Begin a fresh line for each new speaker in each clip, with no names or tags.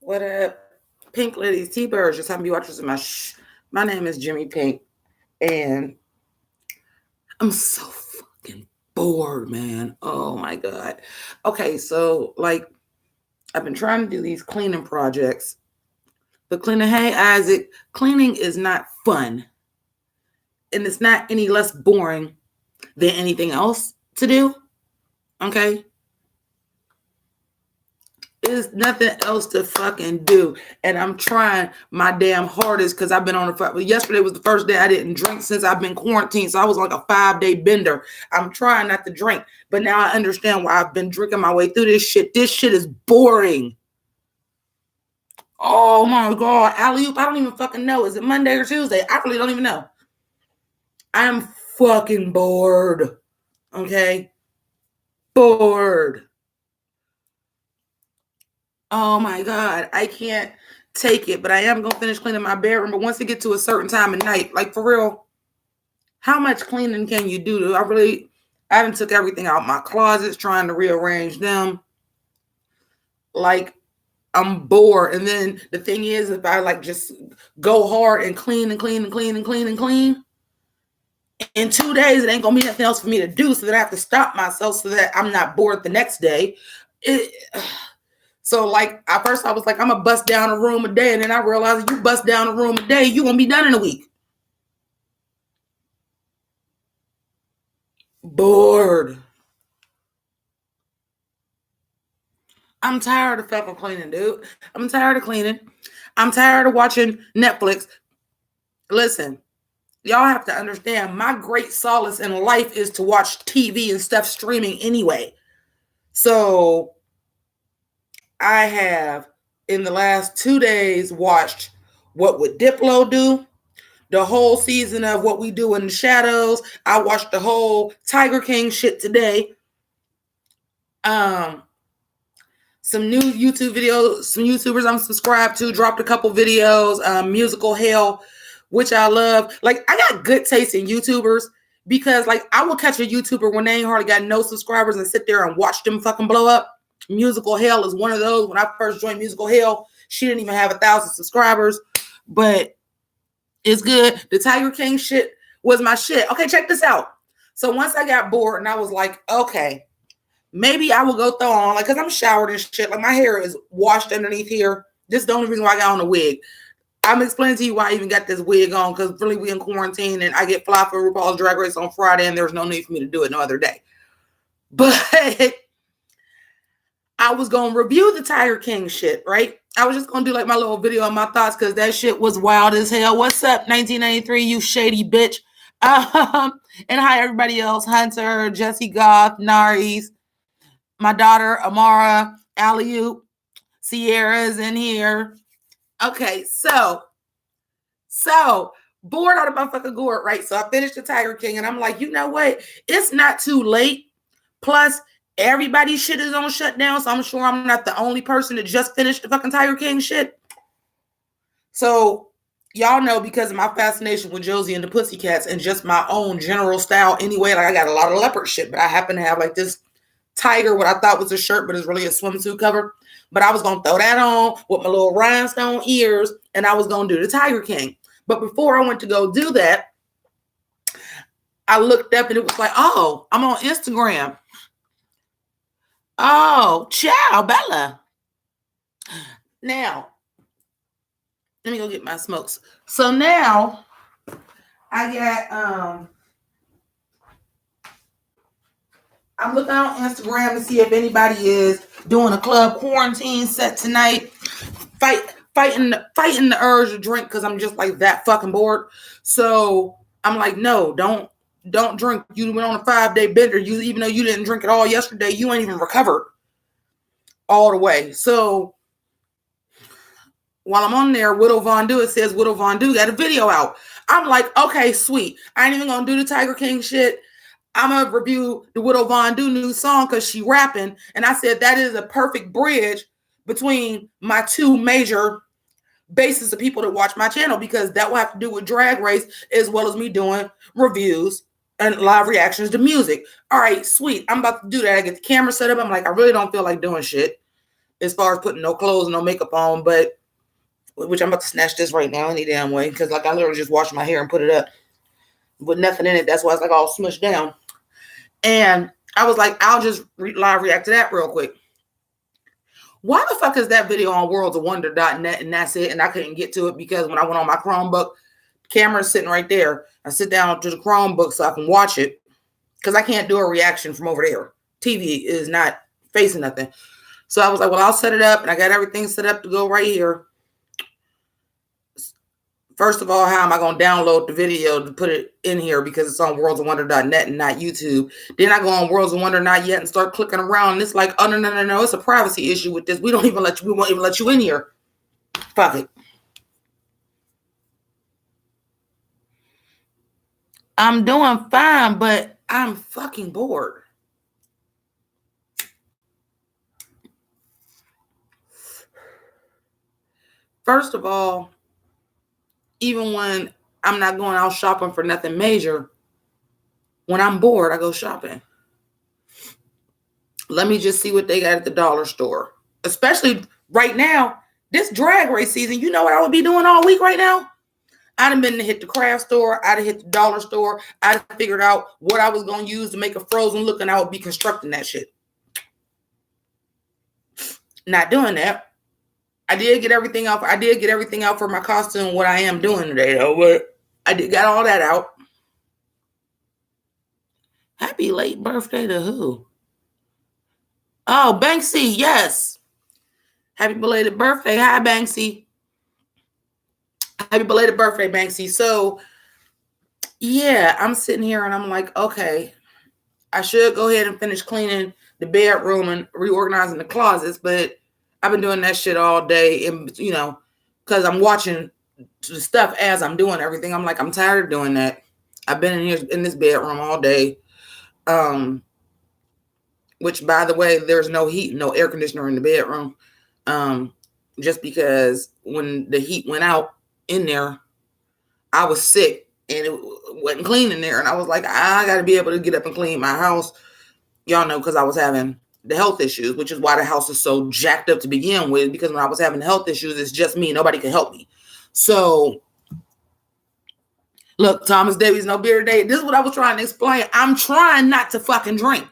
What up, Pink Ladies, T-Birds? Just having you watching my name is Jimmi Pynk, and I'm so fucking bored, man. Oh my god. Okay, so I've been trying to do these cleaning projects, but cleaning, hey Isaac, cleaning is not fun, and it's not any less boring than anything else to do. Okay, there's nothing else to fucking do. And I'm trying my damn hardest because I've been on yesterday was the first day I didn't drink since I've been quarantined. So I was like a 5-day bender. I'm trying not to drink. But now I understand why I've been drinking my way through this shit. This shit is boring. Oh my God. Alley-oop, I don't even fucking know. Is it Monday or Tuesday? I really don't even know. I'm fucking bored. Okay? Bored. Oh my God, I can't take it, but I am going to finish cleaning my bedroom. But once it gets to a certain time of night, like for real, how much cleaning can you do? I haven't took everything out my closets, trying to rearrange them. Like, I'm bored. And then the thing is, if I just go hard and clean and clean and clean and clean and clean, in 2 days, it ain't going to be nothing else for me to do. So that I have to stop myself so that I'm not bored the next day. So at first I was like, I'm gonna bust down a room a day, and then I realized you bust down a room a day, you gonna be done in a week. Bored. I'm tired of fucking cleaning, dude. I'm tired of cleaning. I'm tired of watching Netflix. Listen, y'all have to understand, my great solace in life is to watch TV and stuff streaming anyway. So I have, in the last 2 days, watched What Would Diplo Do? The whole season of What We Do in the Shadows. I watched the whole Tiger King shit today. Some new YouTube videos, some YouTubers I'm subscribed to dropped a couple videos. Musical Hell, which I love. I got good taste in YouTubers because I will catch a YouTuber when they ain't hardly got no subscribers and sit there and watch them fucking blow up. Musical Hell is one of those. When I first joined Musical Hell, she didn't even have 1,000 subscribers, but it's good. The Tiger King shit was my shit. Okay, check this out. So once I got bored and I was like, okay, maybe I will go throw on, because I'm showered and shit. My hair is washed underneath here. This is the only reason why I got on a wig. I'm explaining to you why I even got this wig on, because really we in quarantine and I get fly for RuPaul's Drag Race on Friday and there's no need for me to do it no other day. But I was going to review the Tiger King shit, right? I was just going to do my little video on my thoughts because that shit was wild as hell. What's up, 1993, you shady bitch? And hi, everybody else. Hunter, Jesse Goth, Naris, my daughter, Amara, Alley-oop, Sierra's in here. Okay, so bored out of my fucking gourd, right? So I finished the Tiger King and I'm like, you know what? It's not too late. Plus, everybody's shit is on shutdown, so I'm sure I'm not the only person that just finished the fucking Tiger King shit. So y'all know, because of my fascination with Josie and the Pussycats and just my own general style anyway, I got a lot of leopard shit, but I happen to have this tiger, what I thought was a shirt, but it's really a swimsuit cover. But I was going to throw that on with my little rhinestone ears, and I was going to do the Tiger King. But before I went to go do that, I looked up and it was like, oh, I'm on Instagram. Oh, ciao, Bella. Now, let me go get my smokes. So now I got I'm looking on Instagram to see if anybody is doing a club quarantine set tonight. Fighting the urge to drink because I'm just that fucking bored. So I'm like, no, don't drink. You went on a 5-day bender. Even though you didn't drink at all yesterday, you ain't even recovered all the way. So while I'm on there, Widow Von Du, it says Widow Von Du got a video out. I'm like, okay, sweet. I ain't even gonna do the Tiger King shit. I'm gonna review the Widow Von Du new song because she rapping. And I said that is a perfect bridge between my two major bases of people that watch my channel, because that will have to do with Drag Race as well as me doing reviews and live reactions to music. All right, sweet. I'm about to do that. I get the camera set up. I'm like, I really don't feel like doing shit. as far as putting no clothes, no makeup on, but which I'm about to snatch this right now any damn way because like I literally just washed my hair and put it up with nothing in it. That's why it's like all smushed down. And I was like, I'll just live react to that real quick. Why the fuck is that video on worldsofwonder.net and that's it? And I couldn't get to it because when I went on my Chromebook, camera's sitting right there. I sit down to the Chromebook so I can watch it because I can't do a reaction from over there. TV is not facing nothing. So I was like, well, I'll set it up and I got everything set up to go right here. First of all, how am I going to download the video to put it in here because it's on worldsofwonder.net and not YouTube? Then I go on Worlds of Wonder Not Yet and start clicking around. And it's like, oh, no. It's a privacy issue with this. We won't even let you in here. Fuck it. I'm doing fine, but I'm fucking bored. First of all, even when I'm not going out shopping for nothing major, when I'm bored, I go shopping. Let me just see what they got at the dollar store. Especially right now, this drag race season, you know what I would be doing all week right now? I'd have been to hit the craft store. I'd have hit the dollar store. I'd have figured out what I was going to use to make a frozen look, and I would be constructing that shit. Not doing that. I did get everything out. I did get everything out for my costume, what I am doing today, though. But I did got all that out. Happy late birthday to who? Oh, Banksy, yes. Happy belated birthday. Hi, Banksy. Happy belated birthday, Banksy. So, yeah, I'm sitting here and I'm like, okay, I should go ahead and finish cleaning the bedroom and reorganizing the closets, but I've been doing that shit all day, and because I'm watching the stuff as I'm doing everything. I'm like, I'm tired of doing that. I've been in here in this bedroom all day. Which, by the way, there's no heat, no air conditioner in the bedroom. Just because when the heat went out in there, I was sick and it wasn't clean in there. And I was like, I got to be able to get up and clean my house. Y'all know, because I was having the health issues, which is why the house is so jacked up to begin with, because when I was having the health issues, it's just me. Nobody can help me. So, look, Thomas Davies, no beer today. This is what I was trying to explain. I'm trying not to fucking drink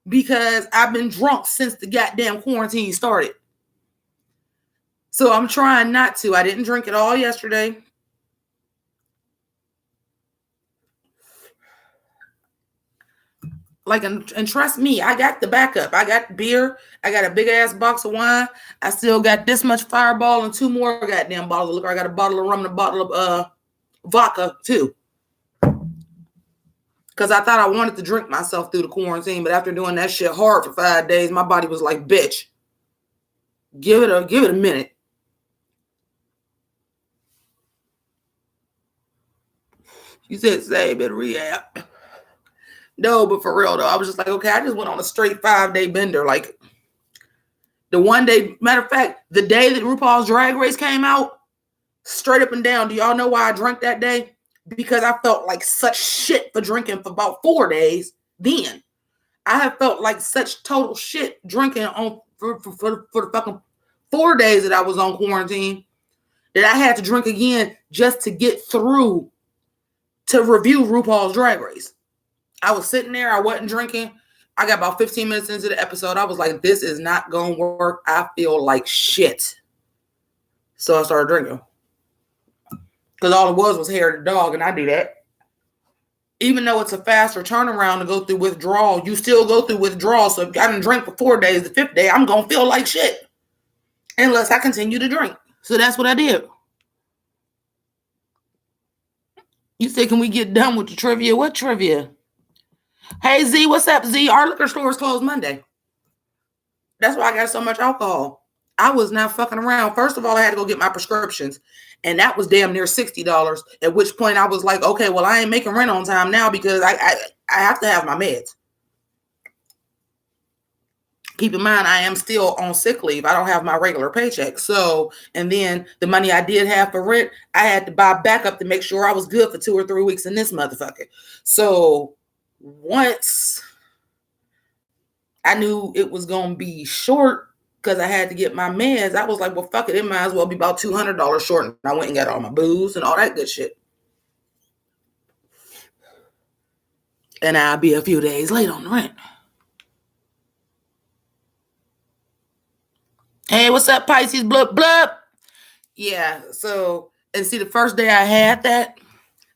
because I've been drunk since the goddamn quarantine started. So I'm trying not to. I didn't drink it all yesterday. Like, and trust me, I got the backup. I got beer. I got a big ass box of wine. I still got this much Fireball and 2 more goddamn bottles of liquor. I got a bottle of rum and a bottle of vodka too. Because I thought I wanted to drink myself through the quarantine, but after doing that shit hard for 5 days, my body was like, bitch, give it a minute. You said save it, rehab. No, but for real though, I was just like, okay, I just went on a straight 5-day bender. Like, the one day, matter of fact, the day that RuPaul's Drag Race came out, straight up and down. Do y'all know why I drank that day? Because I felt like such shit for drinking for about 4 days. Then I have felt like such total shit drinking on for the fucking 4 days that I was on quarantine that I had to drink again just to get through to review RuPaul's Drag Race. I was sitting there. I wasn't drinking. I got about 15 minutes into the episode. I was like, this is not going to work. I feel like shit. So I started drinking. Because all it was hair of the dog, and I do that. Even though it's a faster turnaround to go through withdrawal, you still go through withdrawal. So if I didn't drink for 4 days, the 5th day, I'm going to feel like shit. Unless I continue to drink. So that's what I did. You said, can we get done with the trivia? What trivia? Hey, Z, what's up, Z? Our liquor store is closed Monday. That's why I got so much alcohol. I was not fucking around. First of all, I had to go get my prescriptions. And that was damn near $60. At which point I was like, okay, well, I ain't making rent on time now because I have to have my meds. Keep in mind, I am still on sick leave. I don't have my regular paycheck. So, and then the money I did have for rent, I had to buy backup to make sure I was good for 2 or 3 weeks in this motherfucker. So once I knew it was going to be short, because I had to get my meds. I was like, well, fuck it. It might as well be about $200 short. And I went and got all my booze and all that good shit. And I'll be a few days late on the rent. Hey, what's up, Pisces? Blub, blub. Yeah, so, and see, the first day I had that,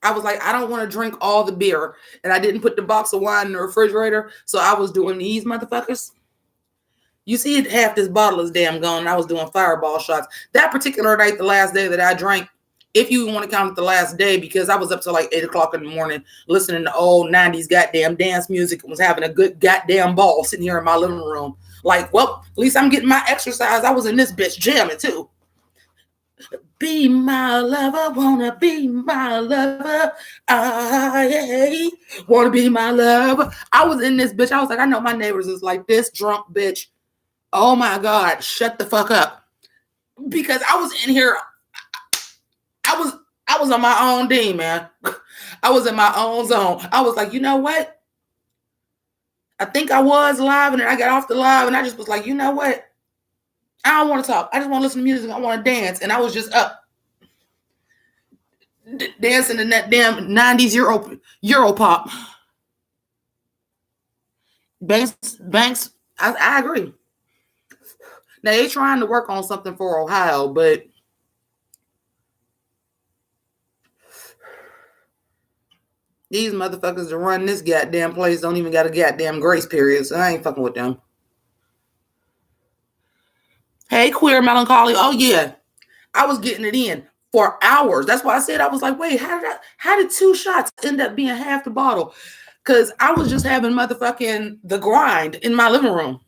I was like, I don't want to drink all the beer. And I didn't put the box of wine in the refrigerator. So I was doing these motherfuckers. You see, half this bottle is damn gone. And I was doing fireball shots. That particular night, the last day that I drank, if you want to count it the last day, because I was up till like 8 o'clock in the morning listening to old 90s goddamn dance music and was having a good goddamn ball sitting here in my living room. Like, well, at least I'm getting my exercise. I was in this bitch jamming too. Be my lover, wanna be my lover. I wanna be my lover. I was in this bitch. I was like, I know my neighbors is like, this drunk bitch. Oh my God, shut the fuck up. Because I was in here. I was on my own D, man. I was in my own zone. I was like, you know what? I think I was live, and then I got off the live, and I just was like, you know what? I don't want to talk. I just want to listen to music. I want to dance. And I was just up dancing in that damn 90s Euro pop. Banks, I agree. Now, they're trying to work on something for Ohio, but these motherfuckers that run this goddamn place don't even got a goddamn grace period, so I ain't fucking with them. Hey, queer melancholy. Oh, yeah. I was getting it in for hours. That's why I said, I was like, wait, how did 2 shots end up being half the bottle? Because I was just having motherfucking the grind in my living room.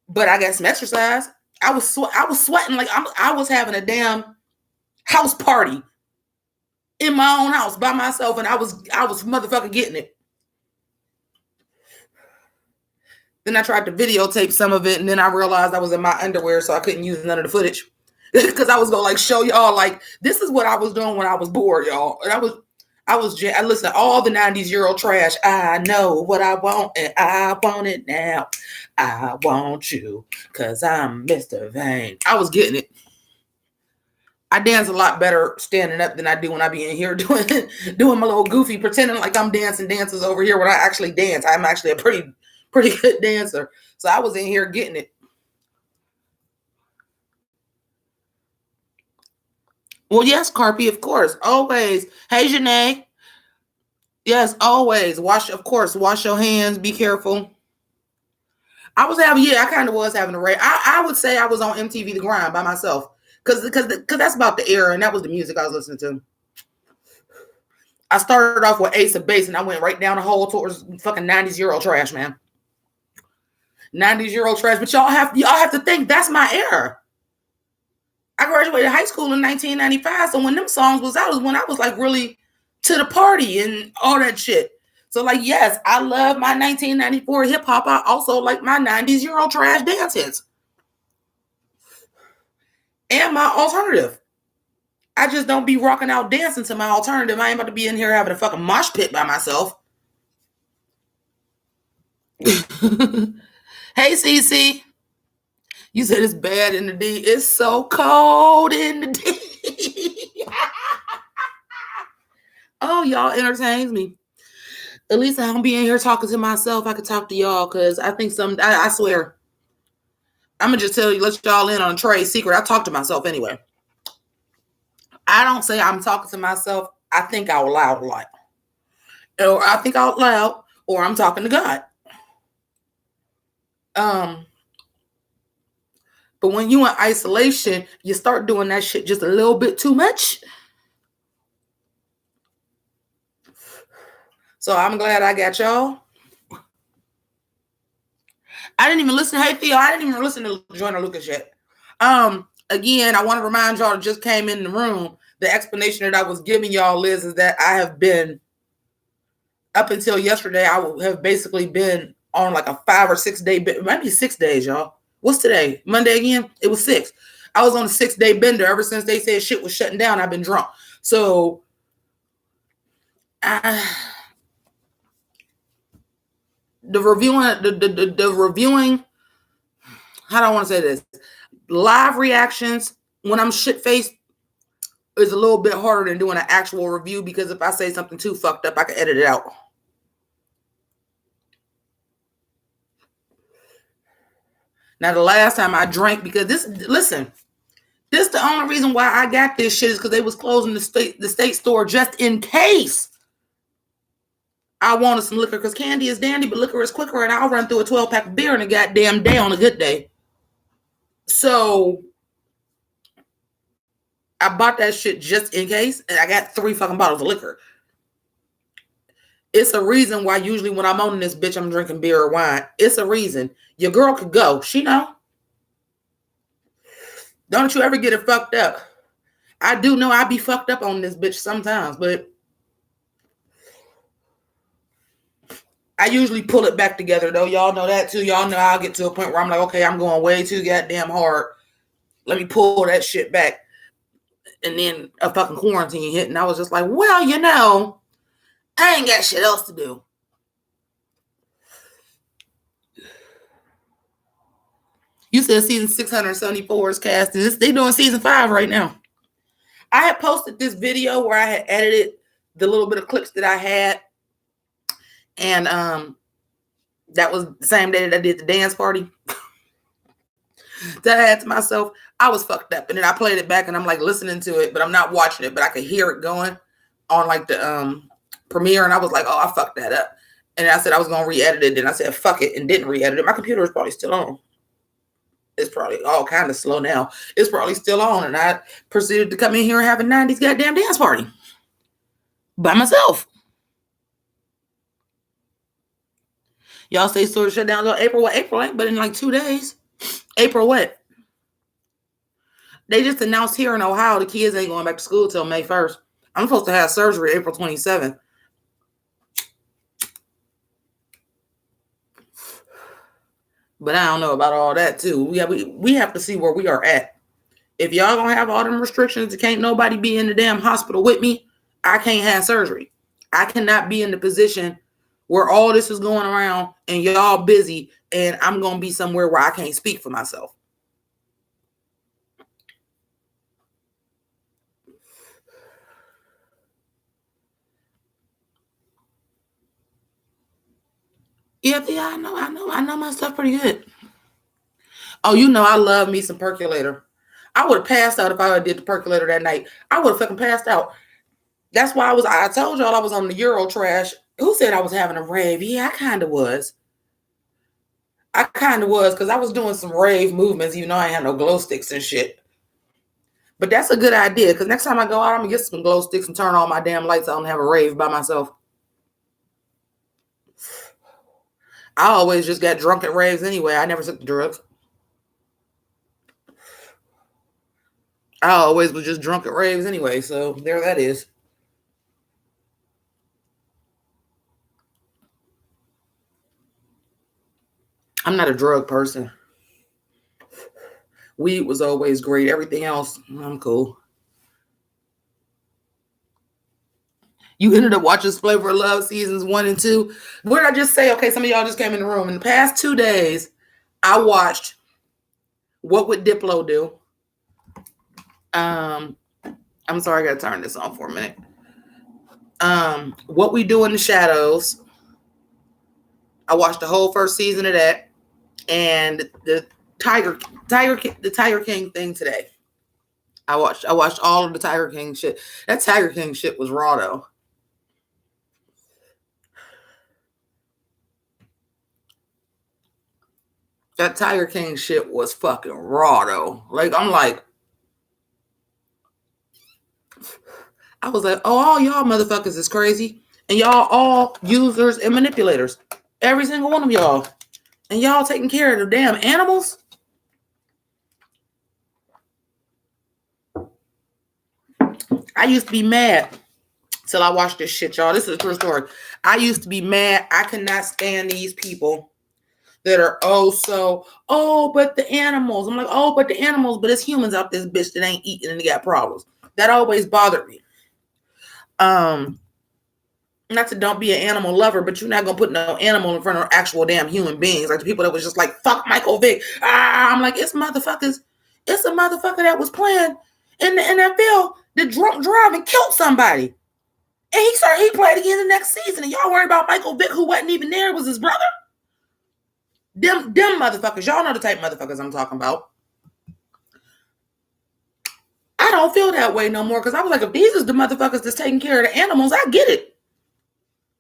But I got some exercise. I was sweating like I was having a damn house party in my own house by myself, and I was motherfucking getting it. Then I tried to videotape some of it, and then I realized I was in my underwear, so I couldn't use none of the footage because I was gonna like show y'all like this is what I was doing when I was bored, y'all. And I listened to all the 90s Euro trash. I know what I want, and I want it now. I want you because I'm Mr. Vain. I was getting it. I dance a lot better standing up than I do when I be in here doing my little goofy, pretending like I'm dancing dances over here when I actually dance. I'm actually a pretty good dancer. So I was in here getting it. Well, yes, Carpy, of course. Always. Hey, Janae. Yes, always. Wash your hands. Be careful. I kind of was having a rate. I would say I was on MTV The Grind by myself. Because that's about the era, and that was the music I was listening to. I started off with Ace of Base, and I went right down the hole towards fucking 90s Euro trash, man. 90s Euro trash, but y'all have to think that's my era. I graduated high school in 1995, so when them songs was out was when I was like really to the party and all that shit. So like, yes, I love my 1994 hip hop. I also like my 90s Euro trash dance hits and my alternative. I just don't be rocking out dancing to my alternative. I ain't about to be in here having a fucking mosh pit by myself. Hey, CC. You said it's bad in the D. It's so cold in the D. Oh, y'all entertains me. At least I don't be in here talking to myself. I could talk to y'all because I think I swear. I'm going to just tell you, let y'all in on a trade secret. I talk to myself anyway. I don't say I'm talking to myself. I think out loud a lot. Or I think out loud, or I'm talking to God. But when you in isolation, you start doing that shit just a little bit too much. So I'm glad I got y'all. I didn't even listen. Hey, Theo, I didn't even listen to Joyner Lucas yet. Again, I want to remind y'all that just came in the room. The explanation that I was giving y'all is that I have been, up until yesterday, I have basically been on like a 5 or 6 day, maybe 6 days, y'all. What's today? Monday again? It was 6. I was on a 6-day bender ever since they said shit was shutting down. I've been drunk. So, the reviewing how do I want to say this? Live reactions when I'm shit faced is a little bit harder than doing an actual review, because if I say something too fucked up, I can edit it out. Now, the last time I drank, because this the only reason why I got this shit is because they was closing the state store just in case I wanted some liquor, because candy is dandy, but liquor is quicker, and I'll run through a 12-pack of beer in a goddamn day on a good day. So I bought that shit just in case, and I got 3 fucking bottles of liquor. It's a reason why usually when I'm on this bitch, I'm drinking beer or wine. It's a reason. Your girl could go. She know. Don't you ever get it fucked up. I do know I be fucked up on this bitch sometimes, but I usually pull it back together, though. Y'all know that, too. Y'all know I'll get to a point where I'm like, okay, I'm going way too goddamn hard. Let me pull that shit back. And then a fucking quarantine hit, and I was just like, well, you know, I ain't got shit else to do. You said season 674 is casting. They doing season 5 right now. I had posted this video where I had edited the little bit of clips that I had. And that was the same day that I did the dance party. That I had to myself, I was fucked up. And then I played it back and I'm like listening to it, but I'm not watching it, but I could hear it going on like the premiere. And I was like, oh, I fucked that up. And I said I was going to re-edit it. Then I said, fuck it, and didn't re-edit it. My computer is probably still on. It's probably all kind of slow now. It's probably still on. And I proceeded to come in here and have a 90s goddamn dance party by myself. Y'all say store shut down on April. What? April ain't but in like 2 days. April what? They just announced here in Ohio the kids ain't going back to school till May 1st. I'm supposed to have surgery April 27th. But I don't know about all that too. We have to see where we are at. If y'all gonna have all them restrictions, can't nobody be in the damn hospital with me, I can't have surgery. I cannot be in the position where all this is going around and y'all busy and I'm going to be somewhere where I can't speak for myself. Yeah, I know my stuff pretty good. Oh, you know, I love me some percolator. I would have passed out if I did the percolator that night. I would have fucking passed out. That's why I told y'all I was on the Euro trash. Who said I was having a rave? Yeah, I kind of was. Because I was doing some rave movements, even though I ain't had no glow sticks and shit. But that's a good idea, because next time I go out, I'm going to get some glow sticks and turn all my damn lights on and have a rave by myself. I always just got drunk at raves anyway. I never took the drugs. I always was just drunk at raves anyway, so there that is. I'm not a drug person. Weed was always great. Everything else, I'm cool. You ended up watching Flavor of Love seasons 1 and 2. What did I just say? Okay, some of y'all just came in the room. In the past 2 days, I watched What Would Diplo Do? I'm sorry, I gotta turn this on for a minute. What We Do in the Shadows. I watched the whole first season of that, and the Tiger King thing today. I watched all of the Tiger King shit. That Tiger King shit was raw though. That Tiger King shit was fucking raw though. Like I'm like, I was like, oh, all y'all motherfuckers is crazy. And y'all all users and manipulators. Every single one of y'all. And y'all taking care of the damn animals? I used to be mad till I watched this shit, y'all. This is a true story. I used to be mad. I could not stand these people that are but the animals. I'm like, but the animals, but it's humans out this bitch that ain't eating and they got problems. That always bothered me. not to don't be an animal lover, but you're not gonna put no animal in front of actual damn human beings. Like the people that was just like, fuck Michael Vick. I'm like, it's motherfuckers. It's a motherfucker that was playing in the NFL that drunk drive and killed somebody. And he played again the next season. And y'all worry about Michael Vick, who wasn't even there, was his brother. Them motherfuckers. Y'all know the type of motherfuckers I'm talking about. I don't feel that way no more because I was like, if these is the motherfuckers that's taking care of the animals, I get it.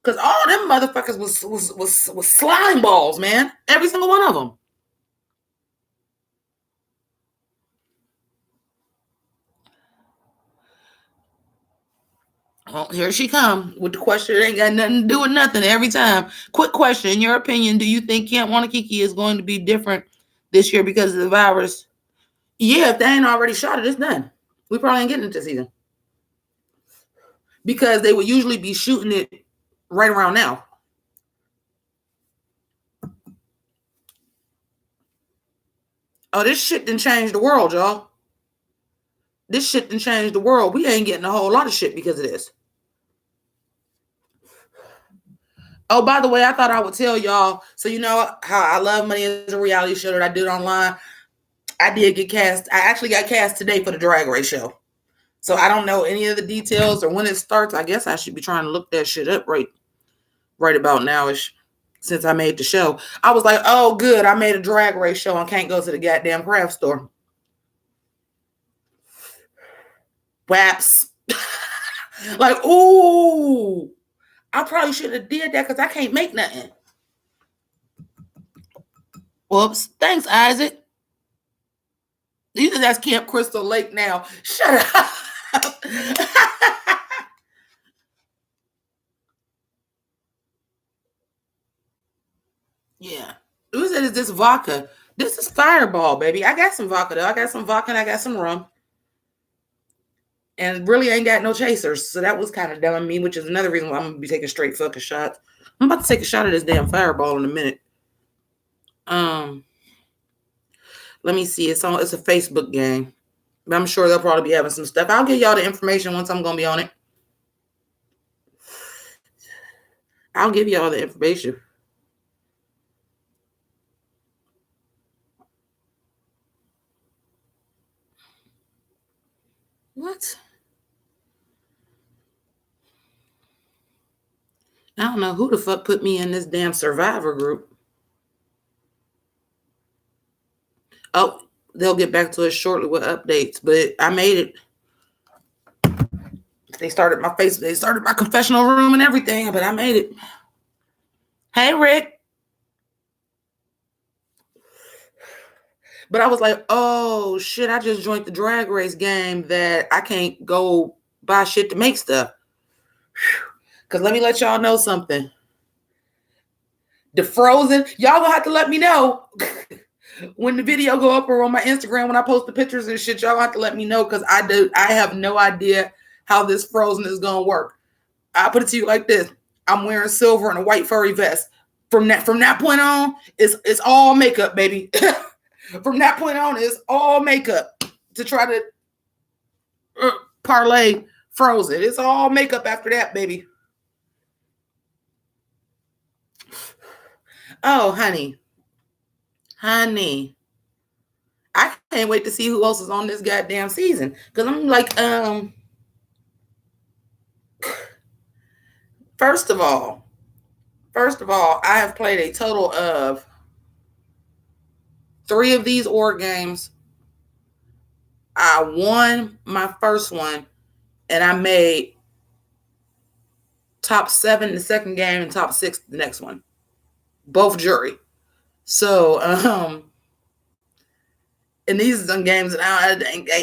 Because all them motherfuckers was slime balls, man. Every single one of them. Oh, here she come with the question. It ain't got nothing to do with nothing every time. Quick question. In your opinion, do you think Camp Wanakiki is going to be different this year because of the virus? Yeah, if they ain't already shot it, it's done. We probably ain't getting it this season. Because they would usually be shooting it right around now. Oh, this shit done changed the world, y'all. This shit done changed the world. We ain't getting a whole lot of shit because of this. Oh, by the way, I thought I would tell y'all. So you know how I Love Money is a reality show that I did online. I did get cast. I actually got cast today for the Drag Race show. So I don't know any of the details or when it starts. I guess I should be trying to look that shit up right about now-ish. Since I made the show, I was like, oh, good. I made a Drag Race show and can't go to the goddamn craft store. Waps. Like, ooh. I probably should have did that because I can't make nothing. Whoops. Thanks, Isaac. You think that's Camp Crystal Lake now. Shut up. Yeah. Who said is this vodka? This is Fireball, baby. I got some vodka, though. I got some vodka and I got some rum. And really ain't got no chasers. So that was kind of dumb of me, which is another reason why I'm going to be taking straight fucking shots. I'm about to take a shot of this damn Fireball in a minute. Let me see. It's a Facebook game. But I'm sure they'll probably be having some stuff. I'll give y'all the information once I'm going to be on it. I'll give y'all the information. What? I don't know who the fuck put me in this damn Survivor group. Oh, they'll get back to us shortly with updates, but I made it. They started my confessional room and everything, but I made it. Hey, Rick. But I was like, oh shit, I just joined the Drag Race game that I can't go buy shit to make stuff. Because let me let y'all know something. The Frozen, y'all gonna have to let me know when the video go up or on my Instagram when I post the pictures and shit. Y'all gonna have to let me know because I have no idea how this Frozen is gonna work. I put it to you like this: I'm wearing silver and a white furry vest. From that point on, it's all makeup, baby. From that point on, it's all makeup to try to parlay Frozen. It's all makeup after that, baby. Oh, honey. I can't wait to see who else is on this goddamn season. Because I'm like, first of all, I have played a total of 3 of these org games. I won my first one, and I made top 7 the second game and top 6 the next one. Both jury. So, and these are some games that I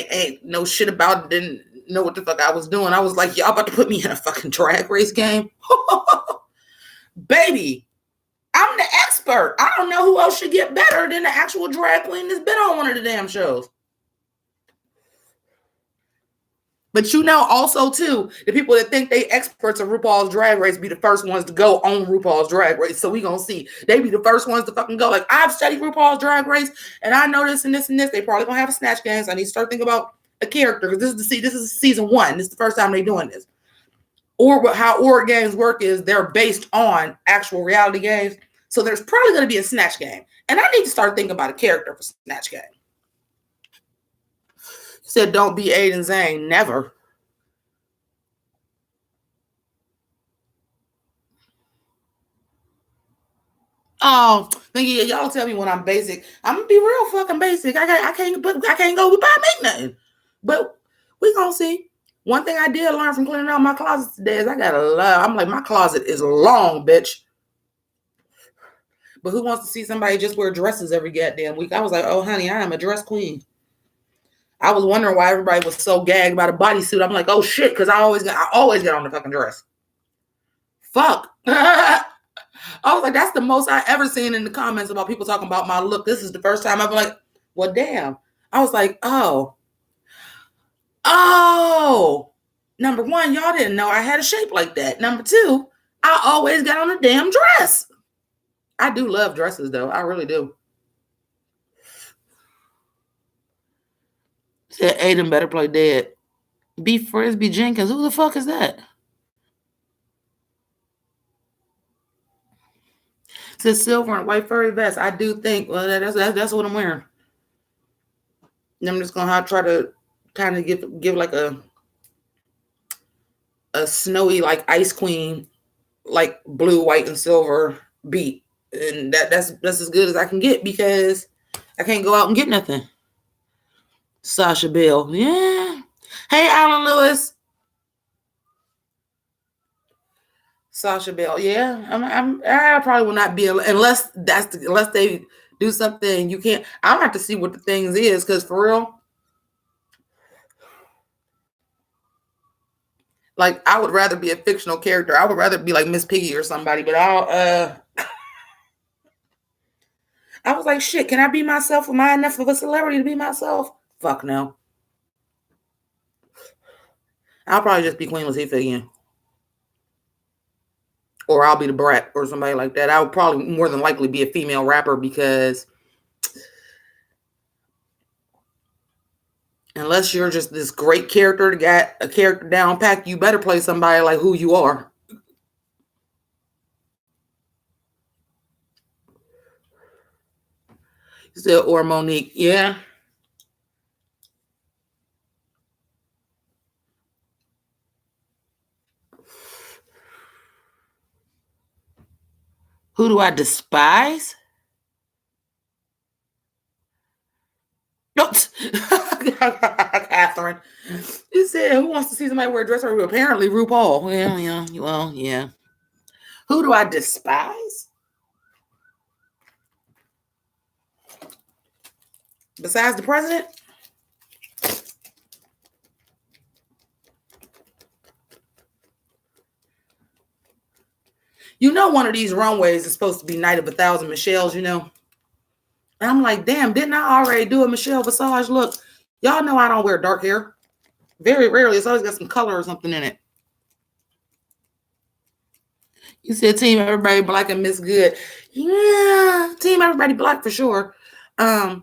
ain't know shit about, didn't know what the fuck I was doing. I was like, y'all about to put me in a fucking Drag Race game? Baby, I'm the expert. I don't know who else should get better than the actual drag queen that's been on one of the damn shows. But you know, also too, the people that think they experts of RuPaul's Drag Race be the first ones to go on RuPaul's Drag Race. So we gonna see. They be the first ones to fucking go. Like, I've studied RuPaul's Drag Race, and I know this and this and this. They probably gonna have a snatch game. So I need to start thinking about a character because this is season 1. This is the first time they're doing this. or how org games work is they're based on actual reality games. So there's probably going to be a Snatch game. And I need to start thinking about a character for Snatch game. Said don't be Aiden Zane. Never. Oh, y'all tell me when I'm basic. I'm gonna be real fucking basic. I can't go without make nothing. But we gonna see. One thing I did learn from cleaning out my closet today is I got a lot. I'm like, my closet is long, bitch. But who wants to see somebody just wear dresses every goddamn week? I was like, oh honey, I am a dress queen. I was wondering why everybody was so gagged about a bodysuit. I'm like, oh shit, because I always get on the fucking dress. Fuck. I was like, that's the most I ever seen in the comments about people talking about my look. This is the first time I've been like, well, damn. I was like, oh. Number one, y'all didn't know I had a shape like that. Number two, I always got on a damn dress. I do love dresses, though. I really do. Said Aiden better play dead. B. Frisbee Jenkins. Who the fuck is that? Says silver and white furry vest. I do think, well, that's what I'm wearing. And I'm just gonna try to kind of give like a snowy like ice queen, like blue, white, and silver beat, and that's as good as I can get because I can't go out and get nothing. Sasha Bill, yeah. Hey, Alan Lewis. Sasha Bill, yeah. I probably will not be unless they do something you can't. I'll have to see what the things is because for real, like I would rather be a fictional character. I would rather be like Miss Piggy or somebody. But I was like, shit. Can I be myself? Am I enough of a celebrity to be myself? Fuck no. I'll probably just be Queen Latifah again. Or I'll be the Brat or somebody like that. I would probably more than likely be a female rapper because unless you're just this great character that got a character down packed, you better play somebody like who you are. You said, or Monique. Yeah. Who do I despise? No. Catherine. You said, who wants to see somebody wear a dress? Or apparently RuPaul. Well, yeah. Who do I despise? Besides the president? You know, one of these runways is supposed to be Night of 1,000 Michelles, you know? And I'm like, damn, didn't I already do a Michelle Visage look? Y'all know I don't wear dark hair. Very rarely. It's always got some color or something in it. You said Team Everybody Black and Miss Good. Yeah, Team Everybody Black for sure. And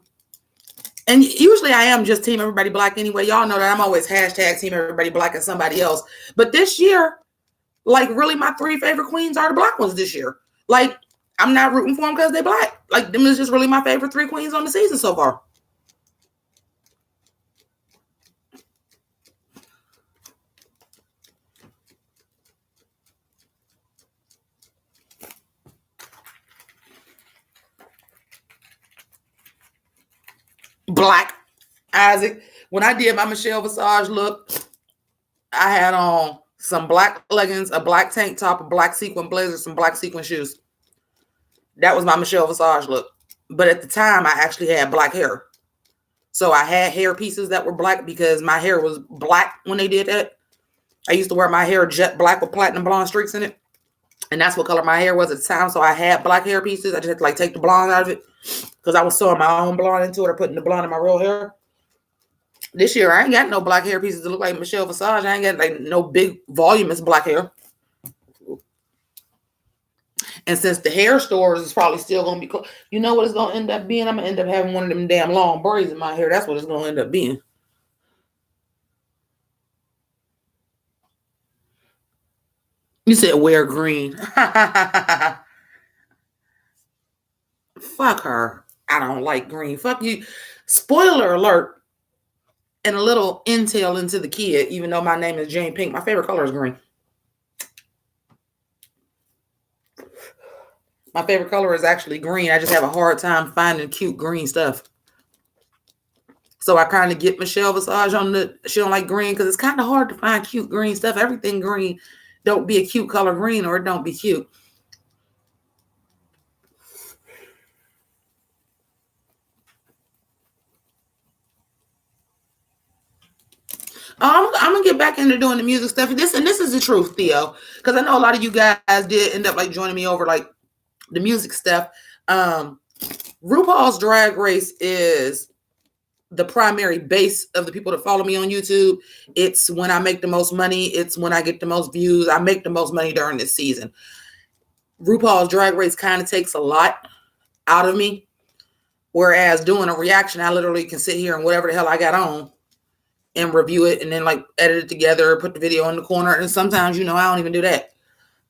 usually I am just Team Everybody Black anyway. Y'all know that I'm always hashtag Team Everybody Black and somebody else. But this year, like really my three favorite queens are the black ones this year. Like I'm not rooting for them because they're black. Like them is just really my favorite three queens on the season so far. Black. Isaac. When I did my Michelle Visage look, I had on some black leggings, a black tank top, a black sequin blazer, some black sequin shoes. That was my Michelle Visage look. But at the time, I actually had black hair. So I had hair pieces that were black because my hair was black when they did that. I used to wear my hair jet black with platinum blonde streaks in it. And that's what color my hair was at the time. So I had black hair pieces. I just had to like take the blonde out of it because I was sewing my own blonde into it or putting the blonde in my real hair. This year, I ain't got no black hair pieces to look like Michelle Visage. I ain't got like no big voluminous black hair. And since the hair stores is probably still going to be closed, you know what it's going to end up being? I'm going to end up having one of them damn long braids in my hair. That's what it's going to end up being. You said wear green. Fuck her. I don't like green. Fuck you. Spoiler alert. And a little intel into the kid, even though my name is Jimmi Pynk, my favorite color is green. My favorite color is actually green. I just have a hard time finding cute green stuff. So I kind of get Michelle Visage on the, she don't like green because it's kind of hard to find cute green stuff. Everything green don't be a cute color green or it don't be cute. I'm gonna get back into doing the music stuff. This is the truth, Theo, because I know a lot of you guys did end up like joining me over like the music stuff. RuPaul's Drag Race is the primary base of the people that follow me on YouTube. It's when I make the most money. It's when I get the most views. I make the most money during this season. RuPaul's Drag Race kind of takes a lot out of me. Whereas doing a reaction, I literally can sit here and whatever the hell I got on and review it and then like edit it together, put the video in the corner. And sometimes, I don't even do that.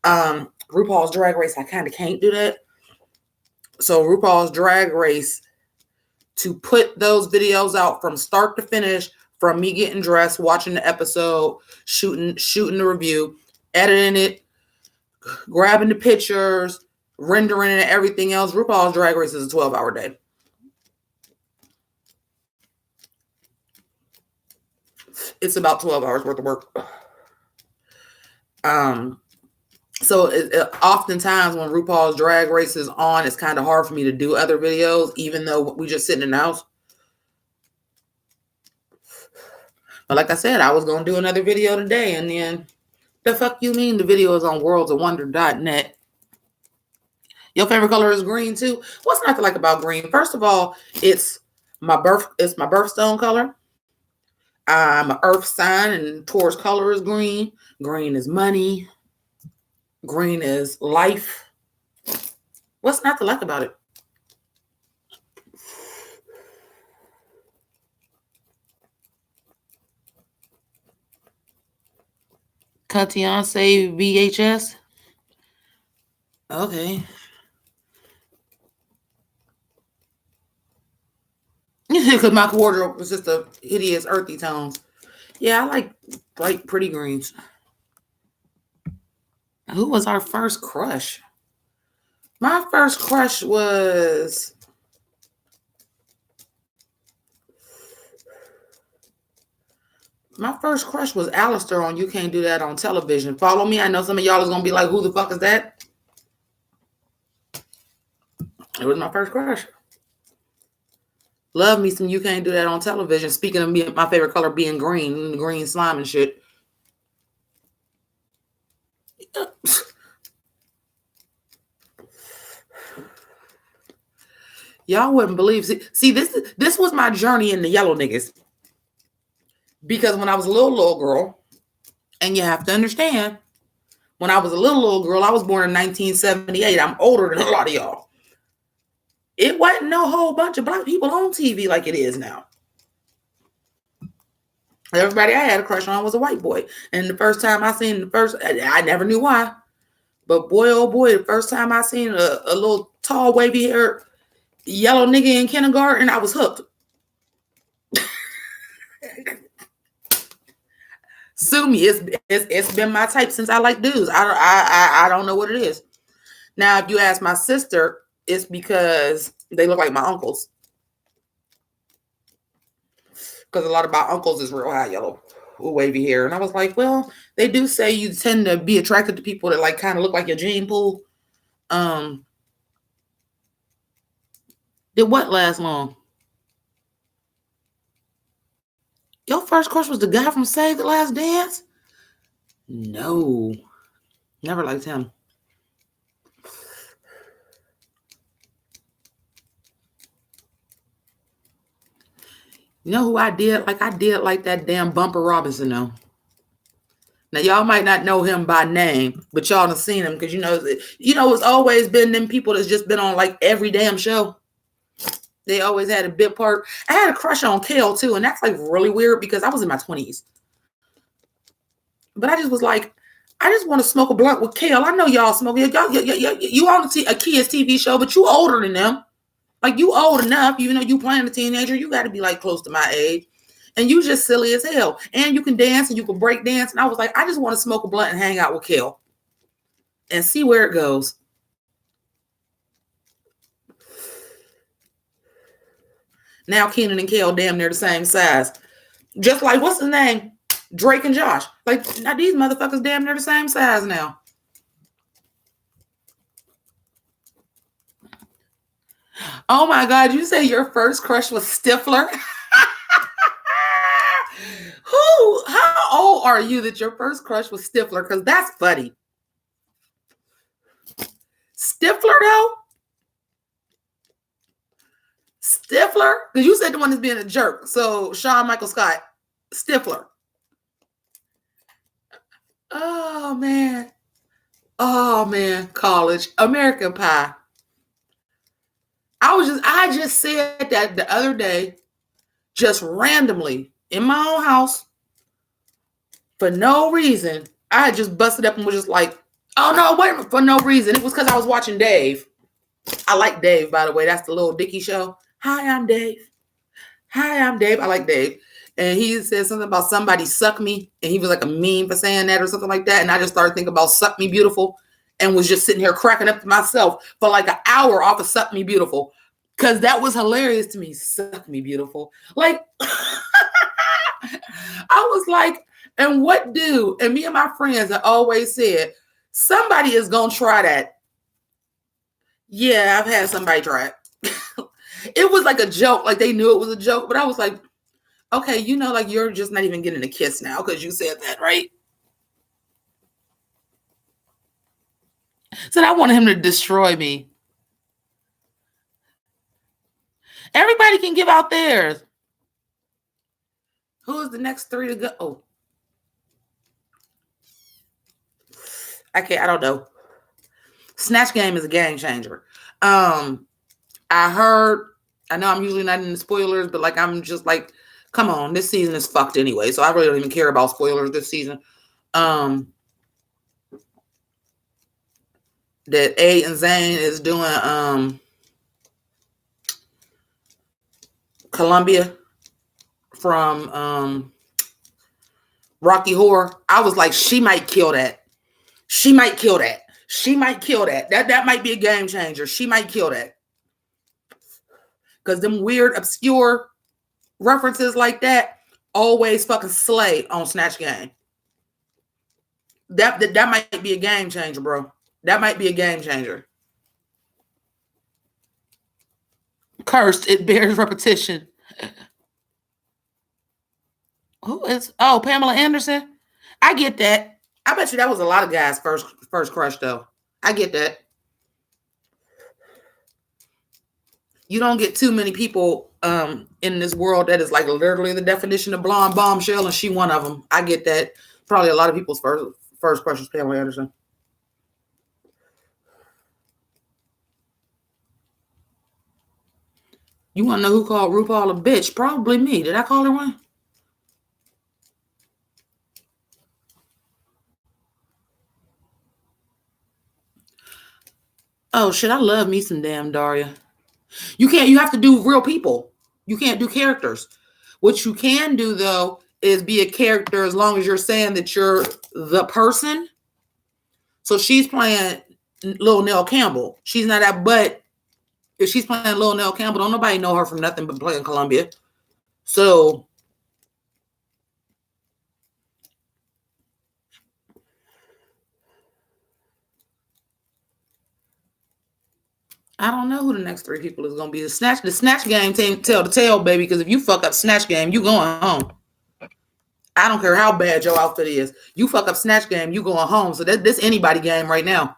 RuPaul's Drag Race, I kind of can't do that. So RuPaul's Drag Race, to put those videos out from start to finish, from me getting dressed, watching the episode, shooting the review, editing it, grabbing the pictures, rendering it, and everything else, RuPaul's Drag Race is a 12-hour day. It's about 12 hours worth of work. So oftentimes when RuPaul's Drag Race is on, it's kind of hard for me to do other videos, even though we just sitting in the house. But like I said, I was going to do another video today, and then the fuck you mean the video is on worldsofwonder.net? Your favorite color is green too? What's not to like about green? First of all, it's my birthstone color. I'm an earth sign, and Taurus color is green. Green is money. Green is life. What's not to like about it? Catian say VHS. Okay. Because my wardrobe was just a hideous earthy tones. Yeah, I like bright, pretty greens. Who was our first crush? My first crush was... Alistair on You Can't Do That on Television. Follow me. I know some of y'all is going to be like, who the fuck is that? It was my first crush. Love me some You Can't Do That on Television. Speaking of me, my favorite color being green, green slime and shit. Y'all wouldn't believe. See, this was my journey in the yellow niggas. Because when I was a little girl, and you have to understand, when I was a little girl, I was born in 1978. I'm older than a lot of y'all. It wasn't no whole bunch of black people on TV like it is now. Everybody I had a crush on was a white boy. And the first time I seen I never knew why. But boy, oh boy, the first time I seen a little tall, wavy hair, yellow nigga in kindergarten, I was hooked. Sue me. It's been my type since I like dudes. I don't know what it is. Now, if you ask my sister, it's because they look like my uncles. Because a lot of my uncles is real high yellow, wavy hair. And I was like, well, they do say you tend to be attracted to people that like kind of look like your gene pool. Did what last long? Your first crush was the guy from Save the Last Dance? No. Never liked him. You know who I did like? I did like that damn Bumper Robinson, though. Now, y'all might not know him by name, but y'all have seen him because, it's always been them people that's just been on, like, every damn show. They always had a bit part. I had a crush on Kale, too, and that's, like, really weird because I was in my 20s. But I just was like, I just want to smoke a blunt with Kale. I know y'all smoke. You on a kids TV show, but you older than them. Like, you old enough, even though you playing a teenager, you got to be like close to my age. And you just silly as hell. And you can dance and you can break dance. And I was like, I just want to smoke a blunt and hang out with Kale and see where it goes. Now Kenan and Kale damn near the same size. Just like, what's his name? Drake and Josh. Like, now these motherfuckers damn near the same size now. Oh my God, you say your first crush was Stifler? How old are you that your first crush was Stifler? Because that's funny. Stifler, though? Stifler? Because you said the one that's being a jerk. So, Shawn Michael Scott, Stifler. Oh, man. Oh, man. College. American Pie. I just said that the other day, just randomly in my own house, for no reason. I had just busted up and was just like, oh no, wait, for no reason. It was because I was watching Dave. I like Dave, by the way. That's the Little Dicky show. Hi, I'm Dave. Hi, I'm Dave. I like Dave. And he said something about somebody suck me. And he was like a meme for saying that or something like that. And I just started thinking about Suck Me Beautiful and was just sitting here cracking up to myself for like an hour off of Suck Me Beautiful. Because that was hilarious to me. Suck me beautiful. Like, I was like, and what do? And me and my friends have always said, somebody is going to try that. Yeah, I've had somebody try it. It was like a joke. Like, they knew it was a joke. But I was like, okay, you know, like, you're just not even getting a kiss now because you said that, right? So I wanted him to destroy me. Everybody can give out theirs. Who is the next three to go? Oh. I don't know. Snatch Game is a game changer. I know I'm usually not in the spoilers, but like, I'm just like, come on, this season is fucked anyway. So I really don't even care about spoilers this season. That A and Zane is doing Columbia from Rocky Horror. I was like, she might kill that. She might kill that. She might kill that. That might be a game changer. She might kill that. Because them weird, obscure references like that always fucking slay on Snatch Game. That might be a game changer, bro. That might be a game changer. Cursed, it bears repetition. Who is? Oh, Pamela Anderson. I get that. I bet you that was a lot of guys' first crush, though. I get that. You don't get too many people in this world that is like literally the definition of blonde bombshell, and she one of them. I get that. Probably a lot of people's first crush is Pamela Anderson. You want to know who called RuPaul a bitch? Probably me. Did I call her one? Oh shit, I love me some damn Daria. You have to do real people. You can't do characters. What you can do though is be a character as long as you're saying that you're the person. So she's playing Lil Nell Campbell. She's not that, but if she's playing Lil Nell Campbell, don't nobody know her from nothing but playing Columbia. So I don't know who the next three people is going to be. The Snatch Game tell the tale, baby, because if you fuck up Snatch Game, you going home. I don't care how bad your outfit is. You fuck up Snatch Game, you going home. So this anybody game right now.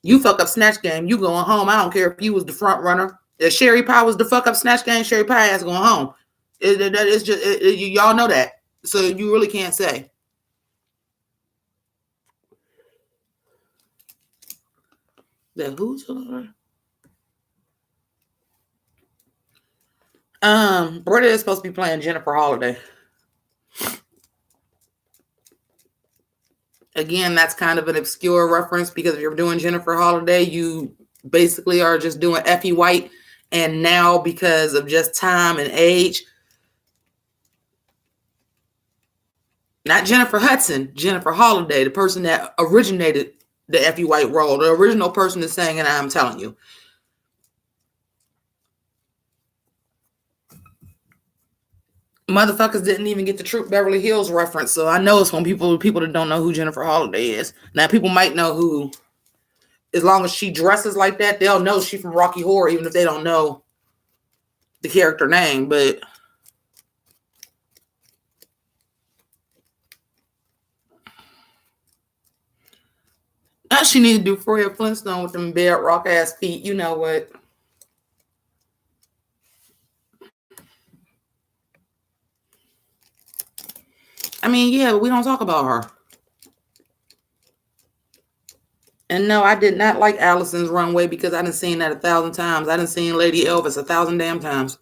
You fuck up Snatch Game, you going home. I don't care if you was the front runner. If Sherry Pie was the fuck up Snatch Game, Sherry Pie ass going home. It's just y'all know that. So you really can't say. That who's Britta is supposed to be playing Jennifer Holiday. Again, that's kind of an obscure reference because if you're doing Jennifer Holliday, you basically are just doing Effie White. And now, because of just time and age, not Jennifer Hudson, Jennifer Holliday, the person that originated the Effie White role, the original person is saying, and I'm telling you. Motherfuckers didn't even get the Troop Beverly Hills reference, so I know it's when people that don't know who Jennifer Holliday is. Now, people might know who, as long as she dresses like that, they'll know she's from Rocky Horror, even if they don't know the character name. But she need to do Fred Flintstone with them bedrock ass feet. You know what? I mean, yeah, but we don't talk about her. And no, I did not like Allison's Runway because I done seen that 1,000 times. I done seen Lady Elvis 1,000 damn times.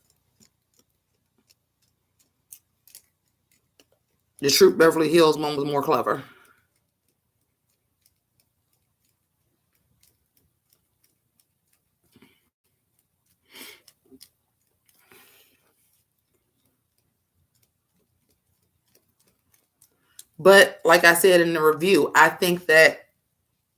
The Troop Beverly Hills one was more clever. But like I said in the review, I think that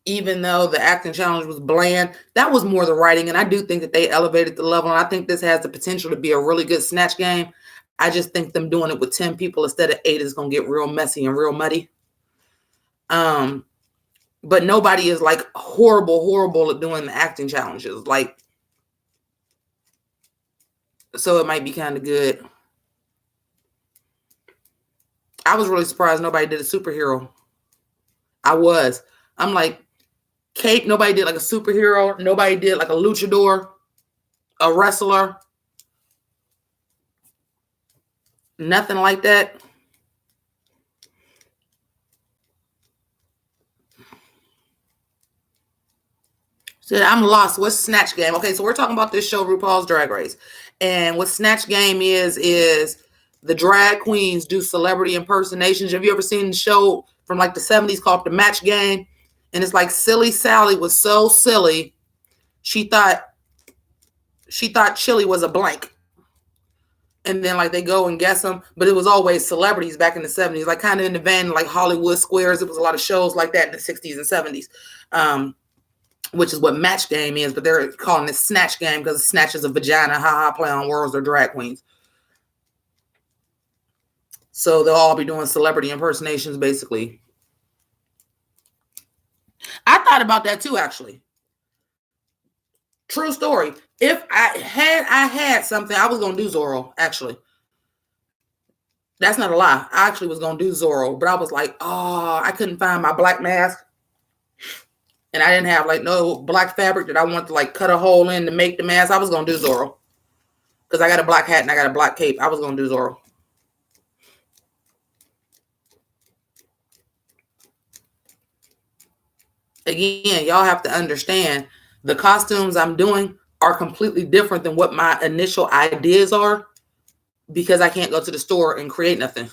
even though the acting challenge was bland, that was more the writing. And I do think that they elevated the level. And I think this has the potential to be a really good snatch game. I just think them doing it with 10 people instead of 8 is going to get real messy and real muddy. But nobody is like horrible at doing the acting challenges. Like, so it might be kind of good. I was really surprised nobody did a superhero. I'm like, Kate, nobody did like a superhero. Nobody did like a luchador, a wrestler. Nothing like that. Said, I'm lost. What's Snatch Game? Okay, so we're talking about this show, RuPaul's Drag Race. And what Snatch Game is the drag queens do celebrity impersonations. Have you ever seen the show from like the 70s called The Match Game? And it's like Silly Sally was so silly, she thought Chili was a blank. And then like they go and guess them, but it was always celebrities back in the 70s, like kind of in the vein like Hollywood Squares. It was a lot of shows like that in the 60s and 70s. Which is what Match Game is, but they're calling it Snatch Game because it snatches a vagina, play on words, or drag queens. So they'll all be doing celebrity impersonations, basically. I thought about that too, actually. True story. If I had something, I was gonna do Zorro, actually. That's not a lie. I actually was gonna do Zorro, but I was like, oh, I couldn't find my black mask. And I didn't have like no black fabric that I wanted to like cut a hole in to make the mask. I was gonna do Zorro. Because I got a black hat and I got a black cape. I was gonna do Zorro. Again, y'all have to understand the costumes I'm doing are completely different than what my initial ideas are because I can't go to the store and create nothing.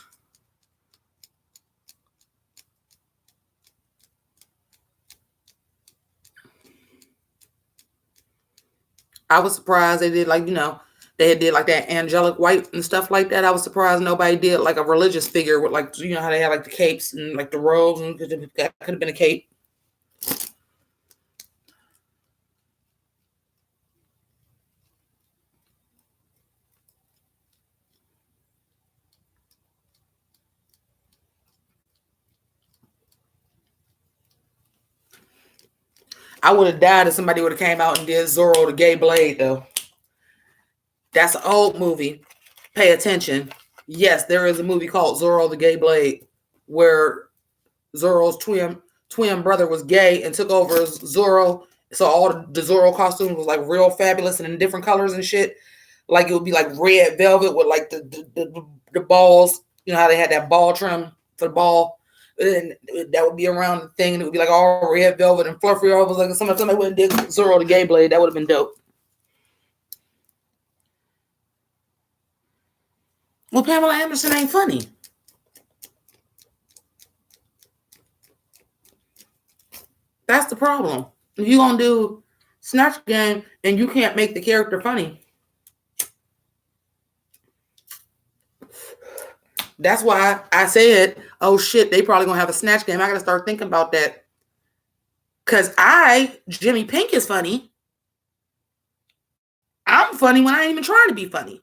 I was surprised they did like, they did like that angelic white and stuff like that. I was surprised nobody did like a religious figure with like, how they have like the capes and like the robes, and that could have been a cape. I would have died if somebody would have came out and did Zorro the Gay Blade, though. That's an old movie. Pay attention. Yes, there is a movie called Zorro the Gay Blade where Zorro's twin brother was gay and took over as Zorro. So all the Zorro costumes was like real fabulous and in different colors and shit. Like it would be like red velvet with like the balls. You know how they had that ball trim for the ball? And that would be around the thing, and it would be like all red velvet and fluffy. I was like, somebody wouldn't did Zorro the Gay Blade. That would have been dope. Well, Pamela Anderson ain't funny. That's the problem. If you're going to do Snatch Game and you can't make the character funny, that's why I said, oh shit, they probably going to have a Snatch Game. I got to start thinking about that. Because Jimmi Pynk is funny. I'm funny when I ain't even trying to be funny.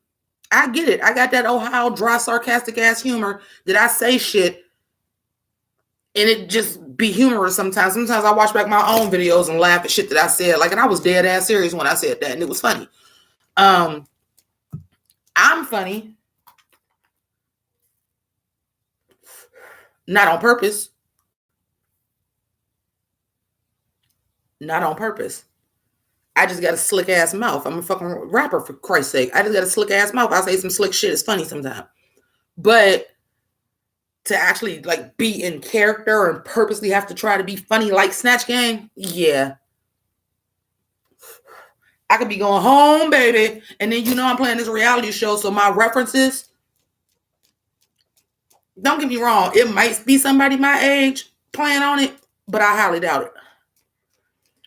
I get it. I got that Ohio dry, sarcastic ass humor that I say shit and it just be humorous sometimes. Sometimes I watch back my own videos and laugh at shit that I said. Like, and I was dead ass serious when I said that, and it was funny. I'm funny. Not on purpose. Not on purpose. I just got a slick ass mouth. I'm a fucking rapper, for Christ's sake. I just got a slick ass mouth. I say some slick shit. It's funny sometimes. But to actually like be in character and purposely have to try to be funny like Snatch Game, yeah. I could be going home, baby, and then I'm playing this reality show, so my references, don't get me wrong, it might be somebody my age playing on it, but I highly doubt it.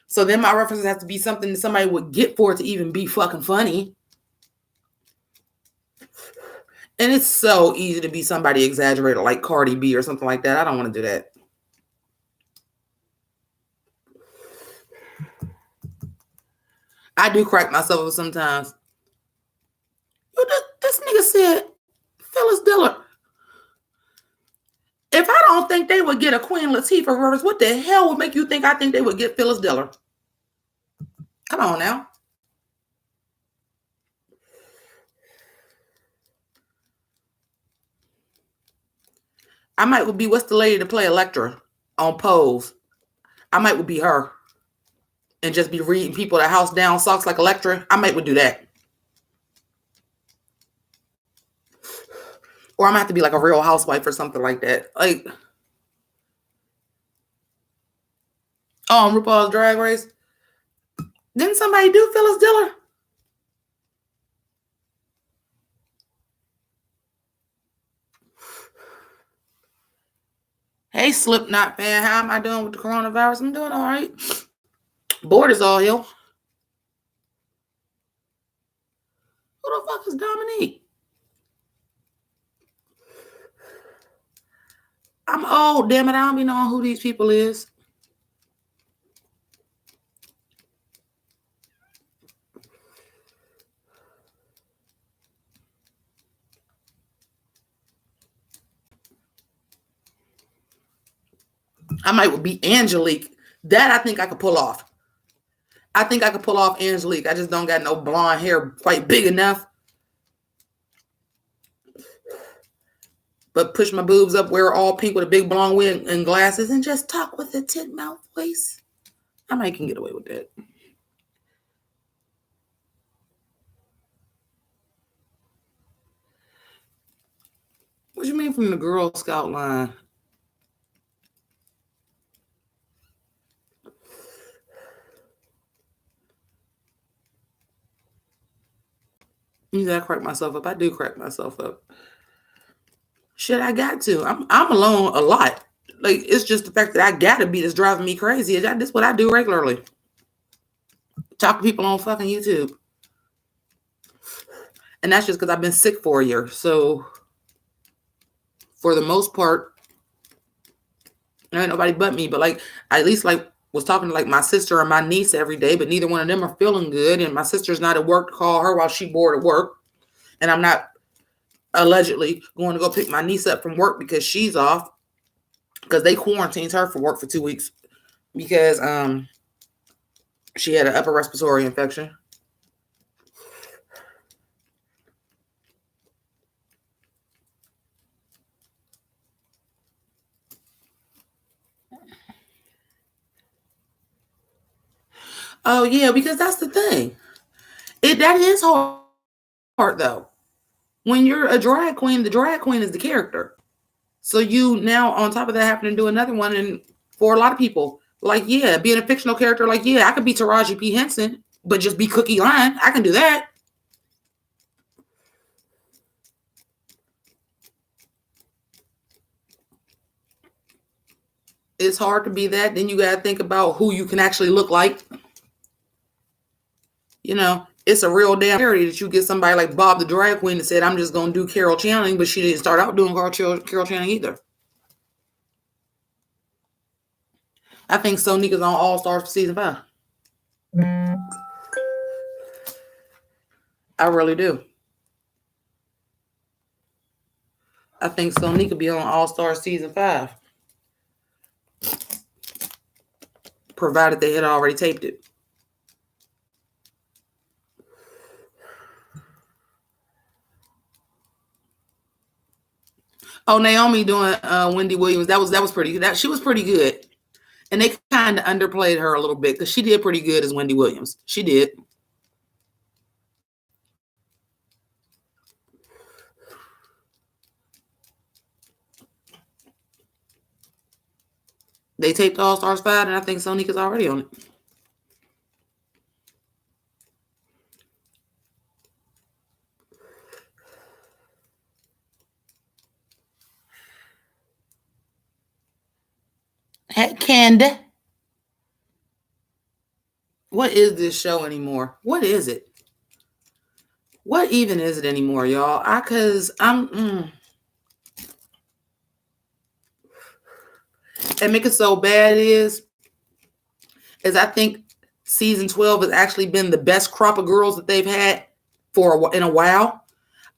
So then my references have to be something that somebody would get for it to even be fucking funny. And it's so easy to be somebody exaggerated like Cardi B or something like that. I don't want to do that. I do crack myself up sometimes. This nigga said Phyllis Diller. If I don't think they would get a Queen Latifah reference, what the hell would make you think I think they would get Phyllis Diller? Come on now. I might would be, what's the lady to play Electra on Pose? I might would be her. And just be reading people the house down socks like Electra. I might would do that. Or I'm gonna have to be like a Real Housewife or something like that. Like, on RuPaul's Drag Race. Didn't somebody do Phyllis Diller? Hey, Slipknot fan, how am I doing with the coronavirus? I'm doing all right. Bored as all hell. Who the fuck is Dominique? I'm old, damn it. I don't be knowing who these people is. I might be Angelique. That I think I could pull off. I think I could pull off Angelique. I just don't got no blonde hair quite big enough. But push my boobs up, wear all pink with a big blonde wig and glasses, and just talk with a tit mouth voice. I might can get away with that. What you mean from the Girl Scout line? You gotta crack myself up. I do crack myself up. Shit, I got to. I'm alone a lot. Like, it's just the fact that I gotta be that's driving me crazy. That's what I do regularly. Talk to people on fucking YouTube. And that's just because I've been sick for a year. So for the most part, there ain't nobody but me. But like, I at least like was talking to like my sister and my niece every day, but neither one of them are feeling good. And my sister's not at work to call her while she bored at work. And I'm not allegedly going to go pick my niece up from work because she's off, because they quarantined her for work for 2 weeks because she had an upper respiratory infection. Oh yeah, because that's the thing. That is hard though. When you're a drag queen, the drag queen is the character. So you now on top of that having to do another one, and for a lot of people, like, yeah, being a fictional character, like, yeah, I could be Taraji P. Henson, but just be Cookie Line. I can do that. It's hard to be that. Then you got to think about who you can actually look like. You know, it's a real damn charity that you get somebody like Bob the drag queen that said, I'm just going to do Carol Channing, but she didn't start out doing Carol Channing either. I think Sonika's on All Stars for season 5. I really do. I think Sonika be on All Stars season 5. Provided they had already taped it. Oh, Naomi doing Wendy Williams. That was pretty good. She was pretty good. And they kind of underplayed her a little bit because she did pretty good as Wendy Williams. She did. They taped All Stars 5, and I think Sonika's already on it. Hey, Candy. What is this show anymore? What is it? What even is it anymore, y'all? And make it so bad is I think season 12 has actually been the best crop of girls that they've had in a while.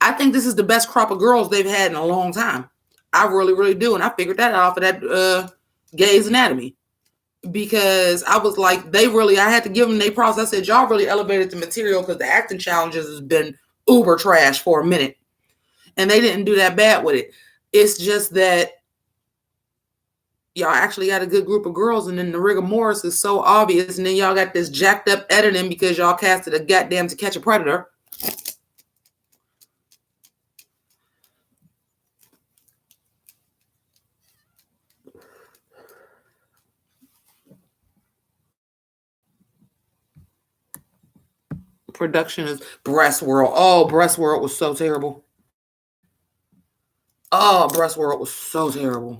I think this is the best crop of girls they've had in a long time. I really, really do. And I figured that out off of that Grey's Anatomy. Because I was like, I had to give them their props. I said, y'all really elevated the material because the acting challenges has been uber trash for a minute. And they didn't do that bad with it. It's just that y'all actually got a good group of girls, and then the rigor mortis is so obvious, and then y'all got this jacked up editing because y'all casted a goddamn To Catch a Predator. Production is Breast World. Oh, Breast World was so terrible. Oh, Breast World was so terrible.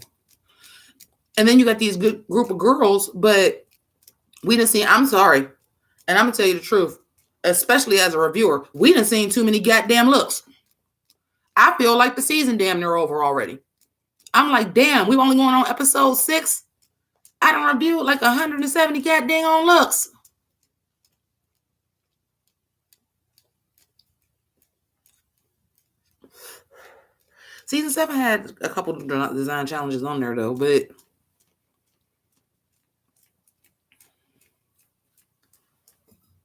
And then you got these good group of girls, but we didn't see, I'm sorry, and I'm going to tell you the truth, especially as a reviewer, we didn't see too many goddamn looks. I feel like the season damn near over already. I'm like, damn, we've only going on episode 6. I don't review like 170 goddamn on looks. Season 7 had a couple of design challenges on there though, but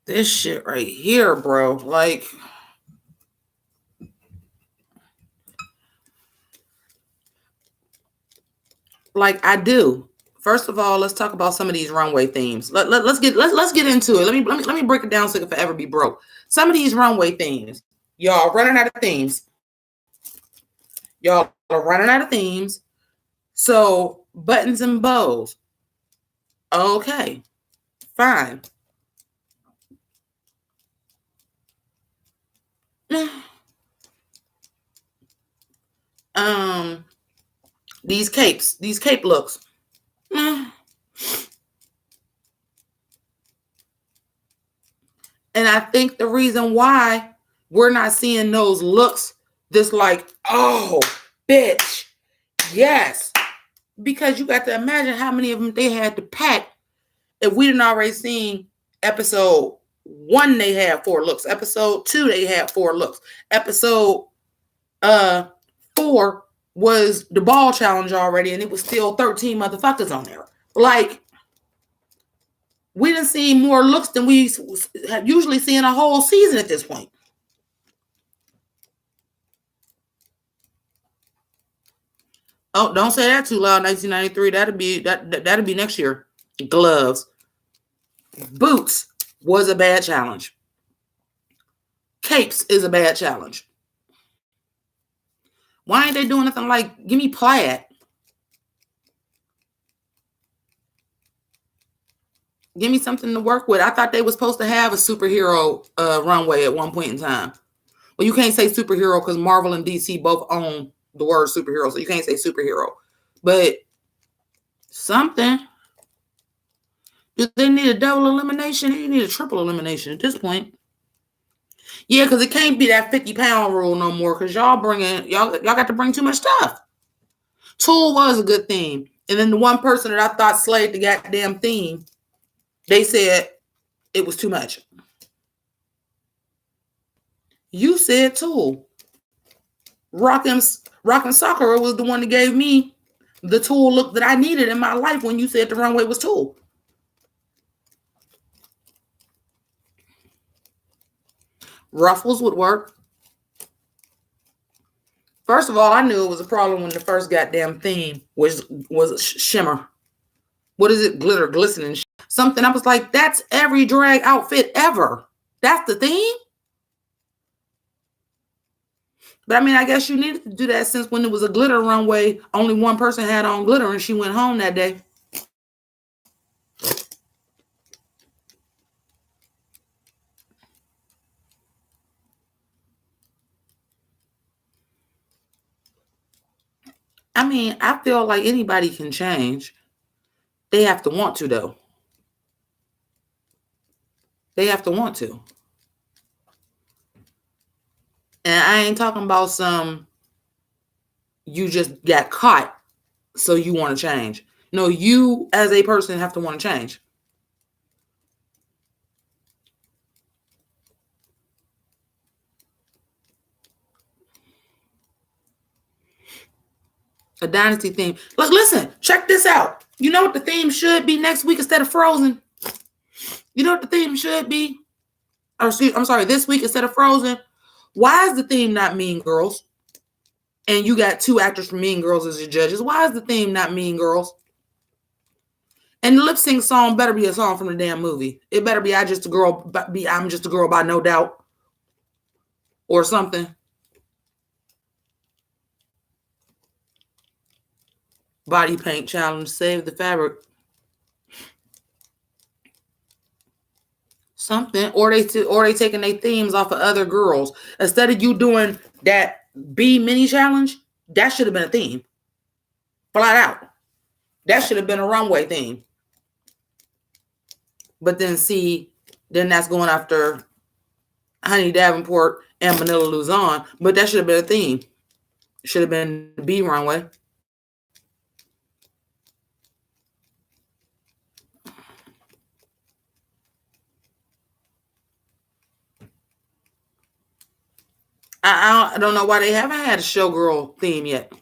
this shit right here, bro, like I do. First of all, let's talk about some of these runway themes. Let's get into it. Let me break it down so it can forever be broke. Some of these runway themes, y'all running out of themes. Y'all are running out of themes. So buttons and bows. Okay, fine. These cape looks. And I think the reason why we're not seeing those looks this like, oh, bitch, yes. Because you got to imagine how many of them they had to pack. If we didn't already seen episode 1, they had 4 looks. Episode 2, they had 4 looks. Episode 4 was the ball challenge already, and it was still 13 motherfuckers on there. Like, we didn't see more looks than we have usually seen a whole season at this point. Oh, don't say that too loud. 1993. That'll be next year. Gloves. Boots was a bad challenge. Capes is a bad challenge. Why ain't they doing nothing like, give me plaid? Give me something to work with. I thought they were supposed to have a superhero runway at one point in time. Well, you can't say superhero because Marvel and DC both own the word superhero, so you can't say superhero. But Something. Do they need a double elimination? They need a triple elimination at this point. Yeah, because it can't be that 50-pound rule no more. Because y'all got to bring too much stuff. Tool was a good theme, and then the one person that I thought slayed the goddamn theme, they said it was too much. You said Tool. Rockin' Sakura was the one that gave me the Tool look that I needed in my life when you said the runway was Tool. Ruffles would work. First of all, I knew it was a problem when the first goddamn theme was shimmer. What is it? Glitter, glistening, something. I was like, that's every drag outfit ever. That's the theme. But I mean, I guess you needed to do that since when it was a glitter runway, only one person had on glitter and she went home that day. I mean, I feel like anybody can change. They have to want to, though. They have to want to. And I ain't talking about some you just got caught, so you want to change. No, you as a person have to want to change. A dynasty theme. Look, listen, check this out. You know what the theme should be next week instead of Frozen? You know what the theme should be? This week instead of Frozen. Why is the theme not Mean Girls? And you got 2 actors from Mean Girls as your judges. Why is the theme not Mean Girls? And the lip sync song better be a song from the damn movie. It better be I'm Just a Girl by No Doubt. Or something. Body paint challenge, save the fabric. Something. Or they taking their themes off of other girls. Instead of you doing that B mini challenge, that should have been a theme. Flat out. That should have been a runway theme. But then that's going after Honey Davenport and Manila Luzon. But that should have been a theme. Should have been the B runway. I don't know why they haven't had a showgirl theme yet.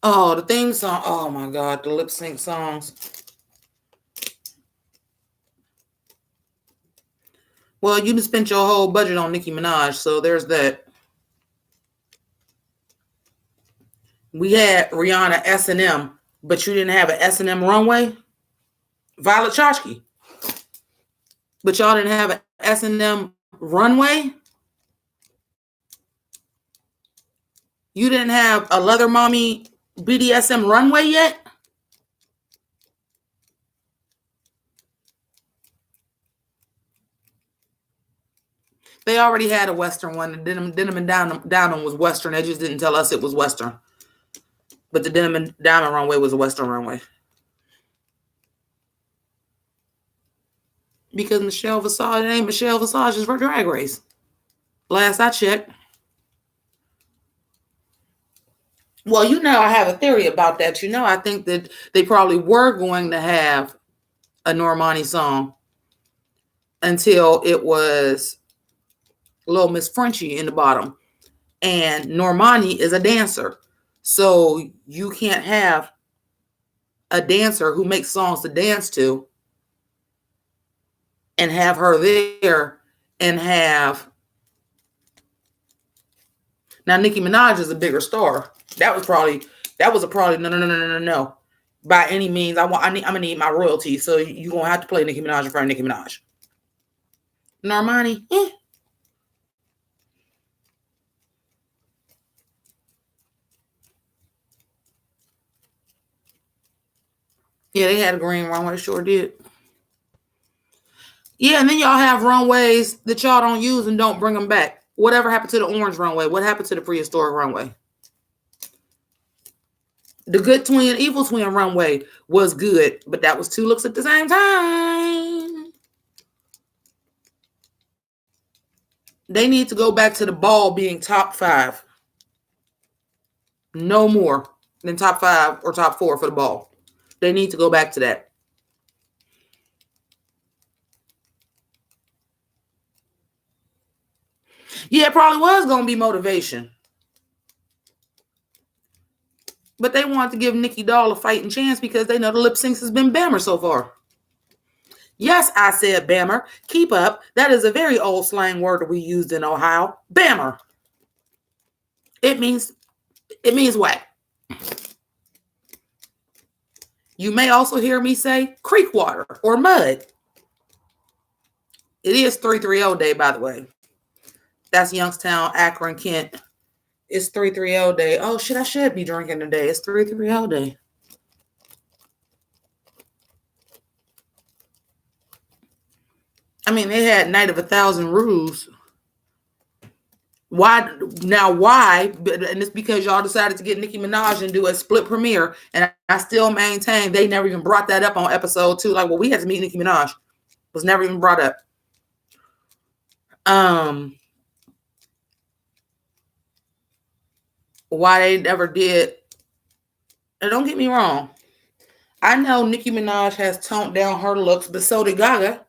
Oh, the theme song. Oh my God, the lip sync songs. Well, you just spent your whole budget on Nicki Minaj, so there's that. We had Rihanna S&M, but you didn't have an S&M runway. Violet Chachki. But y'all didn't have an S&M runway. You didn't have a Leather Mommy BDSM runway yet. They already had a Western one. The Denim and Diamond was Western. They just didn't tell us it was Western. But the Denim and Diamond runway was a Western runway. Because Michelle Visage, it ain't Michelle Visage's Drag Race. Last I checked. Well, I have a theory about that. I think that they probably were going to have a Normani song until it was Little Miss Frenchie in the bottom. And Normani is a dancer. So you can't have a dancer who makes songs to dance to and have her there and have... Now, Nicki Minaj is a bigger star. That was probably no. By any means, I'm gonna need my royalty. So you're gonna have to play Nicki Minaj in front of Nicki Minaj. Normani, Yeah, they had a green runway, sure did. Yeah, and then y'all have runways that y'all don't use and don't bring them back. Whatever happened to the orange runway? What happened to the prehistoric runway? The good twin, evil twin runway was good, but that was 2 looks at the same time. They need to go back to the ball being top 5. No more than top 5 or top 4 for the ball. They need to go back to that. Yeah, it probably was going to be motivation. But they wanted to give Nikki Doll a fighting chance because they know the lip syncs has been Bammer so far. Yes, I said Bammer. Keep up. That is a very old slang word that we used in Ohio. Bammer. It means what? You may also hear me say creek water or mud. It is 330 day, by the way. That's Youngstown, Akron, Kent. It's 330 day. Oh, shit, I should be drinking today. It's 330 day. I mean, they had Night of 1,000 Rules. Why? And it's because y'all decided to get Nicki Minaj and do a split premiere. And I still maintain they never even brought that up on episode 2. Like, well, we had to meet Nicki Minaj. It was never even brought up. Why they never did. And don't get me wrong. I know Nicki Minaj has toned down her looks, but so did Gaga.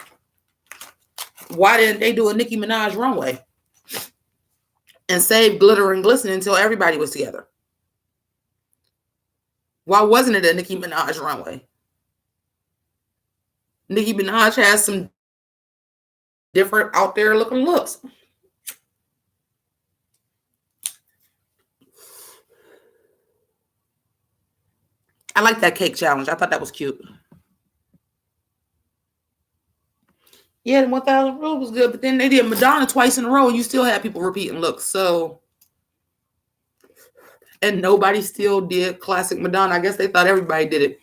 Why didn't they do a Nicki Minaj runway and save glitter and glisten until everybody was together? Why wasn't it a Nicki Minaj runway? Nicki Minaj has some different out there looking looks. I like that cake challenge. I thought that was cute. Yeah, the 1,000 Rule was good, but then they did Madonna twice in a row, and you still had people repeating looks. So, and nobody still did classic Madonna. I guess they thought everybody did it.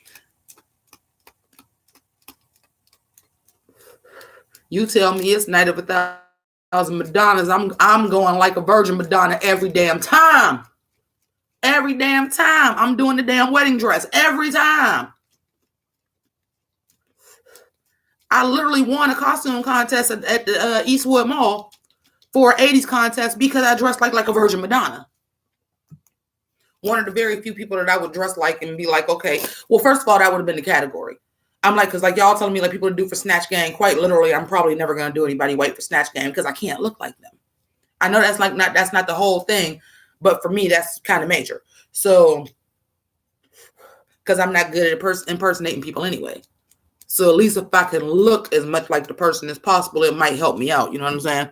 You tell me it's Night of 1,000 Madonnas. I'm going like a virgin Madonna every damn time. Every damn time. I'm doing the damn wedding dress every time. I literally won a costume contest at the Eastwood Mall for an 80s contest because I dressed like a virgin Madonna. One of the very few people that I would dress like and be like, okay, well, first of all, that would have been the category. I'm like, because like y'all telling me like people to do for Snatch Game, quite literally, I'm probably never going to do anybody white for Snatch Game because I can't look like them. I know that's not the whole thing, but for me, that's kind of major. So, because I'm not good at impersonating people anyway. So at least if I can look as much like the person as possible, it might help me out. You know what I'm saying?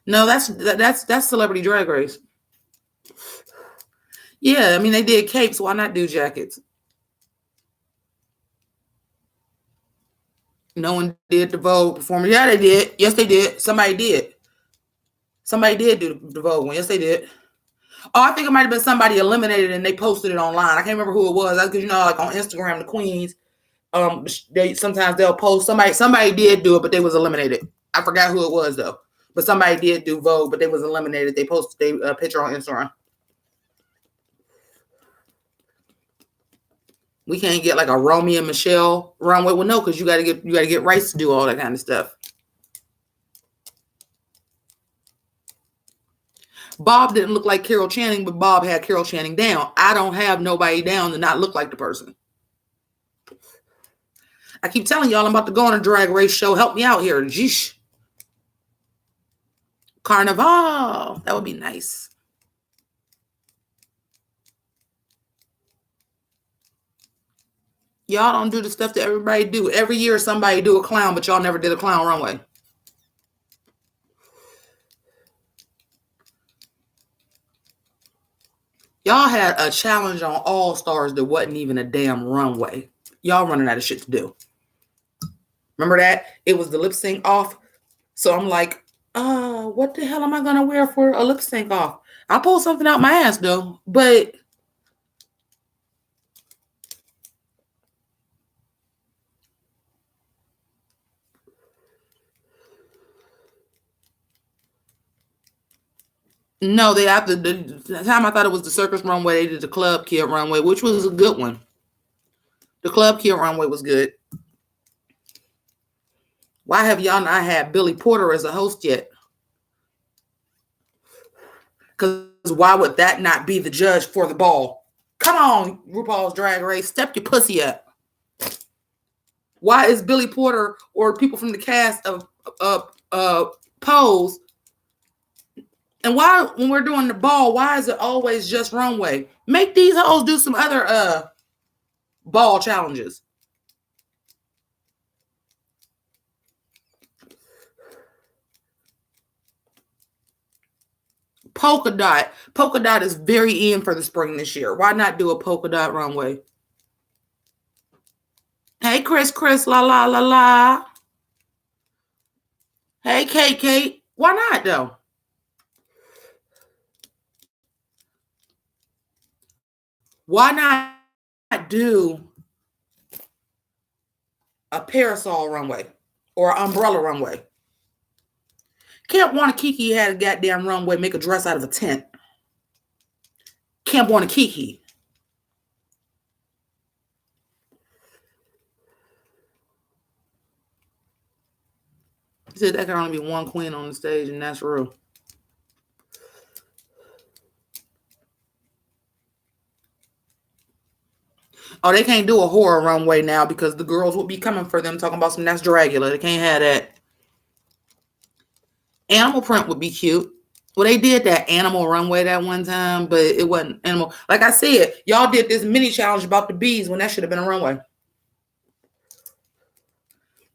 No, that's Celebrity Drag Race. Yeah, I mean they did capes. Why not do jackets? No one did the Vogue performance. Yeah, they did. Yes, they did. Somebody did. Somebody did do the Vogue one. Yes, they did. Oh, I think it might have been somebody eliminated and they posted it online. I can't remember who it was. Because you know, like on Instagram, the queens, they'll post somebody did do it, but they was eliminated. I forgot who it was though. But somebody did do Vogue, but they was eliminated. They posted a picture on Instagram. We can't get like a Romy and Michelle runway. Well, no, because you gotta get rights to do all that kind of stuff. Bob didn't look like Carol Channing, but Bob had Carol Channing down. I don't have nobody down to not look like the person. I keep telling y'all I'm about to go on a drag race show. Help me out here. Jeesh. Carnival. That would be nice. Y'all don't do the stuff that everybody do. Every year somebody do a clown, but y'all never did a clown runway. Y'all had a challenge on All Stars that wasn't even a damn runway. Y'all running out of shit to do. Remember that? It was the lip sync off. So I'm like, what the hell am I gonna wear for a lip sync off? I pulled something out my ass though, but No, they after the time I thought it was the circus runway, they did the club kid runway, which was a good one. The club kid runway was good. Why have y'all not had Billy Porter as a host yet? Because why would that not be the judge for the ball? Come on, RuPaul's Drag Race, step your pussy up. Why is Billy Porter or people from the cast of Pose? And why, when we're doing the ball, why is it always just runway? Make these hoes do some other ball challenges. Polka dot. Polka dot is very in for the spring this year. Why not do a polka dot runway? Hey, Chris, la la la la. Hey, Kate. Why not though? Why not do a parasol runway or an umbrella runway? Camp Wanakiki had a goddamn runway, make a dress out of a tent. Camp Wanakiki. He said that can only be one queen on the stage, and that's real. Oh, they can't do a horror runway now because the girls would be coming for them talking about some that's Dragula. They can't have that. Animal print would be cute. Well, they did that animal runway that one time, but it wasn't animal. Like I said, y'all did this mini challenge about the bees when that should have been a runway.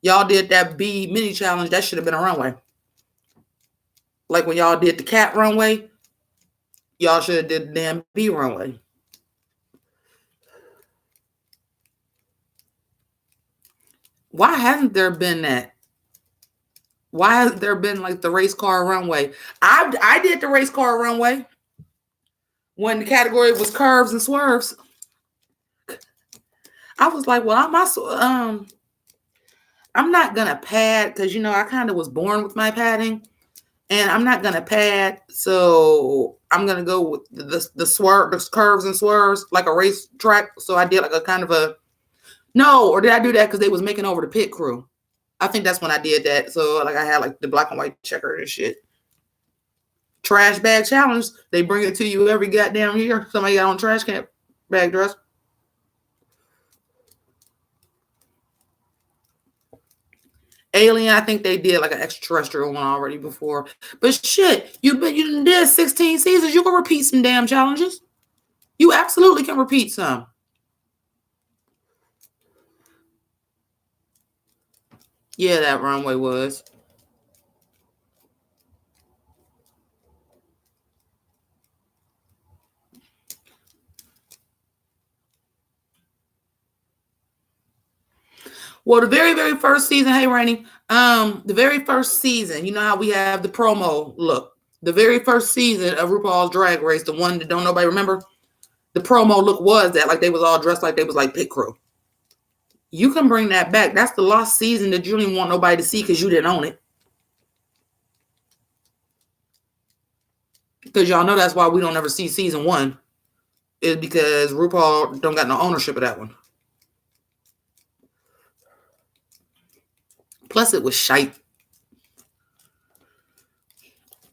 Y'all did that bee mini challenge, that should have been a runway. Like when y'all did the cat runway, y'all should have did the damn bee runway. Why hasn't there been that? Why hasn't there been like the race car runway? I did the race car runway when the category was curves and swerves. I was like, well, I'm not gonna pad because I kind of was born with my padding, and I'm not gonna pad, so I'm gonna go with the swerve, the curves and swerves like a race track. So I did like a kind of a no, or did I do that because they was making over the pit crew? I think that's when I did that. So like I had like the black and white checker and shit. Trash bag challenge. They bring it to you every goddamn year. Somebody got on trash can bag dress. Alien, I think they did like an extraterrestrial one already before. But shit, you did 16 seasons. You can repeat some damn challenges. You absolutely can repeat some. Yeah, that runway was. Well, the very, very first season, hey Rainy, the very first season, you know how we have the promo look. The very first season of RuPaul's Drag Race, the one that don't nobody remember, the promo look was that like they was all dressed like they was like pit crew. You can bring that back. That's the lost season that you don't even want nobody to see because you didn't own it. Because y'all know that's why we don't ever see season one. Is because RuPaul don't got no ownership of that one. Plus, it was shite.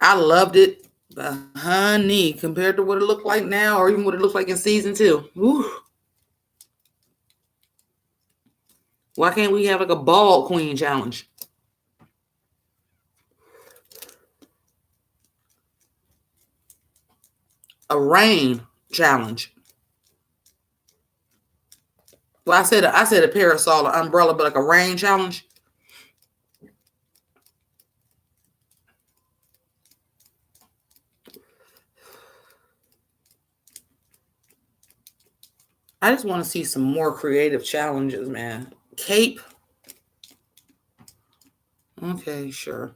I loved it, but honey, compared to what it looked like now, or even what it looked like in season two. Whew. Why can't we have like a bald queen challenge? A rain challenge. Well, I said a parasol, an umbrella, but like a rain challenge. I just want to see some more creative challenges, man. Cape. Okay, sure.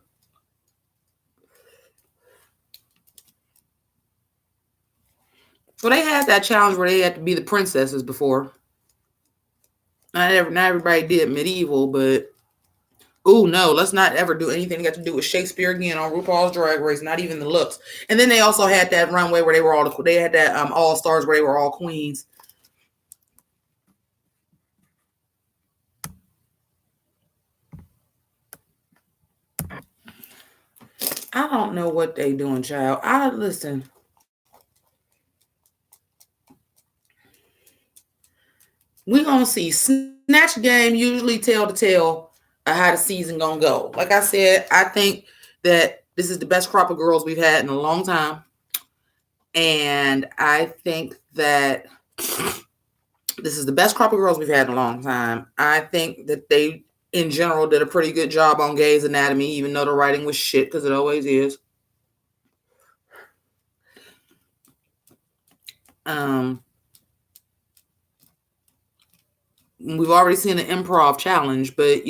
Well, they had that challenge where they had to be the princesses before. Not everybody did medieval, but Oh no, let's not ever do anything that got to do with Shakespeare again on RuPaul's Drag Race. Not even the looks. And then they also had that runway where they had that All Stars where they were all queens. I don't know what they doing, child. Listen. We gonna see. Snatch Game usually tell the tale of how the season gonna go. Like I said, I think that this is the best crop of girls we've had in a long time. And I think that this is the best crop of girls we've had in a long time. I think that they, in general, did a pretty good job on Grey's Anatomy, even though the writing was shit, because it always is. We've already seen an improv challenge, but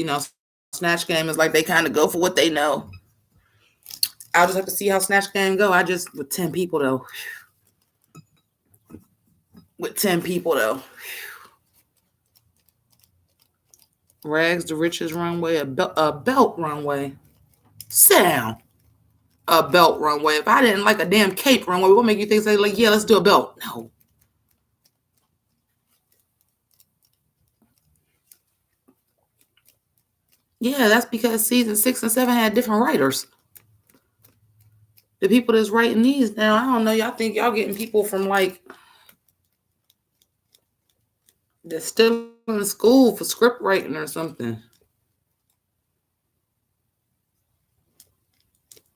Snatch Game is like they kind of go for what they know. I'll just have to see how Snatch Game go. With 10 people though. Rags to Riches runway, a belt runway. Sit down. A belt runway. If I didn't like a damn cape runway, what make you think say like, yeah, let's do a belt? No. Yeah, that's because season 6 and 7 had different writers. The people that's writing these now, I don't know. Y'all think y'all getting people from like they're still in school for script writing or something.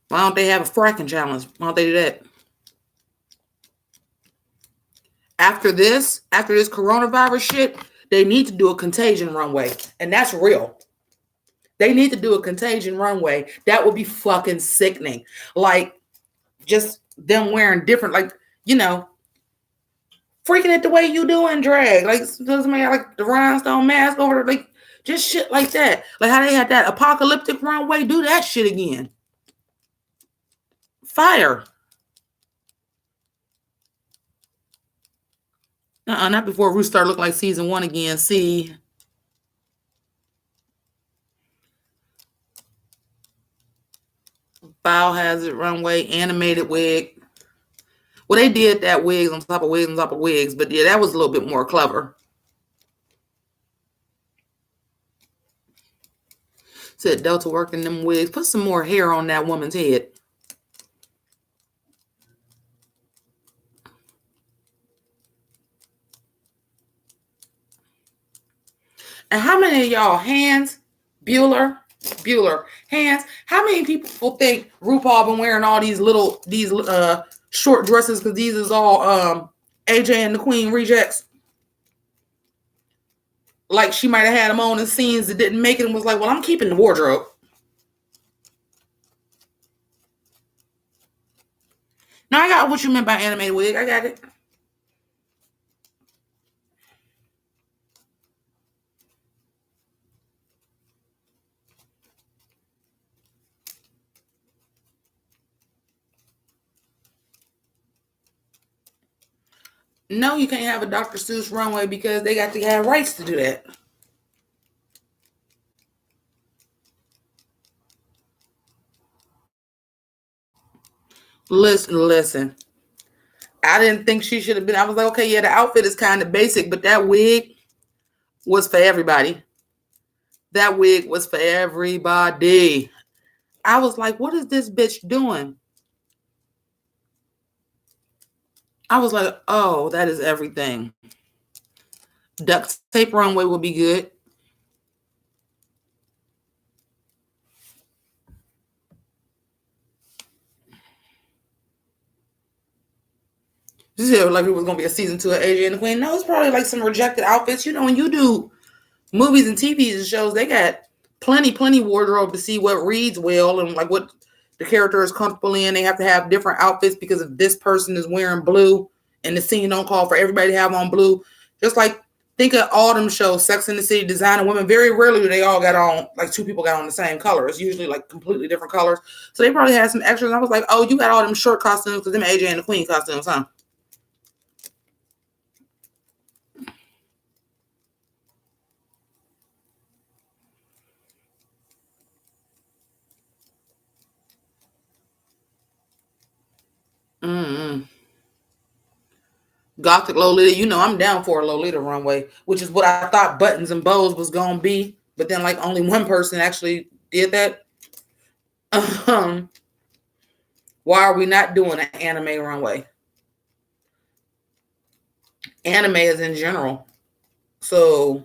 Why don't they have a fracking challenge? Why don't they do that? After this coronavirus shit, they need to do a contagion runway. And that's real. They need to do a contagion runway. That would be fucking sickening. Like, just them wearing different, like, freaking it the way you do in drag. Like, doesn't matter, like the rhinestone mask over, like, just shit like that. Like how they had that apocalyptic runway. Do that shit again. Fire. Not before Ruth started looking like season 1 again. See. Biohazard runway, animated wig. Well, they did that wigs on top of wigs on top of wigs, but yeah, that was a little bit more clever. Said Delta working them wigs. Put some more hair on that woman's head. And how many of y'all hands, Bueller, hands? How many people think RuPaul been wearing all these short dresses because these is all AJ and the Queen rejects? Like she might have had them on in scenes that didn't make it and was like, well, I'm keeping the wardrobe. Now I got what you meant by animated wig. I got it. No, you can't have a Dr. Seuss runway because they got to have rights to do that. Listen. I didn't think she should have been. I was like, okay, yeah, the outfit is kind of basic, but that wig was for everybody. That wig was for everybody. I was like, what is this bitch doing? I was like, oh, that is everything. Duct tape runway will be good. This is like it was going to be a season 2 of AJ and the Queen. No, it's probably like some rejected outfits. When you do movies and TV shows, they got plenty wardrobe to see what reads well and like what the character is comfortable in. They have to have different outfits because if this person is wearing blue and the scene don't call for everybody to have on blue. Just like think of all them shows, Sex and the City, Designer Women. Very rarely do they all got on, like 2 people got on the same color. It's usually like completely different colors. So they probably had some extras. I was like, oh, you got all them short costumes because them AJ and the Queen costumes, huh? Mm-hmm. Gothic Lolita, you know I'm down for a Lolita runway, which is what I thought Buttons and Bows was gonna be, but then like only one person actually did that. Um, why are we not doing an anime runway? Anime is in general, so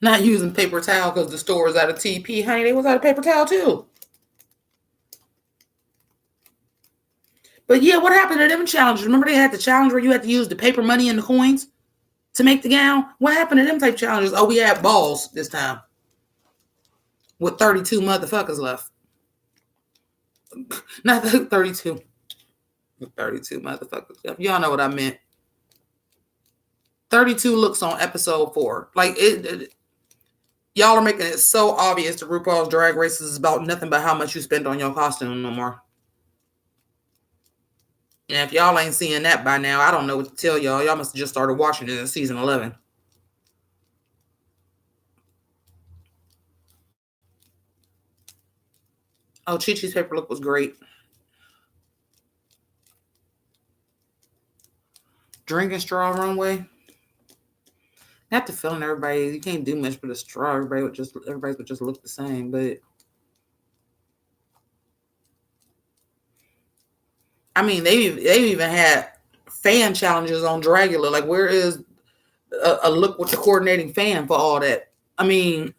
not using paper towel because the store was out of TP, honey. They was out of paper towel too. But yeah, what happened to them challenges? Remember they had the challenge where you had to use the paper money and the coins to make the gown? What happened to them type challenges? Oh, we had balls this time with 32 motherfuckers left. Not 32. 32 motherfuckers left. Y'all know what I meant. 32 looks on episode 4. Like it y'all are making it so obvious the RuPaul's Drag Race is about nothing but how much you spend on your costume no more. And if y'all ain't seeing that by now, I don't know what to tell y'all. Y'all must have just started watching it in season 11. Oh, Chi-Chi's paper look was great. Drinking straw runway. I have to feeling everybody. You can't do much but a straw. Everybody would just look the same. But I mean, they even had fan challenges on Dragula. Like, where is a look with the coordinating fan for all that? I mean,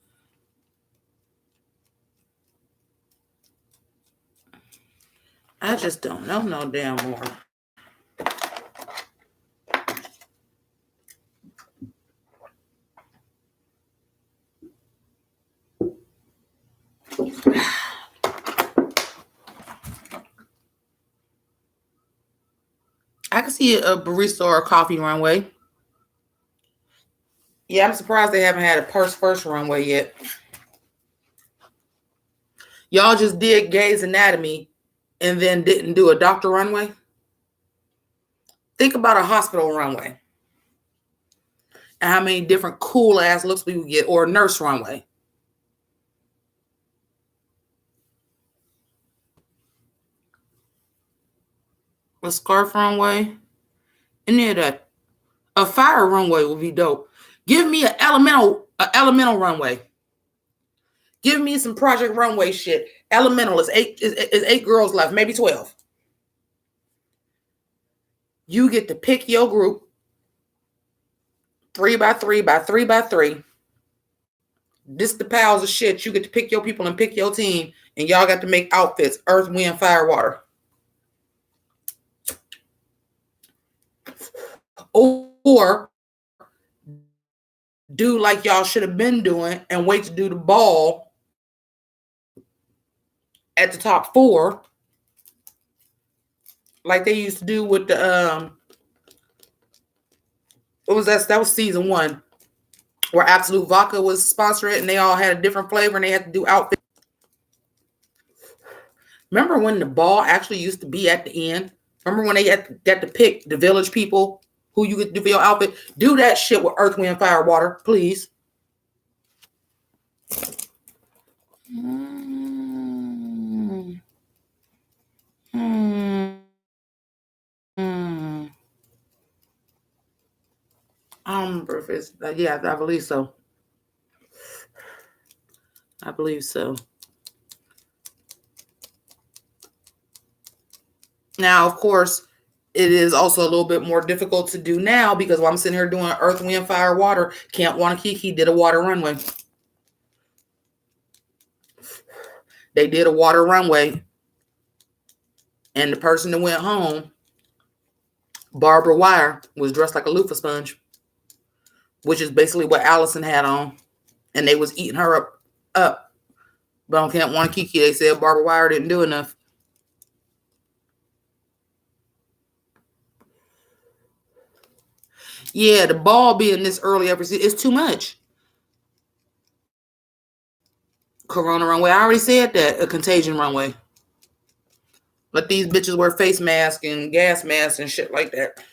I just don't know no damn more. I can see a barista or a coffee runway. Yeah, I'm surprised they haven't had a purse first runway yet. Y'all just did Gay's Anatomy and then didn't do a doctor runway. Think about a hospital runway and how many different cool ass looks we would get, or a nurse runway. A scarf runway, any of that. A fire runway would be dope. Give me an elemental runway. Give me some Project Runway shit. Elemental is eight girls left, maybe 12. You get to pick your group 3x3x3x3. This the piles of shit. You get to pick your people and pick your team, and y'all got to make outfits: earth, wind, fire, water. Or do like y'all should have been doing and wait to do the ball at the top 4, like they used to do with the what was that? That was season 1, where Absolute Vodka was sponsored and they all had a different flavor and they had to do outfits. Remember when the ball actually used to be at the end? Remember when they got to pick the village people who you could do for your outfit? Do that shit with earth, wind, fire, water, please. I don't remember if it's yeah, I believe so. I believe so. Now, of course, it is also a little bit more difficult to do now because while I'm sitting here doing earth, wind, fire, water, Camp Wanakiki did a water runway. They did a water runway. And the person that went home, Barbara Wire, was dressed like a loofah sponge, which is basically what Allison had on. And they was eating her up. But on Camp Wanakiki, they said Barbara Wire didn't do enough. Yeah, the ball being this early every season is too much. Corona runway. I already said that. A contagion runway. Let these bitches wear face masks and gas masks and shit like that.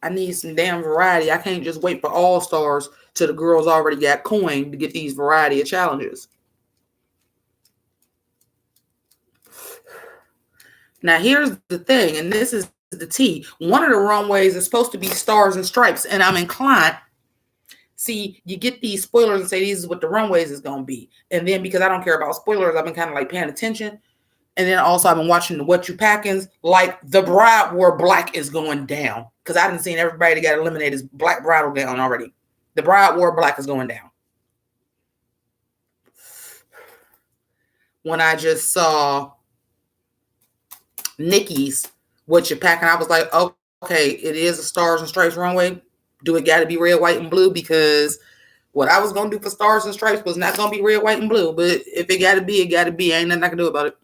I need some damn variety. I can't just wait for All Stars till the girls already got coin to get these variety of challenges. Now here's the thing, and this is the tea. One of the runways is supposed to be stars and stripes, and I'm inclined. See, you get these spoilers and say these is what the runways is gonna be, and then because I don't care about spoilers, I've been kind of like paying attention, and then also I've been watching the What You Packins. Like the bride wore black is going down because I didn't see everybody that got eliminated is black bridal gown already. The bride wore black is going down. When I just saw Nikki's What You Packing, I was like, okay, it is a Stars and Stripes runway. Do it got to be red, white, and blue? Because what I was going to do for Stars and Stripes was not going to be red, white, and blue. But if it got to be, it got to be. Ain't nothing I can do about it.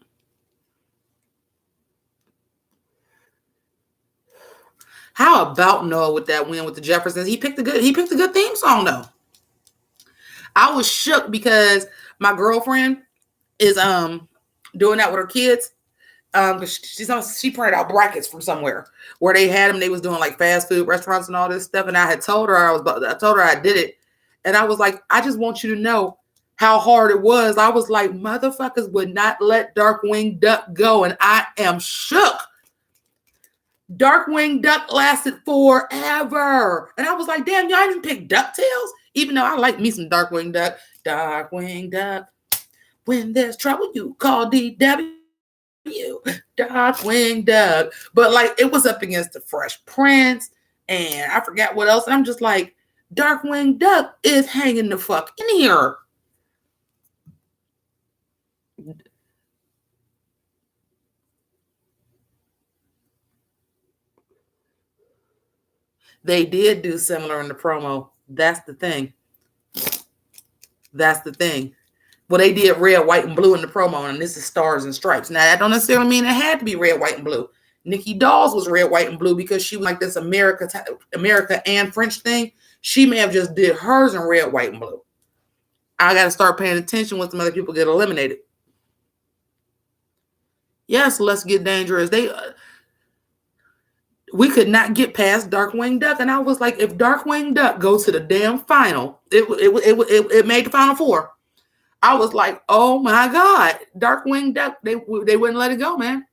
How about Noah with that win with the Jeffersons? He picked a good theme song though. I was shook because my girlfriend is doing that with her kids. She printed out brackets from somewhere where they had them. They was doing like fast food restaurants and all this stuff. And I had told her I did it. And I was like, I just want you to know how hard it was. I was like, motherfuckers would not let Darkwing Duck go. And I am shook. Darkwing Duck lasted forever. And I was like, damn, y'all didn't pick DuckTales? Even though I like me some Darkwing Duck. Darkwing Duck. When there's trouble, you call DW. Darkwing Duck. But like it was up against the Fresh Prince and I forgot what else. And I'm just like, Darkwing Duck is hanging the fuck in here. They did do similar in the promo. That's the thing. Well, they did red, white, and blue in the promo, and this is Stars and Stripes. Now, that don't necessarily mean it had to be red, white, and blue. Nikki Dawes was red, white, and blue because she was like this America and French thing. She may have just did hers in red, white, and blue. I got to start paying attention when some other people get eliminated. Yes, Let's Get Dangerous. We could not get past Darkwing Duck, and I was like, if Darkwing Duck goes to the damn final, it made the final four. I was like, oh my God, Darkwing Duck, they wouldn't let it go, man.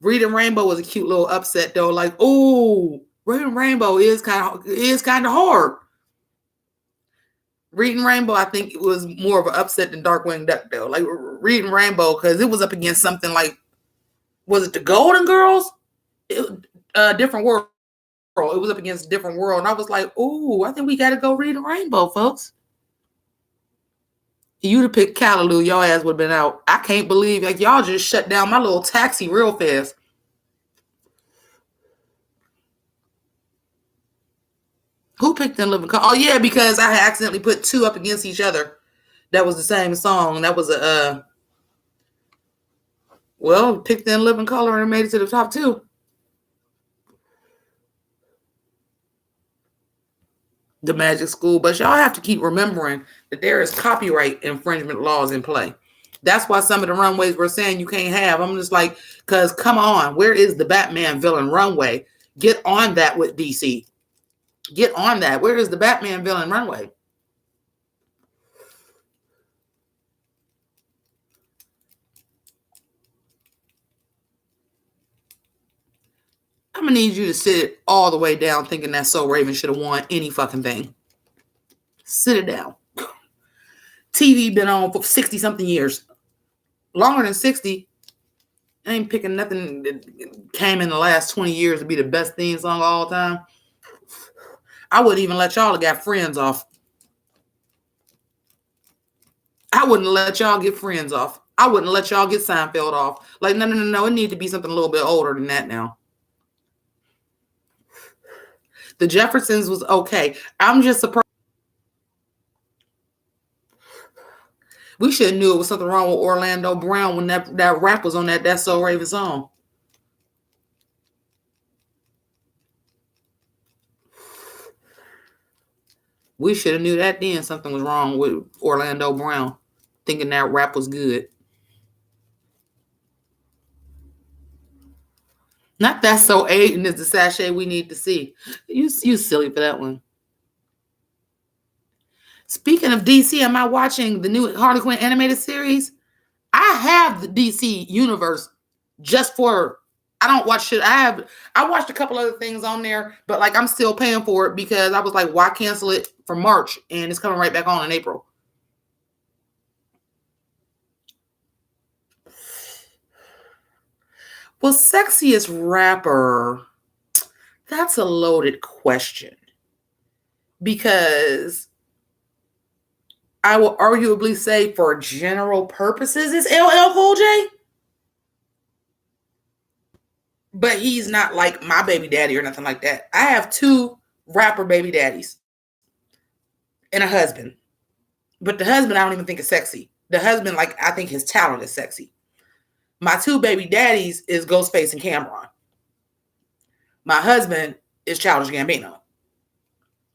Reading Rainbow was a cute little upset though. Like, oh, Reading Rainbow is kind of hard. Reading Rainbow, I think it was more of an upset than Darkwing Duck though. Like Reading Rainbow, because it was up against something like, was it the Golden Girls? Different World. It was up against a different world. And I was like, ooh, I think we got to go Read the Rainbow, folks. You'd have picked Callaloo, your ass would have been out. I can't believe like y'all just shut down my little taxi real fast. Who picked In Living Color? Oh, yeah, because I accidentally put two up against each other. That was the same song. That was picked In Living Color and made it to the top two. The Magic School Bus. Y'all have to keep remembering that there is copyright infringement laws in play. That's why some of the runways we're saying you can't have. I'm just like, because come on, where is the Batman villain runway? Get on that with DC. Get on that. Where is the Batman villain runway? I'm going to need you to sit it all the way down thinking that So Raven should have won any fucking thing. Sit it down. TV been on for 60-something years. Longer than 60. I ain't picking nothing that came in the last 20 years to be the best theme song of all time. I wouldn't even let y'all get Friends off. I wouldn't let y'all get Friends off. I wouldn't let y'all get Seinfeld off. Like, no. It needs to be something a little bit older than that now. The Jeffersons was okay. I'm just surprised. We should have knew it was something wrong with Orlando Brown when that rap was on that That's So Raven song. We should have knew that then something was wrong with Orlando Brown, thinking that rap was good. Not That's So Aiden is the sachet we need to see. You silly for that one. Speaking of DC, am I watching the new Harley Quinn animated series? I have the DC universe just for. I don't watch shit. I watched a couple other things on there, but like I'm still paying for it because I was like, why cancel it for March and it's coming right back on in April. Well, sexiest rapper, that's a loaded question because I will arguably say for general purposes it's LL Cool J. But he's not like my baby daddy or nothing like that. I have 2 rapper baby daddies and a husband. But the husband I don't even think is sexy. The husband, like, I think his talent is sexy. My 2 baby daddies is Ghostface and Cameron. My husband is Childish Gambino.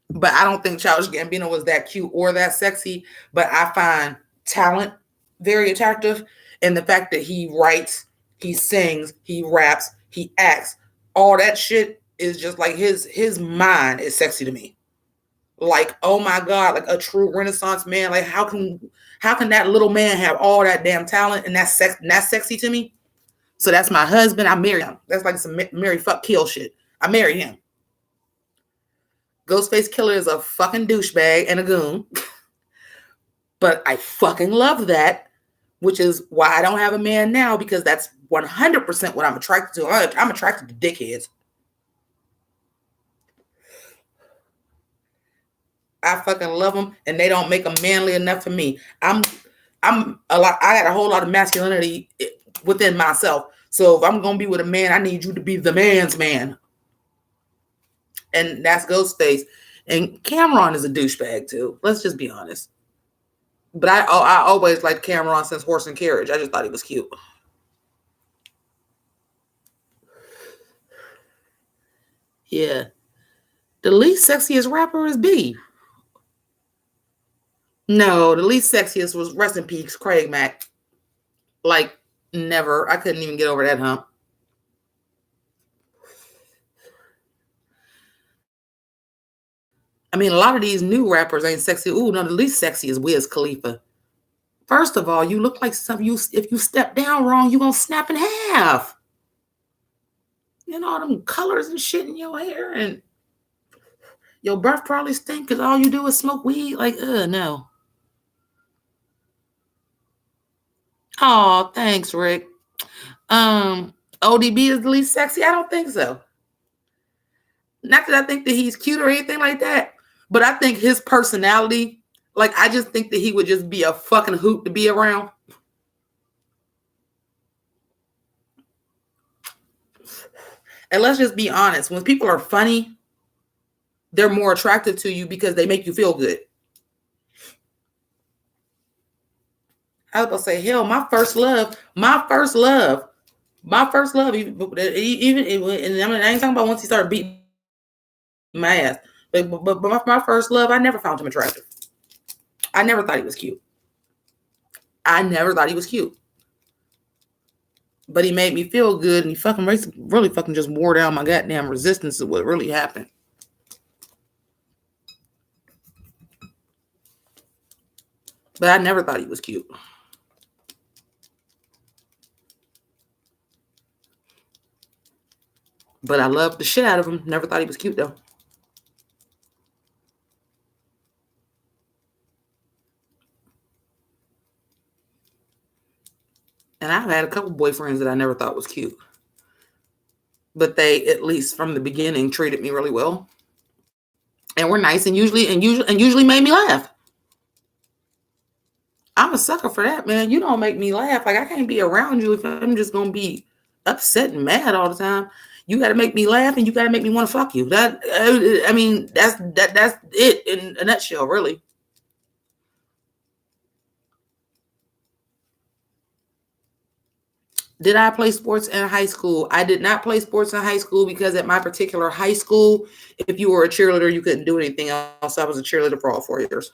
But I don't think Childish Gambino was that cute or that sexy. But I find talent very attractive. And the fact that he writes, he sings, he raps, he acts, all that shit is just like his mind is sexy to me. Like, oh my God, like a true Renaissance man. Like, how can that little man have all that damn talent and that's sexy to me? So that's my husband. I marry him. That's like some marry, fuck, kill shit. I marry him. Ghostface Killer is a fucking douchebag and a goon. But I fucking love that, which is why I don't have a man now, because that's 100% what I'm attracted to. I'm attracted to dickheads. I fucking love them, and they don't make them manly enough for me. I'm a lot. I got a whole lot of masculinity within myself. So if I'm gonna be with a man, I need you to be the man's man, and that's Ghostface. And Cameron is a douchebag too. Let's just be honest. But I always liked Cameron since Horse and Carriage. I just thought he was cute. Yeah. The least sexiest rapper is B. No, the least sexiest was, rest in peace, Craig Mack. Like, never. I couldn't even get over that hump. I mean, a lot of these new rappers ain't sexy. Ooh, no, the least sexy is Wiz Khalifa. First of all, you look like if you step down wrong, you're going to snap in half. You know, all them colors and shit in your hair, and your breath probably stink because all you do is smoke weed. Like, no. Oh, thanks, Rick. ODB is the least sexy? I don't think so. Not that I think that he's cute or anything like that, but I think his personality, like, I just think that he would just be a fucking hoot to be around. And let's just be honest, when people are funny, they're more attractive to you because they make you feel good. I was about to say, hell, my first love, even and I mean, I ain't talking about once he started beating my ass, but my first love, I never found him attractive. I never thought he was cute. But he made me feel good, and he fucking really fucking just wore down my goddamn resistance to what really happened. But I never thought he was cute. But I loved the shit out of him. Never thought he was cute, though. And I've had a couple boyfriends that I never thought was cute. But they, at least from the beginning, treated me really well. And were nice and usually made me laugh. I'm a sucker for that, man. You don't make me laugh. Like, I can't be around you if I'm just gonna be upset and mad all the time. You got to make me laugh, and you got to make me want to fuck you. That's it in a nutshell, really. Did I play sports in high school? I did not play sports in high school because at my particular high school, if you were a cheerleader, you couldn't do anything else. I was a cheerleader for all 4 years.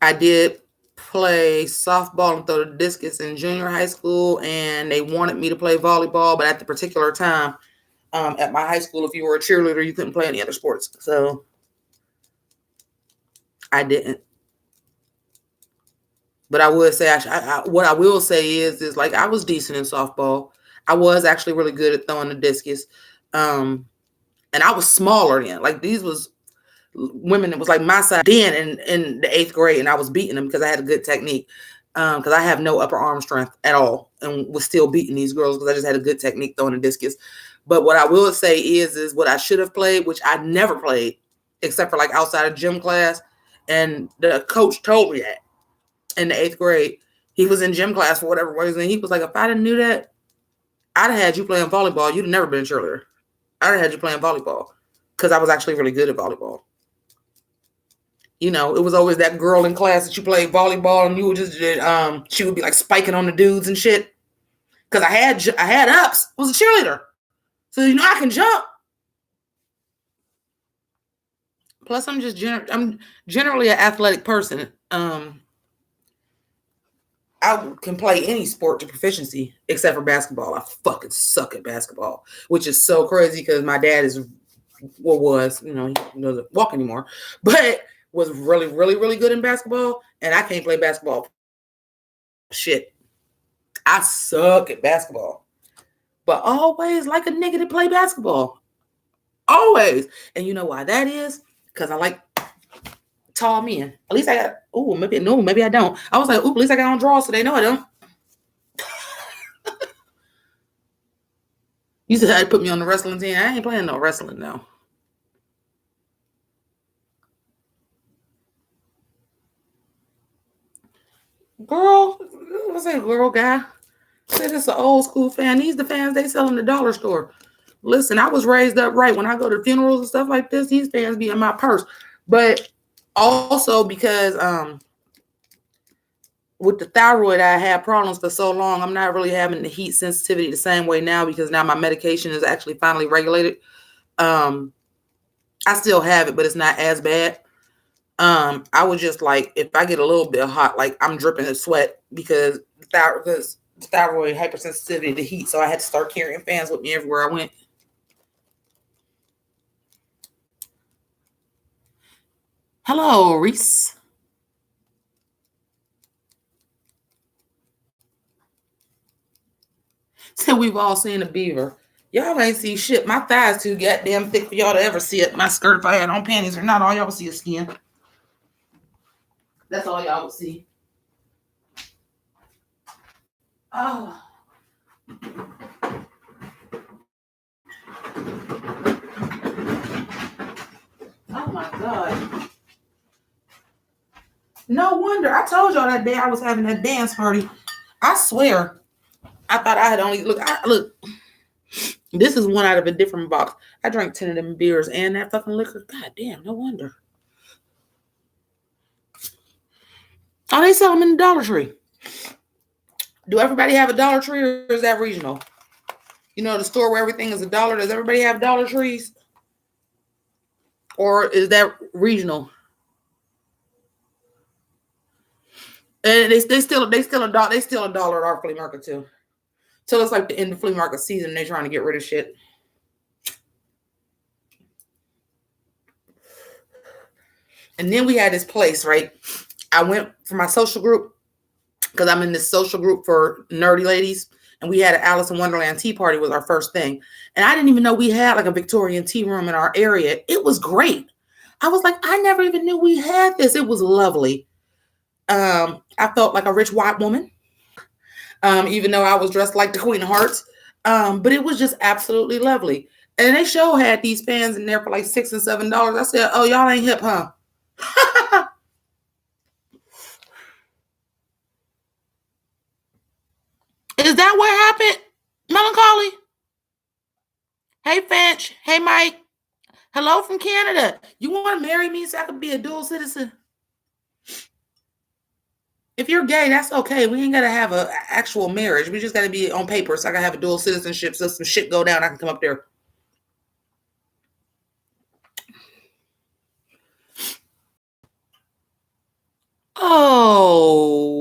I did play softball and throw the discus in junior high school, and they wanted me to play volleyball, but at the particular time, at my high school, if you were a cheerleader, you couldn't play any other sports. So I didn't. But I would say, what I will say is like I was decent in softball. I was actually really good at throwing the discus. And I was smaller then. Like these was women that was like my size then in the 8th grade, and I was beating them because I had a good technique. Because I have no upper arm strength at all, and was still beating these girls because I just had a good technique throwing the discus. But what I will say is what I should have played, which I never played, except for like outside of gym class. And the coach told me that in the 8th grade. He was in gym class for whatever reason. And he was like, if I didn't knew that, I'd have had you playing volleyball. You'd have never been a cheerleader. I'd have had you playing volleyball because I was actually really good at volleyball. You know, it was always that girl in class that you played volleyball and you would just, she would be like spiking on the dudes and shit. Because I had ups. I was a cheerleader. So, you know, I can jump. Plus, I'm generally an athletic person. I can play any sport to proficiency except for basketball. I fucking suck at basketball, which is so crazy because my dad he doesn't walk anymore, but was really, really, really good in basketball, and I can't play basketball. Shit. I suck at basketball. But always like a nigga to play basketball. Always. And you know why that is? Because I like tall men. At least I got, maybe I don't. I was like, at least I got on draws today. No, I don't. You said I'd put me on the wrestling team. I ain't playing no wrestling now. Girl, I say girl guy. Said it's an old school fan. These the fans they sell in the dollar store. Listen, I was raised up right. When I go to funerals and stuff like this, these fans be in my purse. But also because with the thyroid, I had problems for so long. I'm not really having the heat sensitivity the same way now because now my medication is actually finally regulated. I still have it, but it's not as bad. I would just like, if I get a little bit hot, like I'm dripping in sweat because thyroid hypersensitivity to heat. So I had to start carrying fans with me everywhere I went. Hello, Reese. Said we've all seen a beaver. Y'all ain't see shit. My thighs too goddamn thick for y'all to ever see it. My skirt, if I had on panties or not, all y'all would see is skin. That's all y'all would see. Oh. Oh my God. No wonder. I told y'all that day I was having that dance party. I swear. I thought I had only look. This is one out of a different box. I drank 10 of them beers and that fucking liquor. God damn, no wonder. Oh, they sell them in the Dollar Tree. Do everybody have a Dollar Tree or is that regional? You know, the store where everything is $1. Does everybody have Dollar Trees? Or is that regional? And they still $1 at our flea market too. Till it's like the end of flea market season and they're trying to get rid of shit. And then we had this place, right? I went for my social group because I'm in this social group for nerdy ladies. And we had an Alice in Wonderland tea party was our first thing. And I didn't even know we had like a Victorian tea room in our area. It was great. I was like, I never even knew we had this. It was lovely. I felt like a rich white woman. Even though I was dressed like the Queen of Hearts. But it was just absolutely lovely. And they sure had these fans in there for like $6 and $7. I said, oh, y'all ain't hip, huh? Is that what happened? Melancholy? Hey, Finch. Hey, Mike. Hello from Canada. You want to marry me so I can be a dual citizen? If you're gay, that's okay. We ain't got to have an actual marriage. We just got to be on paper so I can have a dual citizenship. So some shit go down, I can come up there. Oh,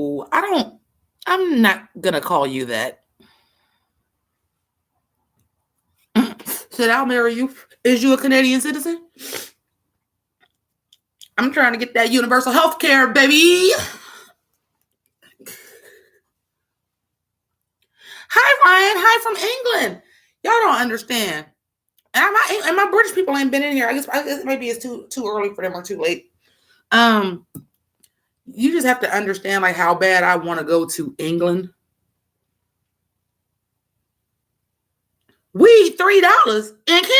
gonna call you that. Said I'll marry you. Is you a Canadian citizen? I'm trying to get that universal health care, baby. Hi, Ryan. Hi from England. Y'all don't understand. And my British people ain't been in here. I guess maybe it's too early for them or too late. You just have to understand like how bad I want to go to England. We $3 in Canada.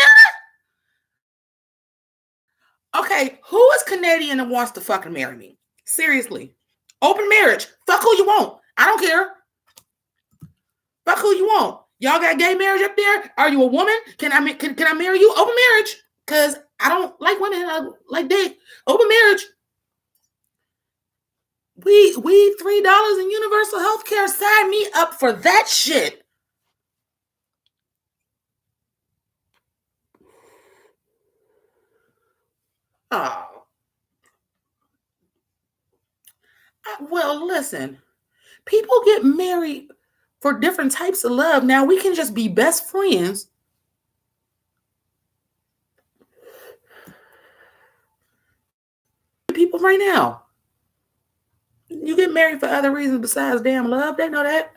Okay, who is Canadian and wants to fucking marry me? Seriously, open marriage. Fuck who you want. I don't care. Fuck who you want. Y'all got gay marriage up there? Are you a woman? Can I marry you? Open marriage. Because I don't like women. I like dick. Open marriage. We $3 in universal health care. Sign me up for that shit. Oh. Well, listen. People get married for different types of love. Now we can just be best friends. People right now. You get married for other reasons besides damn love. They know that.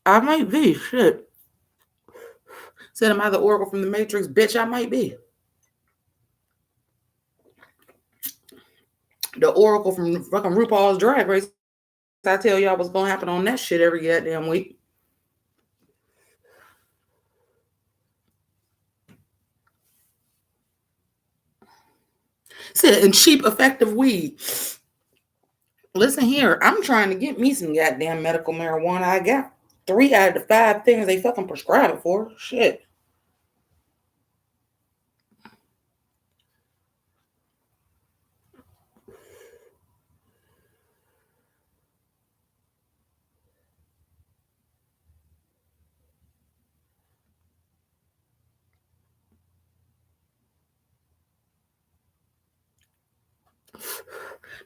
I might be. Shit. Said, am I the Oracle from the Matrix? Bitch, I might be. The Oracle from fucking RuPaul's Drag Race. I tell y'all what's going to happen on that shit every goddamn week. Said, and cheap, effective weed. Listen here, I'm trying to get me some goddamn medical marijuana. I got 3 out of the 5 things they fucking prescribe it for. Shit.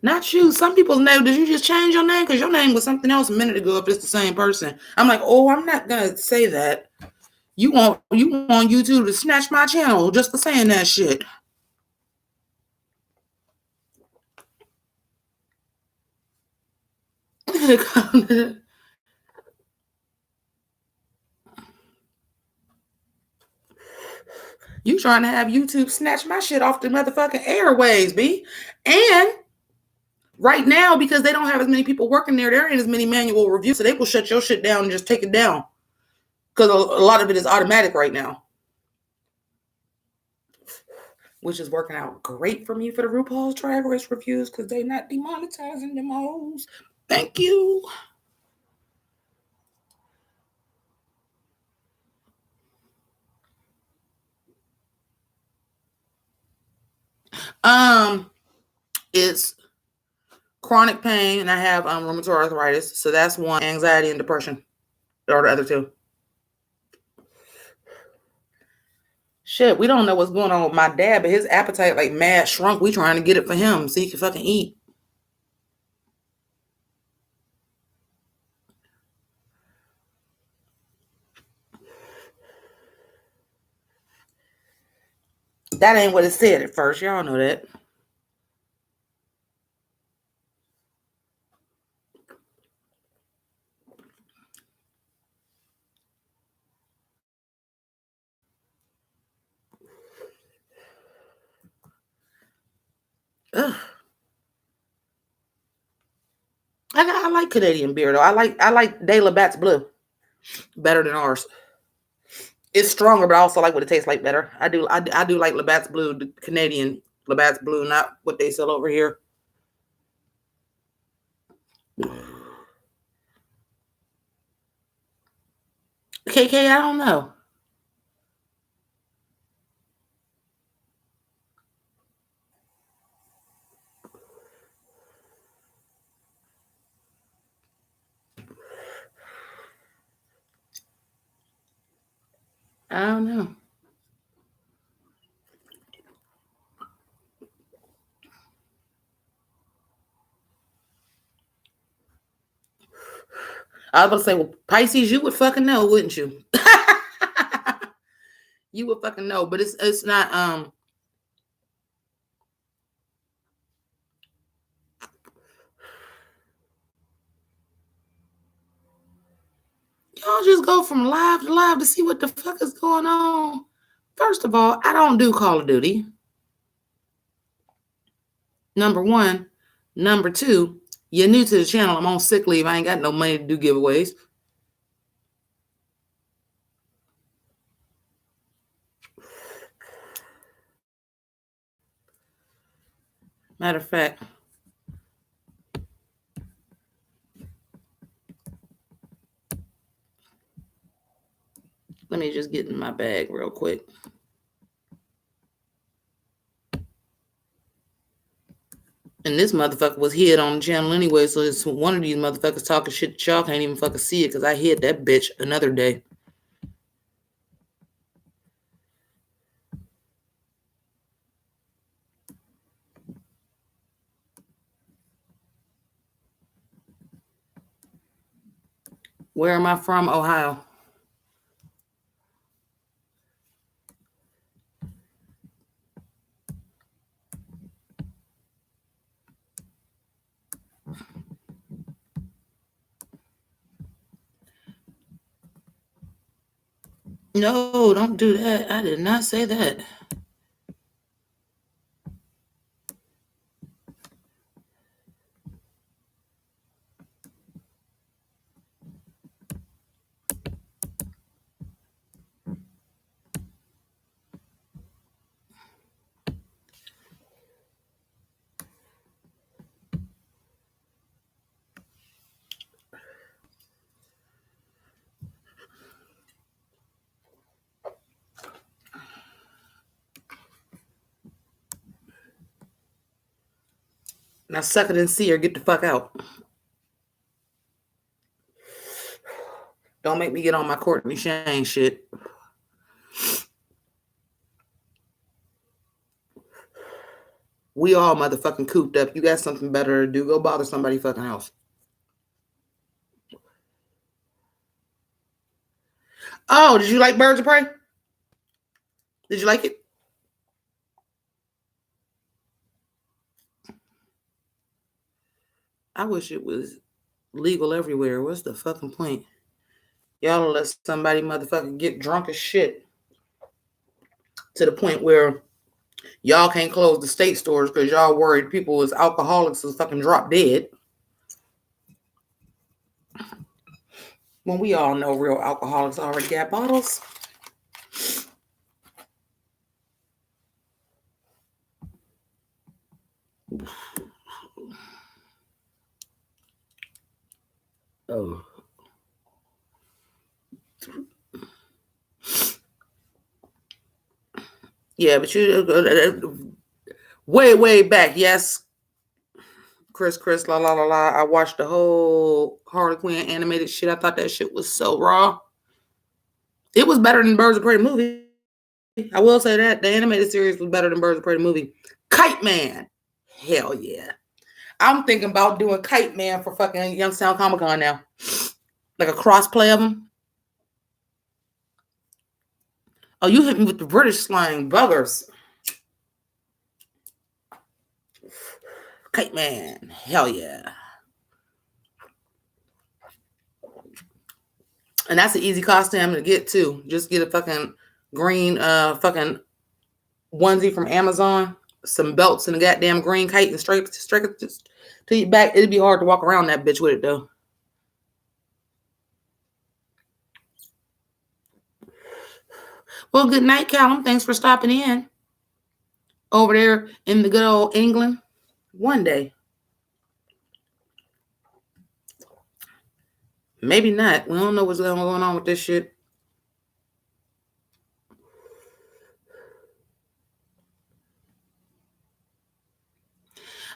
Not you. Some people's name. Did you just change your name? Because your name was something else a minute ago if it's the same person. I'm like, oh, I'm not going to say that. You want YouTube to snatch my channel just for saying that shit. You trying to have YouTube snatch my shit off the motherfucking airways, B. And right now, because they don't have as many people working there ain't as many manual reviews, so they will shut your shit down and just take it down. Because a lot of it is automatic right now. Which is working out great for me for the RuPaul's Drag Race reviews because they're not demonetizing them hoes. Thank you. It's chronic pain, and I have rheumatoid arthritis, so that's one. Anxiety and depression are the other 2. Shit, we don't know what's going on with my dad, but his appetite like mad shrunk. We trying to get it for him so he can fucking eat. That ain't what it said at first. Y'all know that. Ugh. I like Canadian beer though. I like De Labatt's Blue better than ours. It's stronger, but I also like what it tastes like better. I do like Labatt's Blue, the Canadian Labatt's Blue, not what they sell over here. KK, I don't know. I don't know. I was about to say, well, Pisces, you would fucking know, wouldn't you? You would fucking know, but it's not. Y'all just go from live to live to see what the fuck is going on. First of all, I don't do Call of Duty. Number one. Number two, you're new to the channel. I'm on sick leave. I ain't got no money to do giveaways. Matter of fact, let me just get in my bag real quick. And this motherfucker was hid on the channel anyway, so it's one of these motherfuckers talking shit that y'all can't even fucking see it because I hid that bitch another day. Where am I from? Ohio. No, don't do that. I did not say that. Now suck it and see or get the fuck out. Don't make me get on my Courtney Shane shit. We all motherfucking cooped up. You got something better to do. Go bother somebody fucking else. Oh, did you like Birds of Prey? Did you like it? I wish it was legal everywhere. What's the fucking point? Y'all let somebody motherfucking get drunk as shit to the point where y'all can't close the state stores because y'all worried people as alcoholics will fucking drop dead. When we all know real alcoholics already got bottles. Oh. Yeah, but you way back, yes. Chris, la la la la. I watched the whole Harley Quinn animated shit. I thought that shit was so raw. It was better than Birds of Prey movie. I will say that the animated series was better than Birds of Prey movie. Kite Man, hell yeah. I'm thinking about doing Kite Man for fucking Youngstown Comic Con now, like a cross play of them. Oh, you hit me with the British slang, buggers. Kite Man, hell yeah. And that's an easy costume to get too. Just get a fucking green fucking onesie from Amazon, some belts and a goddamn green kite and straight it to your back. It'd be hard to walk around that bitch with it though. Well, good night, Callum. Thanks for stopping in over there in the good old England. One day. Maybe not. We don't know what's going on with this shit.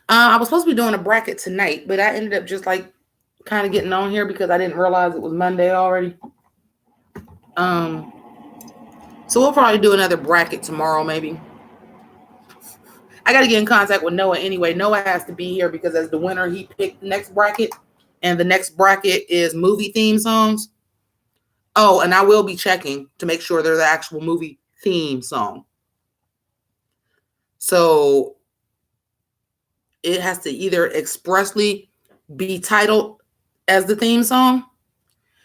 I was supposed to be doing a bracket tonight, but I ended up just like kind of getting on here because I didn't realize it was Monday already. So we'll probably do another bracket tomorrow, maybe. I got to get in contact with Noah anyway. Noah has to be here because as the winner, he picked the next bracket. And the next bracket is movie theme songs. Oh, and I will be checking to make sure there's an actual movie theme song. So it has to either expressly be titled as the theme song.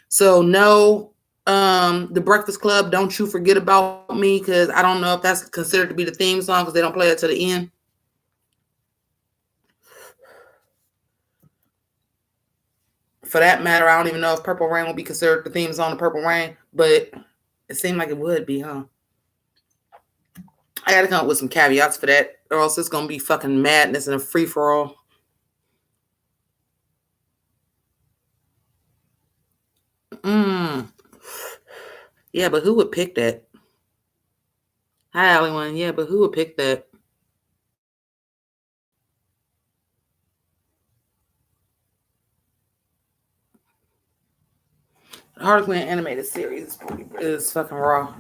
So no, The Breakfast Club, Don't You Forget About Me, because I don't know if that's considered to be the theme song because they don't play it to the end. For that matter, I don't even know if Purple Rain will be considered the theme song of Purple Rain, but it seemed like it would be, huh? I gotta come up with some caveats for that, or else it's gonna be fucking madness and a free-for-all. Yeah, but who would pick that? Hi, Allie. Yeah, but who would pick that? Harley Quinn animated series is fucking raw.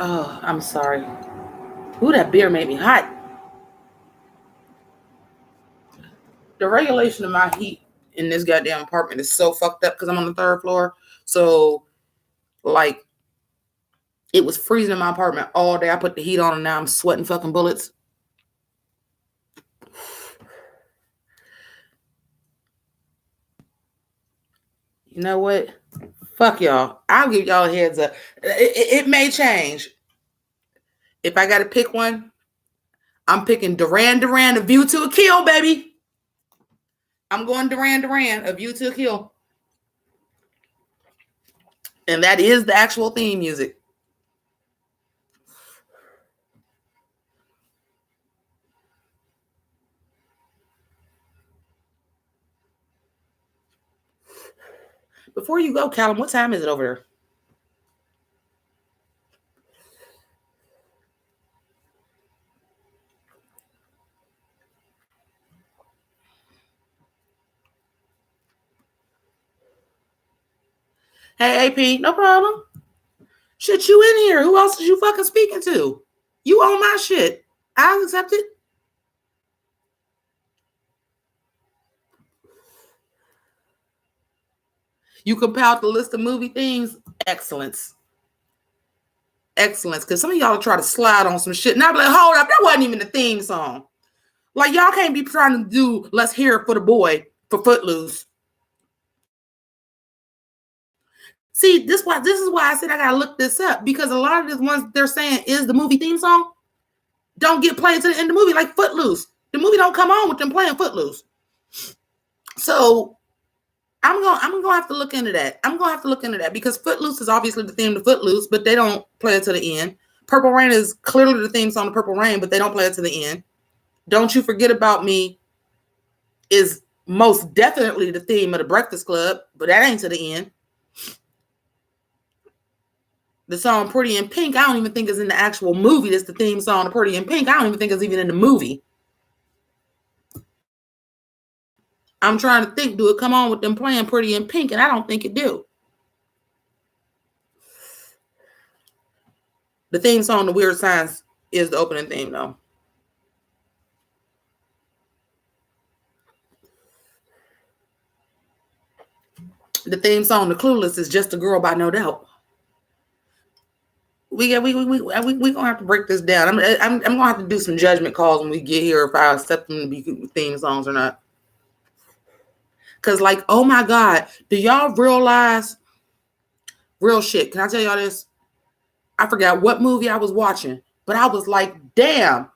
Oh, I'm sorry. Ooh, that beer made me hot. The regulation of my heat in this goddamn apartment is so fucked up because I'm on the 3rd floor. So, like, it was freezing in my apartment all day. I put the heat on and now I'm sweating fucking bullets. You know what? Fuck y'all. I'll give y'all a heads up. It may change. If I got to pick one, I'm picking Duran Duran, A View to a Kill, baby. I'm going Duran Duran, A View to a Kill. And that is the actual theme music. Before you go, Callum, what time is it over there? Hey, AP, no problem. Shit, you in here. Who else is you fucking speaking to? You own my shit. I'll accept it. You compiled the list of movie themes. Excellence. Excellence. Because some of y'all try to slide on some shit. And I'll be like, hold up, that wasn't even the theme song. Like, y'all can't be trying to do Let's Hear It for the Boy for Footloose. See, this is why I said I gotta look this up, because a lot of the ones they're saying is the movie theme song don't get played to the end of the movie, like Footloose. The movie don't come on with them playing Footloose. So I'm gonna have to look into that. I'm gonna have to look into that because Footloose is obviously the theme to Footloose, but they don't play it to the end. Purple Rain is clearly the theme song to Purple Rain, but they don't play it to the end. Don't You Forget About Me is most definitely the theme of The Breakfast Club, but that ain't to the end. The song Pretty in Pink, I don't even think is in the actual movie. That's the theme song to Pretty in Pink. I don't even think it's even in the movie. I'm trying to think, do it come on with them playing Pretty in Pink? And I don't think it do. The theme song to Weird Science is the opening theme, though. The theme song to Clueless is Just a Girl by No Doubt. We gonna have to break this down. I'm gonna have to do some judgment calls when we get here if I accept them to be theme songs or not. Cause like, oh my God, do y'all realize real shit? Can I tell y'all this? I forgot what movie I was watching, but I was like, damn,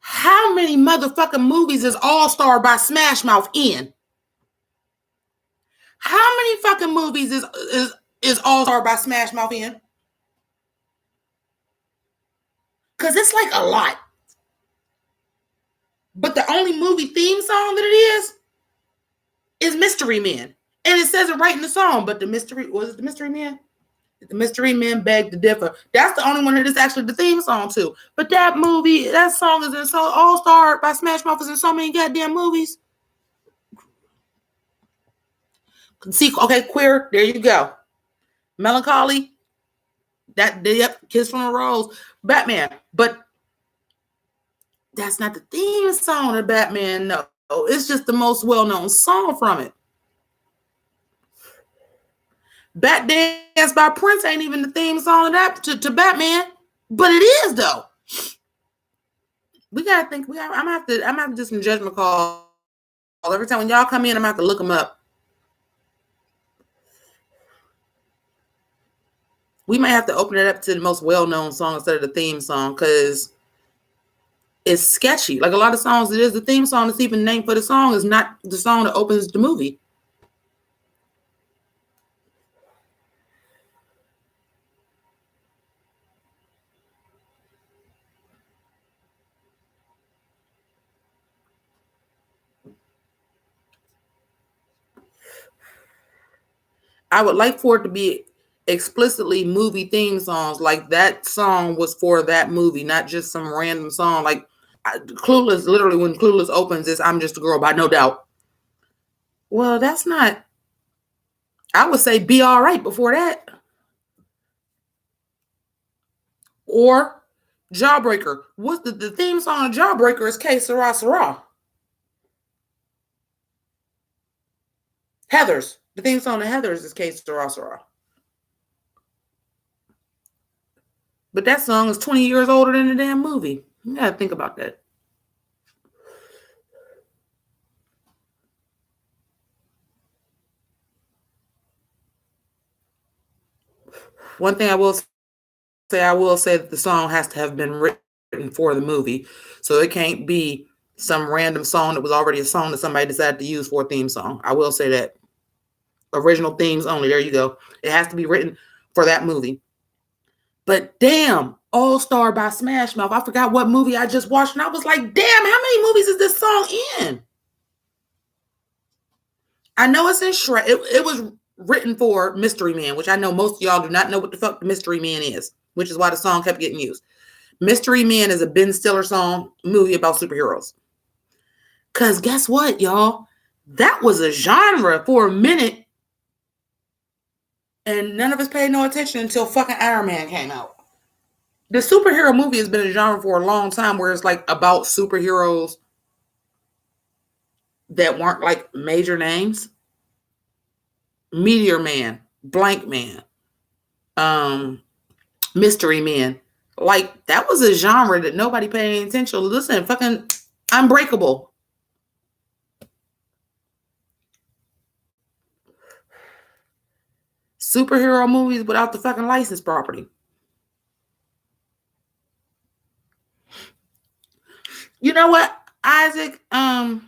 how many motherfucking movies is All Star by Smash Mouth in? How many fucking movies is All Star by Smash Mouth in? Because it's like a lot. But the only movie theme song that it is Mystery Men. And it says it right in the song, but the Mystery Men? The Mystery Men beg to differ. That's the only one that is actually the theme song to. But that movie, that song is in so All Star by Smash Mouth is in so many goddamn movies. See, okay, Queer, there you go. Melancholy, Yep, Kiss from a Rose, Batman. But that's not the theme song of Batman. No, it's just the most well-known song from it. Bat Dance by Prince ain't even the theme song of that to Batman, but it is though. We gotta think. I'm gonna have to do some judgment call every time when y'all come in. I'm gonna have to look them up. We might have to open it up to the most well-known song instead of the theme song because it's sketchy. Like a lot of songs, it is the theme song that's even named for the song is not the song that opens the movie. I would like for it to be explicitly movie theme songs. Like that song was for that movie, not just some random song. Like Clueless, literally when Clueless opens is I'm Just a Girl by No Doubt. Well, that's not, I would say Be All Right before that. Or Jawbreaker. What's the theme song of Jawbreaker is Que Sera Sera. Heathers. The theme song of Heathers is Que Sera Sera. But that song is 20 years older than the damn movie. You gotta think about that. One thing I will say that the song has to have been written for the movie. So it can't be some random song that was already a song that somebody decided to use for a theme song. I will say that. Original themes only. There you go. It has to be written for that movie. But damn, All Star by Smash Mouth. I forgot what movie I just watched, and I was like, damn, how many movies is this song in? I know it's in Shrek. It was written for Mystery Man, which I know most of y'all do not know what the fuck the Mystery Man is, which is why the song kept getting used. Mystery Man is a Ben Stiller song movie about superheroes. Because guess what, y'all? That was a genre for a minute, and none of us paid no attention until fucking Iron Man came out. The superhero movie has been a genre for a long time where it's like about superheroes that weren't like major names. Meteor Man, Blank Man, Mystery Man. Like that was a genre that nobody paid any attention. Listen, fucking Unbreakable. Superhero movies without the fucking license property. You know what, Isaac? I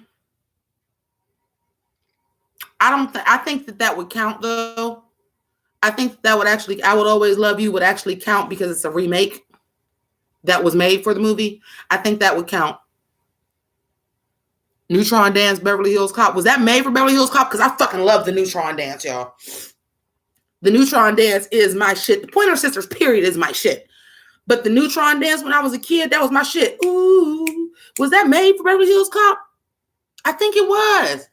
think that would count though. I think that would actually, I Would Always Love You would actually count because it's a remake that was made for the movie. I think that would count. Neutron Dance, Beverly Hills Cop. Was that made for Beverly Hills Cop? Because I fucking love the Neutron Dance, y'all. The Neutron Dance is my shit. The Pointer Sisters, period, is my shit. But the Neutron Dance when I was a kid, that was my shit. Ooh. Was that made for Beverly Hills Cop? I think it was.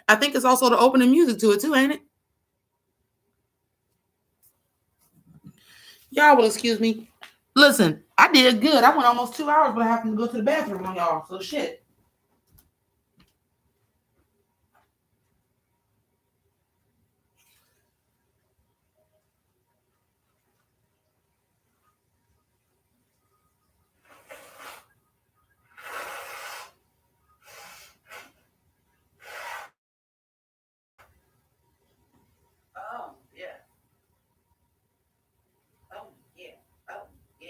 I think it's also the opening music to it too, ain't it? Y'all will excuse me. Listen, I did good. I went almost 2 hours, but I happened to go to the bathroom on y'all. So shit. Oh, yeah. Oh, yeah. Oh, yeah.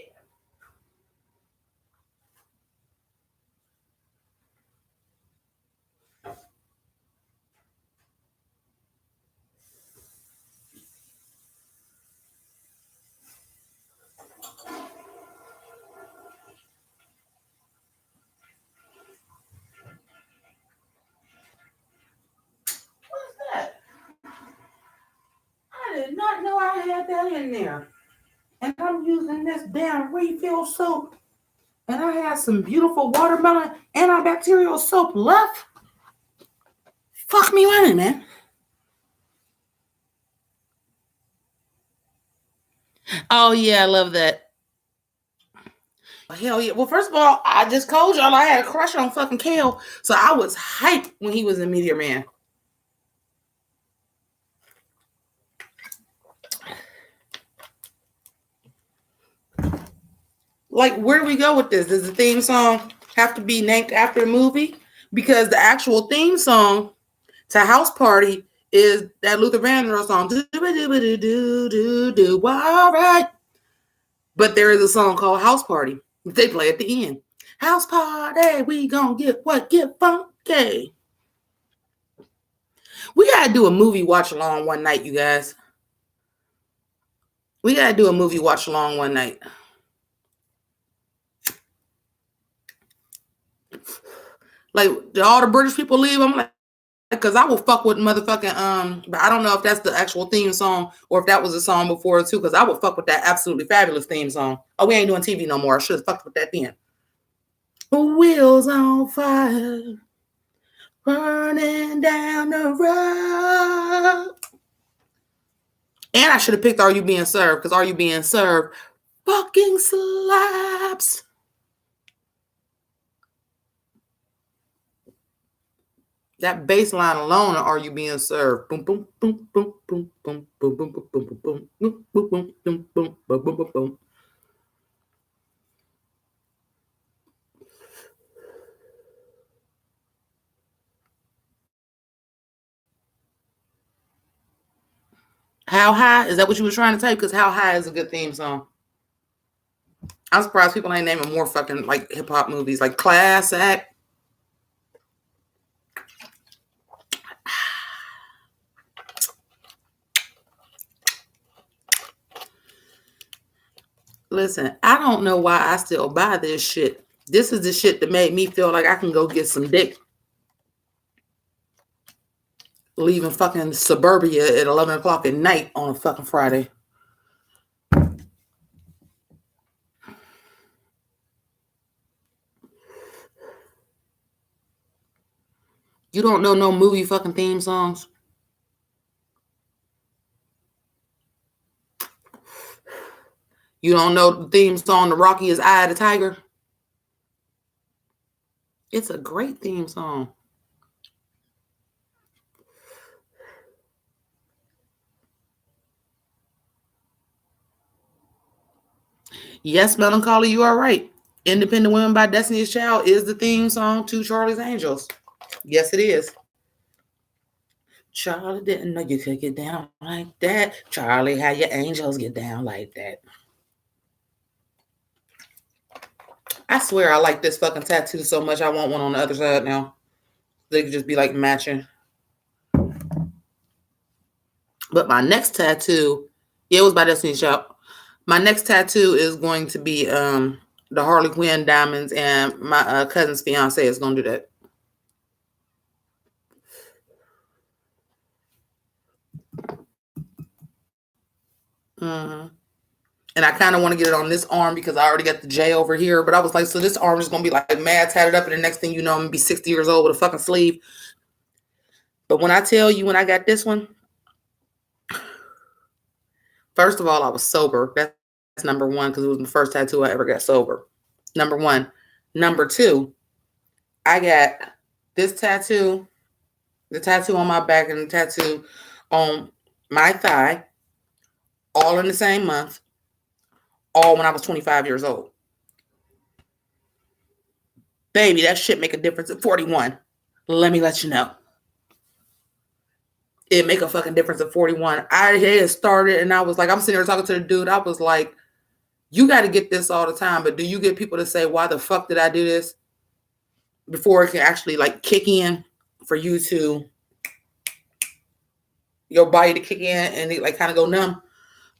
What's that? I did not know I had that in there. And I'm using this damn refill soap. And I have some beautiful watermelon antibacterial soap left. Fuck me running, man. Oh yeah, I love that. Hell yeah. Well, first of all, I just told y'all I had a crush on fucking Kale. So I was hyped when he was in Meteor Man. Like, where do we go with this? Does the theme song have to be named after the movie? Because the actual theme song to House Party is that Luther Vandross song. Do all right. But there is a song called House Party. They play at the end. House party, we gonna get funky. We gotta do a movie watch along one night, you guys. We gotta do a movie watch along one night. Like, do all the British people leave? I'm like, because I will fuck with motherfucking but I don't know if that's the actual theme song or if that was a song before too, because I would fuck with that absolutely fabulous theme song. Oh, we ain't doing TV no more. I should have fucked with that then. Wheels on fire, running down the road. And I should have picked Are You Being Served, because Are You Being Served fucking slaps. That bass line alone, Are You Being Served? Boom, boom, boom, boom, boom, boom, boom, boom, boom, boom, boom, boom, boom, boom, boom, boom, boom, boom, boom, boom. How High? Is that what you were trying to type? Because How High is a good theme song. I'm surprised people ain't naming more fucking like hip hop movies, like Class Act. Listen, I don't know why I still buy this shit. This is the shit that made me feel like I can go get some dick. Leaving fucking suburbia at 11 o'clock at night on a fucking Friday. You don't know no movie fucking theme songs? You don't know the theme song to Rocky is Eye of the Tiger? It's a great theme song. Yes, Melancholy, you are right. Independent Women by Destiny's Child is the theme song to Charlie's Angels. Yes, it is. Charlie didn't know you could get down like that. Charlie, how your angels get down like that. I swear I like this fucking tattoo so much I want one on the other side now. They could just be like matching. But my next tattoo, yeah, it was by Destiny's Child. My next tattoo is going to be the Harley Quinn diamonds, and my cousin's fiance is going to do that. Mm-hmm. And I kind of want to get it on this arm because I already got the J over here. But I was like, so this arm is going to be like mad tatted up. And the next thing you know, I'm going to be 60 years old with a fucking sleeve. But when I tell you, when I got this one, first of all, I was sober. That's number one, because it was the first tattoo I ever got sober. Number one. Number two, I got this tattoo, the tattoo on my back and the tattoo on my thigh, all in the same month, all when I was 25 years old. Baby, that shit make a difference at 41. Let me let you know. It make a fucking difference at 41. I had started and I was like, I'm sitting there talking to the dude. I was like, you got to get this all the time, but do you get people to say, why the fuck did I do this? Before it can actually like kick in for you to, your body to kick in and it like kind of go numb.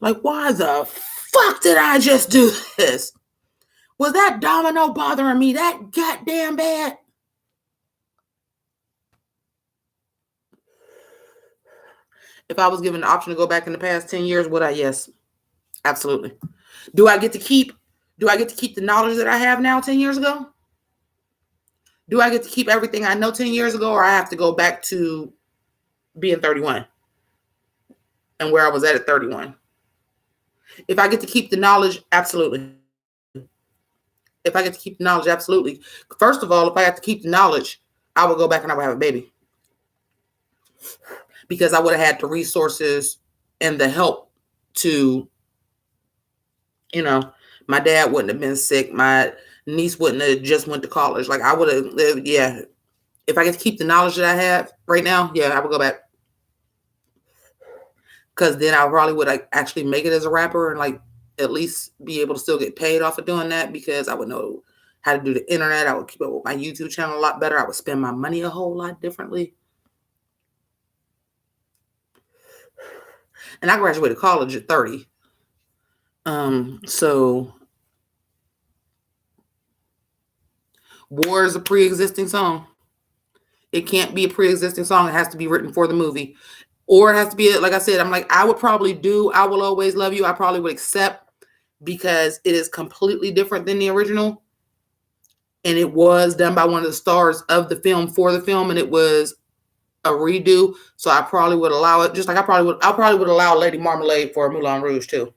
Like, why the fuck did I just do this? Was that domino bothering me that goddamn bad? If I was given the option to go back in the past 10 years, would I? Yes, absolutely. Do I get to keep the knowledge that I have now 10 years ago? Do I get to keep everything I know 10 years ago, or I have to go back to being 31 and where I was at 31? If I get to keep the knowledge, absolutely. If I get to keep the knowledge, absolutely. First of all, if I have to keep the knowledge, I would go back and I would have a baby. Because I would have had the resources and the help to, my dad wouldn't have been sick. My niece wouldn't have just went to college. Like I would have lived, yeah. If I get to keep the knowledge that I have right now, yeah, I would go back. Because then I probably would actually make it as a rapper and like at least be able to still get paid off of doing that, because I would know how to do the internet. I would keep up with my YouTube channel a lot better. I would spend my money a whole lot differently. And I graduated college at 30. So War is a pre-existing song. It can't be a pre-existing song. It has to be written for the movie. Or it has to be, like I said, I'm like, I would probably do I Will Always Love You. I probably would accept, because it is completely different than the original. And it was done by one of the stars of the film for the film, and it was a redo. So I probably would allow it, just like I probably would allow Lady Marmalade for Moulin Rouge too.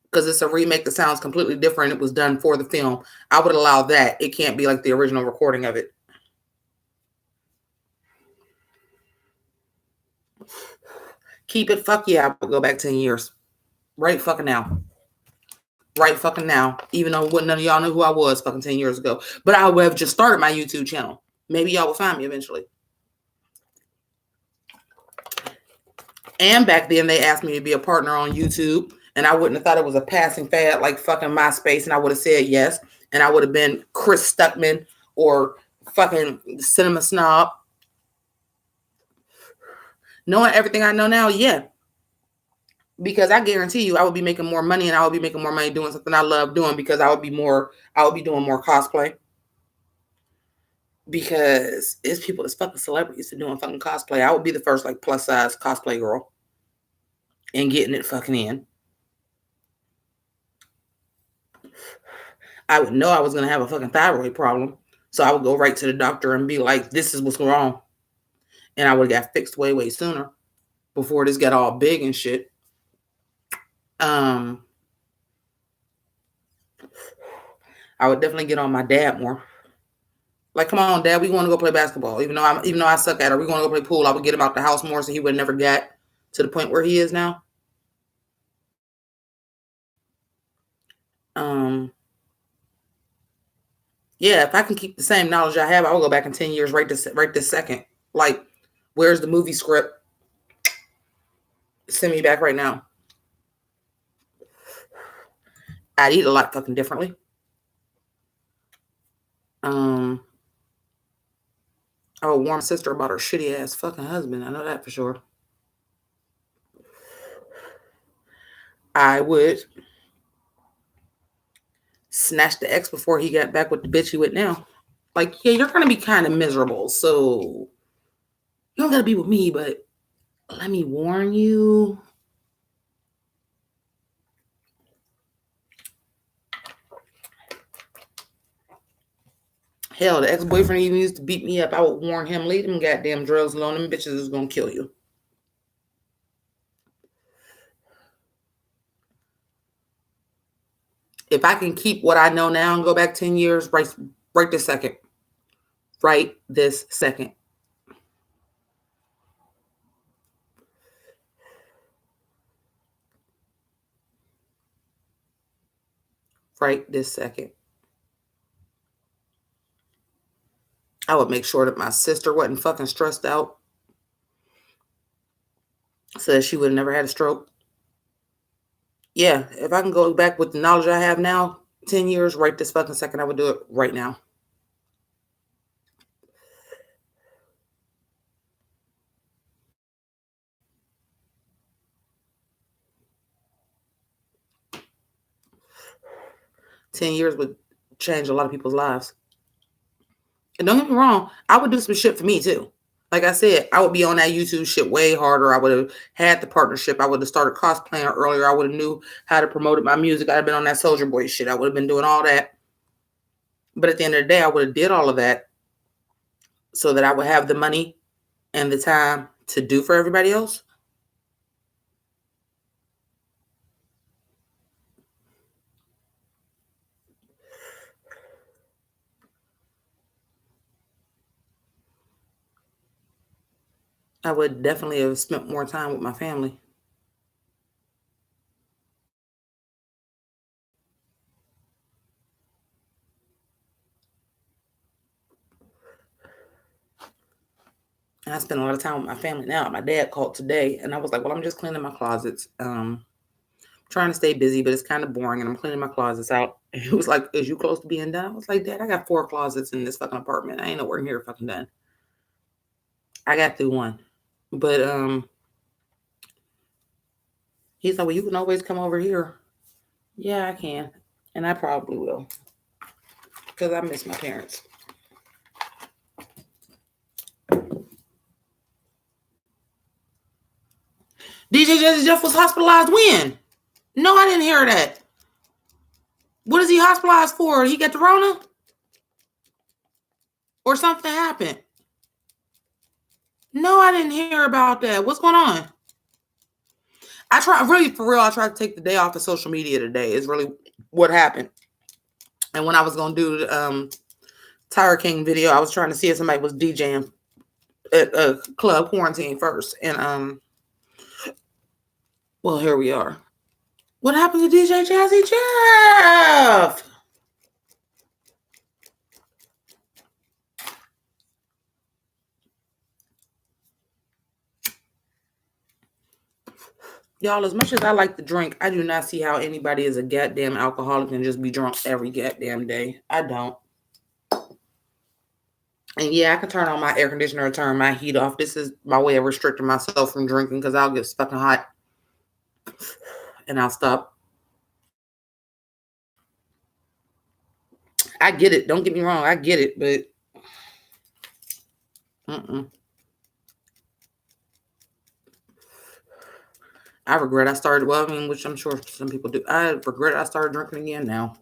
Because it's a remake that sounds completely different. It was done for the film. I would allow that. It can't be like the original recording of it. Keep it, fuck yeah, I would go back 10 years. Right fucking now. Right fucking now. Even though none of y'all knew who I was fucking 10 years ago. But I would have just started my YouTube channel. Maybe y'all will find me eventually. And back then they asked me to be a partner on YouTube, and I wouldn't have thought it was a passing fad like fucking MySpace, and I would have said yes, and I would have been Chris Stuckman or fucking Cinema Snob. Knowing everything I know now, yeah. Because I guarantee you I would be making more money, and I would be making more money doing something I love doing, because I would be doing more cosplay. Because it's people that's fucking celebrities that doing fucking cosplay. I would be the first like plus size cosplay girl and getting it fucking in. I would know I was going to have a fucking thyroid problem. So I would go right to the doctor and be like, this is what's wrong. And I would have got fixed way, way sooner before this got all big and shit. I would definitely get on my dad more. Like, come on, Dad, we want to go play basketball. Even though I suck at it, we want to go play pool. I would get him out the house more, so he would never get to the point where he is now. Yeah, if I can keep the same knowledge I have, I will go back in 10 years right this second. Like, where's the movie script? Send me back right now. I'd eat a lot fucking differently. I would warn my sister about her shitty ass fucking husband. I know that for sure. I would snatch the ex before he got back with the bitch he with now. Like, yeah, you're gonna be kind of miserable, so you don't gotta be with me, but let me warn you. Hell, the ex-boyfriend even used to beat me up. I would warn him, leave them goddamn drugs alone. Them bitches is gonna kill you. If I can keep what I know now and go back 10 years, right this second. Right this second. Right this second. I would make sure that my sister wasn't fucking stressed out, so that she would have never had a stroke. Yeah, if I can go back with the knowledge I have now, 10 years, right this fucking second, I would do it right now. $10 years would change a lot of people's lives. And don't get me wrong, I would do some shit for me too. Like I said, I would be on that YouTube shit way harder. I would have had the partnership. I would have started cosplaying earlier. I would have knew how to promote my music. I'd have been on that Soulja Boy shit. I would have been doing all that. But at the end of the day, I would have did all of that so that I would have the money and the time to do for everybody else. I would definitely have spent more time with my family. And I spend a lot of time with my family now. My dad called today, and I was like, well, I'm just cleaning my closets. Trying to stay busy, but it's kind of boring, and I'm cleaning my closets out. And he was like, is you close to being done? I was like, Dad, I got 4 closets in this fucking apartment. I ain't nowhere near fucking done. I got through one. But he's like, well, you can always come over here. Yeah, I can. And I probably will. Because I miss my parents. DJ Jazzy Jeff was hospitalized when? No, I didn't hear that. What is he hospitalized for? He got the Rona? Or something happened? No, I didn't hear about that. What's going on? I tried to take the day off of social media today is really what happened. And when I was going to do the Tyra King video, I was trying to see if somebody was DJing at a club quarantine first. And well, here we are. What happened to DJ Jazzy Jeff? Y'all, as much as I like to drink, I do not see how anybody is a goddamn alcoholic and just be drunk every goddamn day. I don't. And yeah, I can turn on my air conditioner and turn my heat off. This is my way of restricting myself from drinking because I'll get fucking hot and I'll stop. I get it. Don't get me wrong. I get it, but I regret I started, well, I mean, which I'm sure some people do. I regret I started drinking again now.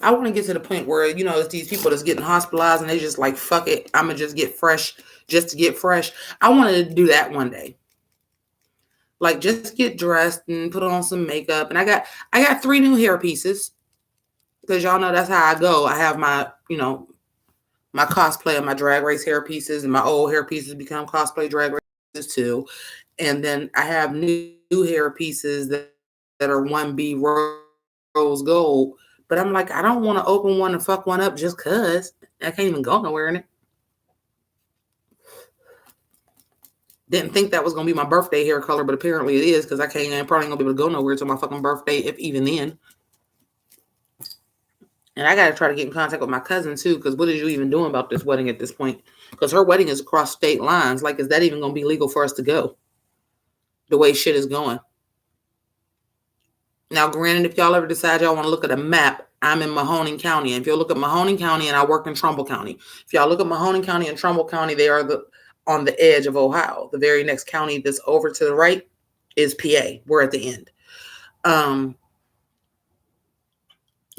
I want to get to the point where, you know, it's these people that's getting hospitalized and they just like, fuck it, I'm going to just get fresh just to get fresh. I wanted to do that one day. Like, just get dressed and put on some makeup. And I got 3 new hair pieces because y'all know that's how I go. I have my, you know, my cosplay and my drag race hair pieces, and my old hair pieces become cosplay drag races too. And then I have new hair pieces that are 1B rose gold. But I'm like, I don't want to open one and fuck one up just because I can't even go nowhere in it. Didn't think that was going to be my birthday hair color, but apparently it is because I'm probably going to be able to go nowhere till my fucking birthday, if even then. And I got to try to get in contact with my cousin too, because what is you even doing about this wedding at this point? Because her wedding is across state lines. Like, is that even going to be legal for us to go? The way shit is going. Now, granted, if y'all ever decide y'all want to look at a map, I'm in Mahoning County. And if you'll look at Mahoning County, and I work in Trumbull County. If y'all look at Mahoning County and Trumbull County, they are on the edge of Ohio. The very next county that's over to the right is PA. We're at the end. I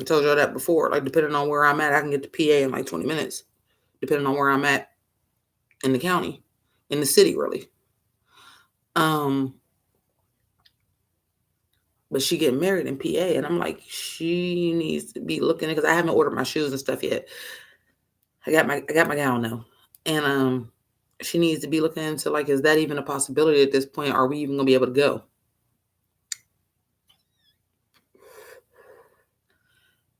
told y'all that before. Like, depending on where I'm at, I can get to PA in like 20 minutes. Depending on where I'm at in the county, in the city, really. But she getting married in PA, and I'm like, she needs to be looking, because I haven't ordered my shoes and stuff yet. I got my gown now, and she needs to be looking into, like, is that even a possibility at this point? Are we even gonna be able to go?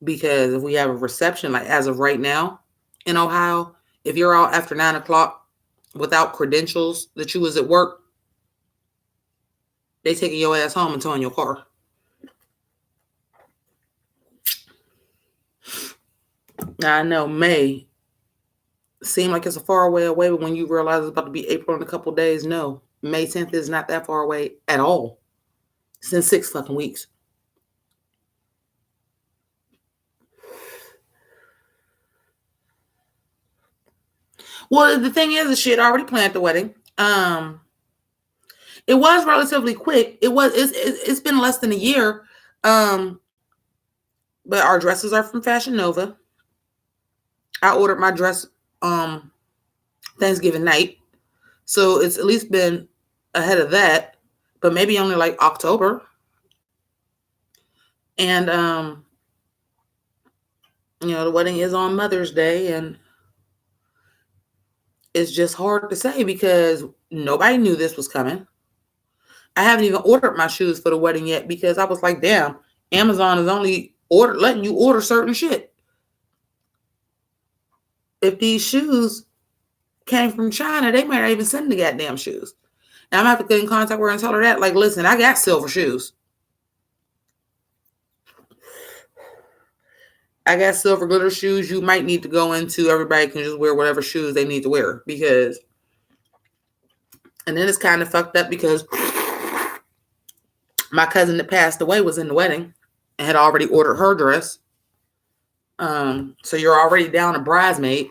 Because if we have a reception, like as of right now in Ohio, if you're out after 9 o'clock without credentials that you was at work, they taking your ass home and towing your car. Now, I know May seem like it's a far way away, but when you realize it's about to be April in a couple days, no. May 10th is not that far away at all. It's in 6 fucking weeks. Well, the thing is, she had already planned the wedding. It was relatively quick. It's been less than a year. But our dresses are from Fashion Nova. I ordered my dress Thanksgiving night. So it's at least been ahead of that. but maybe only like October. And the wedding is on Mother's Day, and it's just hard to say because nobody knew this was coming. I haven't even ordered my shoes for the wedding yet because I was like, damn, Amazon is only letting you order certain shit. If these shoes came from China, they might not even send the goddamn shoes. Now I'm gonna have to get in contact with her and tell her that, like, listen, I got silver shoes. I got silver glitter shoes. You might need to go into, everybody can just wear whatever shoes they need to wear because, and then it's kind of fucked up because my cousin that passed away was in the wedding and had already ordered her dress. So you're already down a bridesmaid.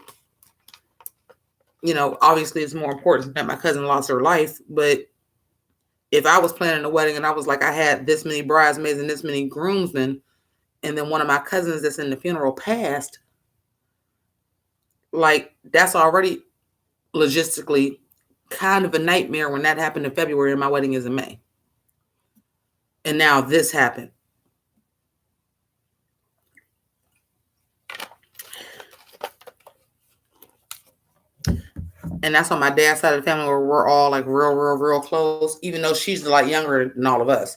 Obviously it's more important that my cousin lost her life, but if I was planning a wedding and I was like, I had this many bridesmaids and this many groomsmen, and then one of my cousins that's in the funeral passed, like, that's already logistically kind of a nightmare when that happened in February and my wedding is in May. And now this happened. And that's on my dad's side of the family where we're all like real close, even though she's like younger than all of us.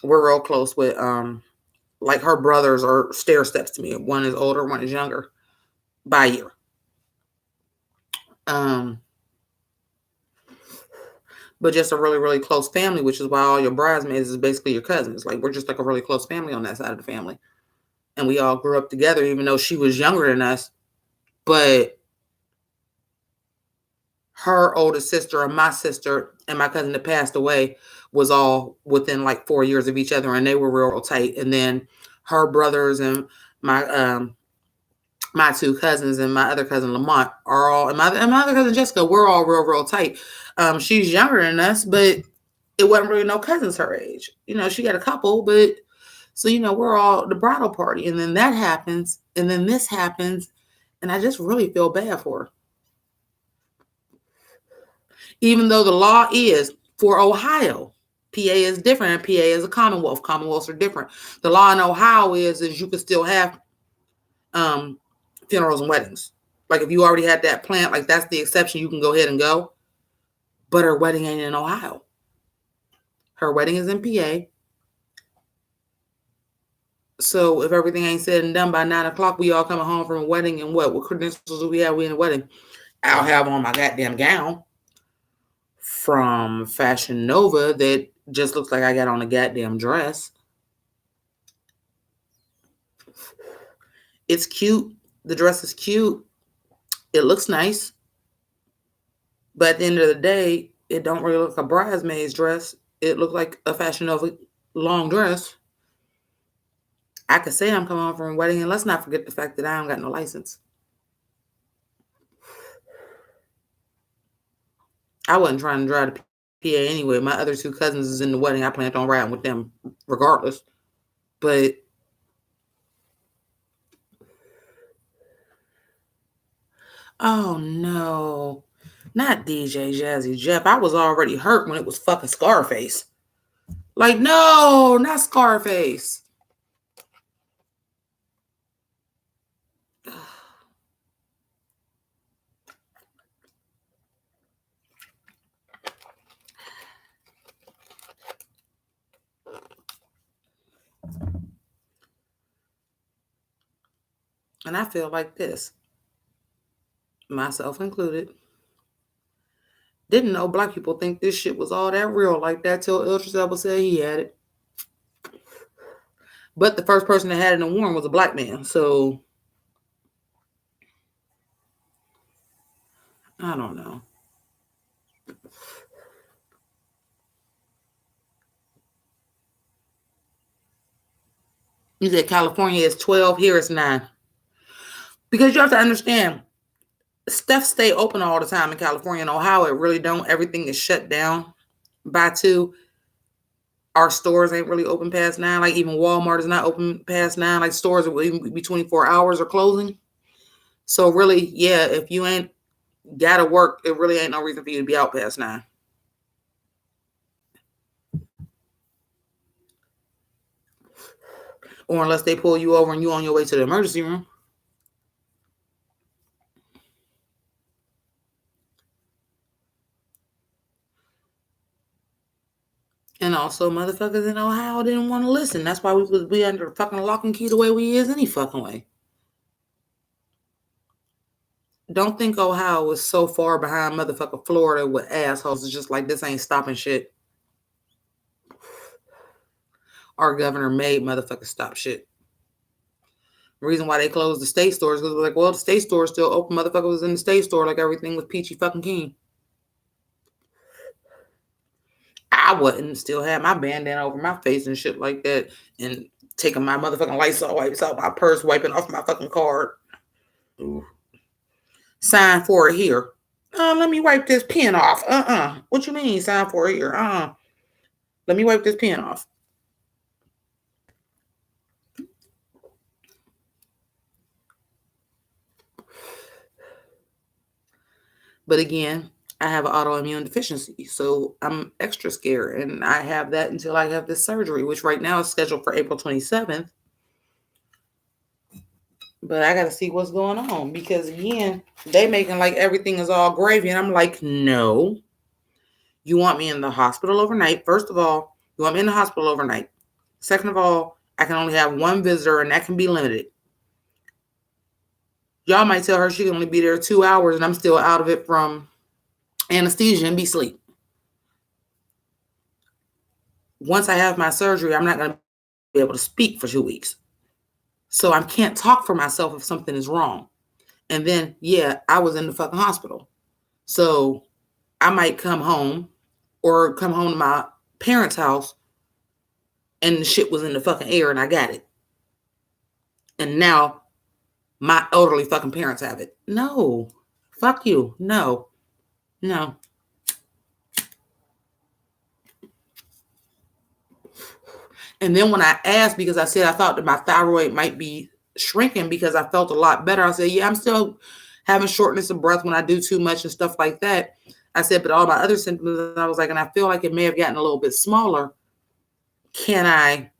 We're real close with, like, her brothers are stair steps to me. One is older, one is younger by a year. But just a really close family, which is why all your bridesmaids is basically your cousins. Like, we're just like a really close family on that side of the family. And we all grew up together, even though she was younger than us. But her older sister and my sister and my cousin that passed away was all within like 4 years of each other, and they were real tight. And then her brothers and my my two cousins and my other cousin Lamont are all, and my other cousin Jessica, we're all real tight. She's younger than us, but it wasn't really no cousins her age. She got a couple, but so we're all the bridal party, and then that happens, and then this happens, and I just really feel bad for her. Even though the law is for Ohio, PA is different, and PA is a commonwealth. Commonwealths are different. The law in Ohio is you can still have funerals and weddings. Like, if you already had that planned, like, that's the exception. You can go ahead and go. But her wedding ain't in Ohio. Her wedding is in PA. So if everything ain't said and done by 9 o'clock, we all coming home from a wedding, and what credentials do we have? We in a wedding. I'll have on my goddamn gown from Fashion Nova that just looks like I got on a goddamn dress. It's cute. The dress is cute. It looks nice. But at the end of the day, it don't really look like a bridesmaid's dress. It looked like a Fashion Nova long dress. I could say I'm coming home from a wedding, and let's not forget the fact that I don't got no license. I wasn't trying to drive to PA anyway. My other two cousins is in the wedding. I planned on riding with them regardless. But oh no, not DJ Jazzy Jeff. I was already hurt when it was fucking Scarface. Like, no, not Scarface. And I feel like this, myself included, didn't know black people think this shit was all that real like that till Idris Elba said he had it. But the first person that had it in Warren was a black man, so I don't know. You said California is 12, here it's 9. Because you have to understand, stuff stay open all the time in California and Ohio. It really don't. Everything is shut down by 2. Our stores ain't really open past 9. Like, even Walmart is not open past 9. Like, stores will even be 24 hours or closing. So really, yeah, if you ain't gotta work, it really ain't no reason for you to be out past 9. Or unless they pull you over and you on your way to the emergency room. And also, motherfuckers in Ohio didn't want to listen. That's why we under fucking lock and key the way we is any fucking way. Don't think Ohio was so far behind motherfucking Florida with assholes. It's just like, this ain't stopping shit. Our governor made motherfuckers stop shit. The reason why they closed the state stores because like, well, the state store is still open. Motherfucker was in the state store like everything was peachy fucking keen. I wouldn't still have my bandana over my face and shit like that and taking my motherfucking Lysol wipes out my purse, wiping off my fucking card. Ooh. Sign for it here. Let me wipe this pen off. What you mean sign for it here? Let me wipe this pen off. But again, I have an autoimmune deficiency, so I'm extra scared, and I have that until I have this surgery, which right now is scheduled for April 27th. But I got to see what's going on because, again, they making like everything is all gravy, and I'm like, no. You want me in the hospital overnight? First of all, you want me in the hospital overnight. Second of all, I can only have one visitor, and that can be limited. Y'all might tell her she can only be there 2 hours, and I'm still out of it from anesthesia and be asleep. Once I have my surgery, I'm not going to be able to speak for 2 weeks. So I can't talk for myself if something is wrong. And then, yeah, I was in the fucking hospital. So I might come home or come home to my parents' house and the shit was in the fucking air and I got it. And now my elderly fucking parents have it. No. Fuck you. No. No. And then when I asked, because I said I thought that my thyroid might be shrinking because I felt a lot better, I said, yeah, I'm still having shortness of breath when I do too much and stuff like that. I said, but all my other symptoms, I was like, and I feel like it may have gotten a little bit smaller. Can I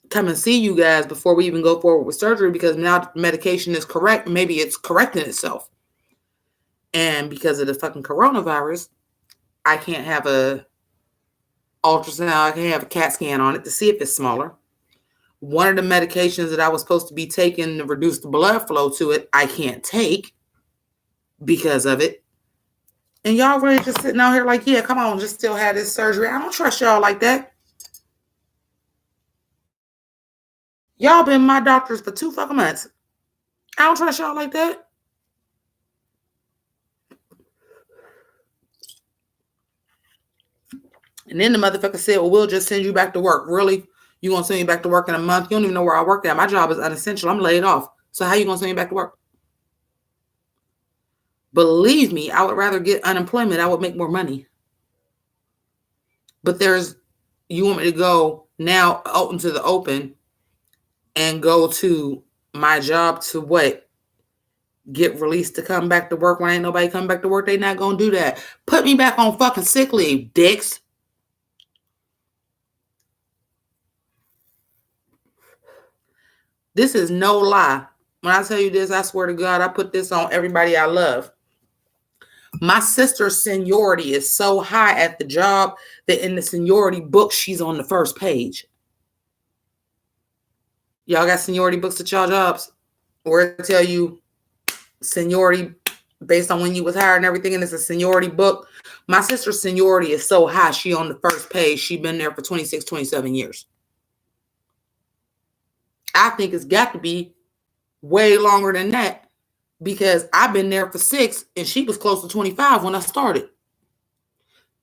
come and see you guys before we even go forward with surgery? Because now the medication is correct. Maybe it's correcting itself. And because of the fucking coronavirus, I can't have a ultrasound. I can't have a CAT scan on it to see if it's smaller. One of the medications that I was supposed to be taking to reduce the blood flow to it, I can't take because of it. And y'all really just sitting out here like, yeah, come on, just still have this surgery. I don't trust y'all like that. Y'all been my doctors for 2 fucking months. I don't trust y'all like that. And then the motherfucker said, well, we'll just send you back to work. Really? You gonna send me back to work in a month? You don't even know where I work at. My job is unessential. I'm laid off. So how you gonna send me back to work? Believe me, I would rather get unemployment. I would make more money. But you want me to go now out into the open and go to my job to what? Get released to come back to work when ain't nobody come back to work? They not gonna do that. Put me back on fucking sick leave, dicks. This is no lie. When I tell you this, I swear to God, I put this on everybody I love. My sister's seniority is so high at the job that in the seniority book, she's on the first page. Y'all got seniority books at y'all jobs where it tell you seniority based on when you was hired and everything, and it's a seniority book. My sister's seniority is so high, she on the first page. She been there for 26, 27 years. I think it's got to be way longer than that because I've been there for 6 and she was close to 25 when I started.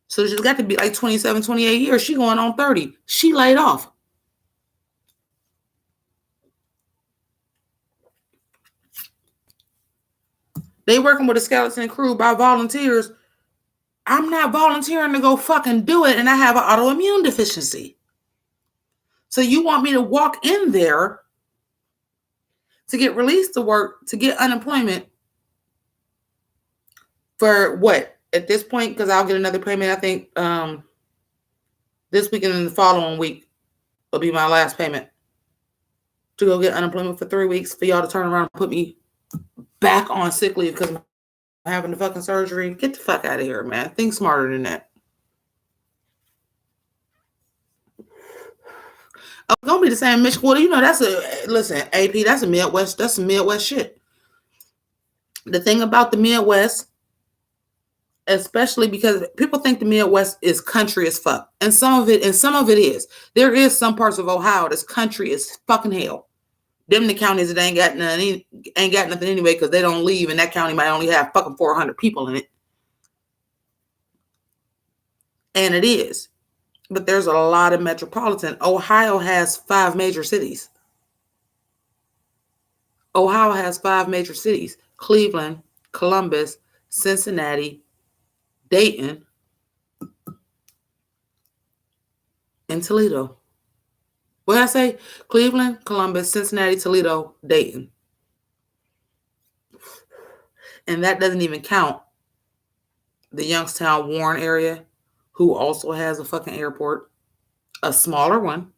So she's got to be like 27, 28 years. She going on 30. She laid off. They working with a skeleton crew by volunteers. I'm not volunteering to go fucking do it, and I have an autoimmune deficiency. So you want me to walk in there to get released to work, to get unemployment for what? At this point, because I'll get another payment, I think this week and then the following week will be my last payment. to go get unemployment for 3 weeks for y'all to turn around and put me back on sick leave because I'm having the fucking surgery. Get the fuck out of here, man. Think smarter than that. Oh, it's gonna be the same Michigan. Well, you know, listen, AP, that's some Midwest shit. The thing about the Midwest, especially because people think the Midwest is country as fuck. And some of it is. There is some parts of Ohio that's country as fucking hell. Them the counties that ain't got nothing anyway, because they don't leave, and that county might only have fucking 400 people in it. And it is. But there's a lot of metropolitan. Ohio has 5 major cities. Ohio has 5 major cities: Cleveland, Columbus, Cincinnati, Dayton, and Toledo. What did I say? Cleveland, Columbus, Cincinnati, Toledo, Dayton. And that doesn't even count the Youngstown, Warren area, who also has a fucking airport, a smaller one,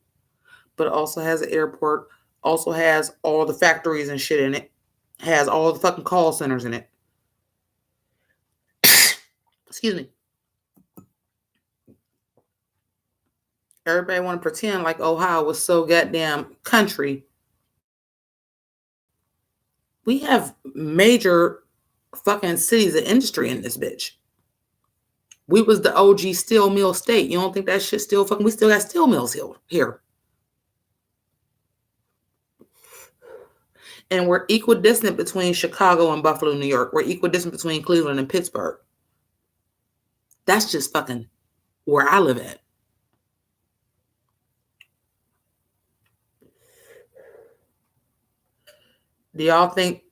but also has an airport, also has all the factories and shit in it, has all the fucking call centers in it. Excuse me. Everybody want to pretend like Ohio was so goddamn country. We have major fucking cities of industry in this bitch. We was the OG steel mill state. You don't think that shit still fucking... We still got steel mills here. And we're equidistant between Chicago and Buffalo, New York. We're equidistant between Cleveland and Pittsburgh. That's just fucking where I live at. Do y'all think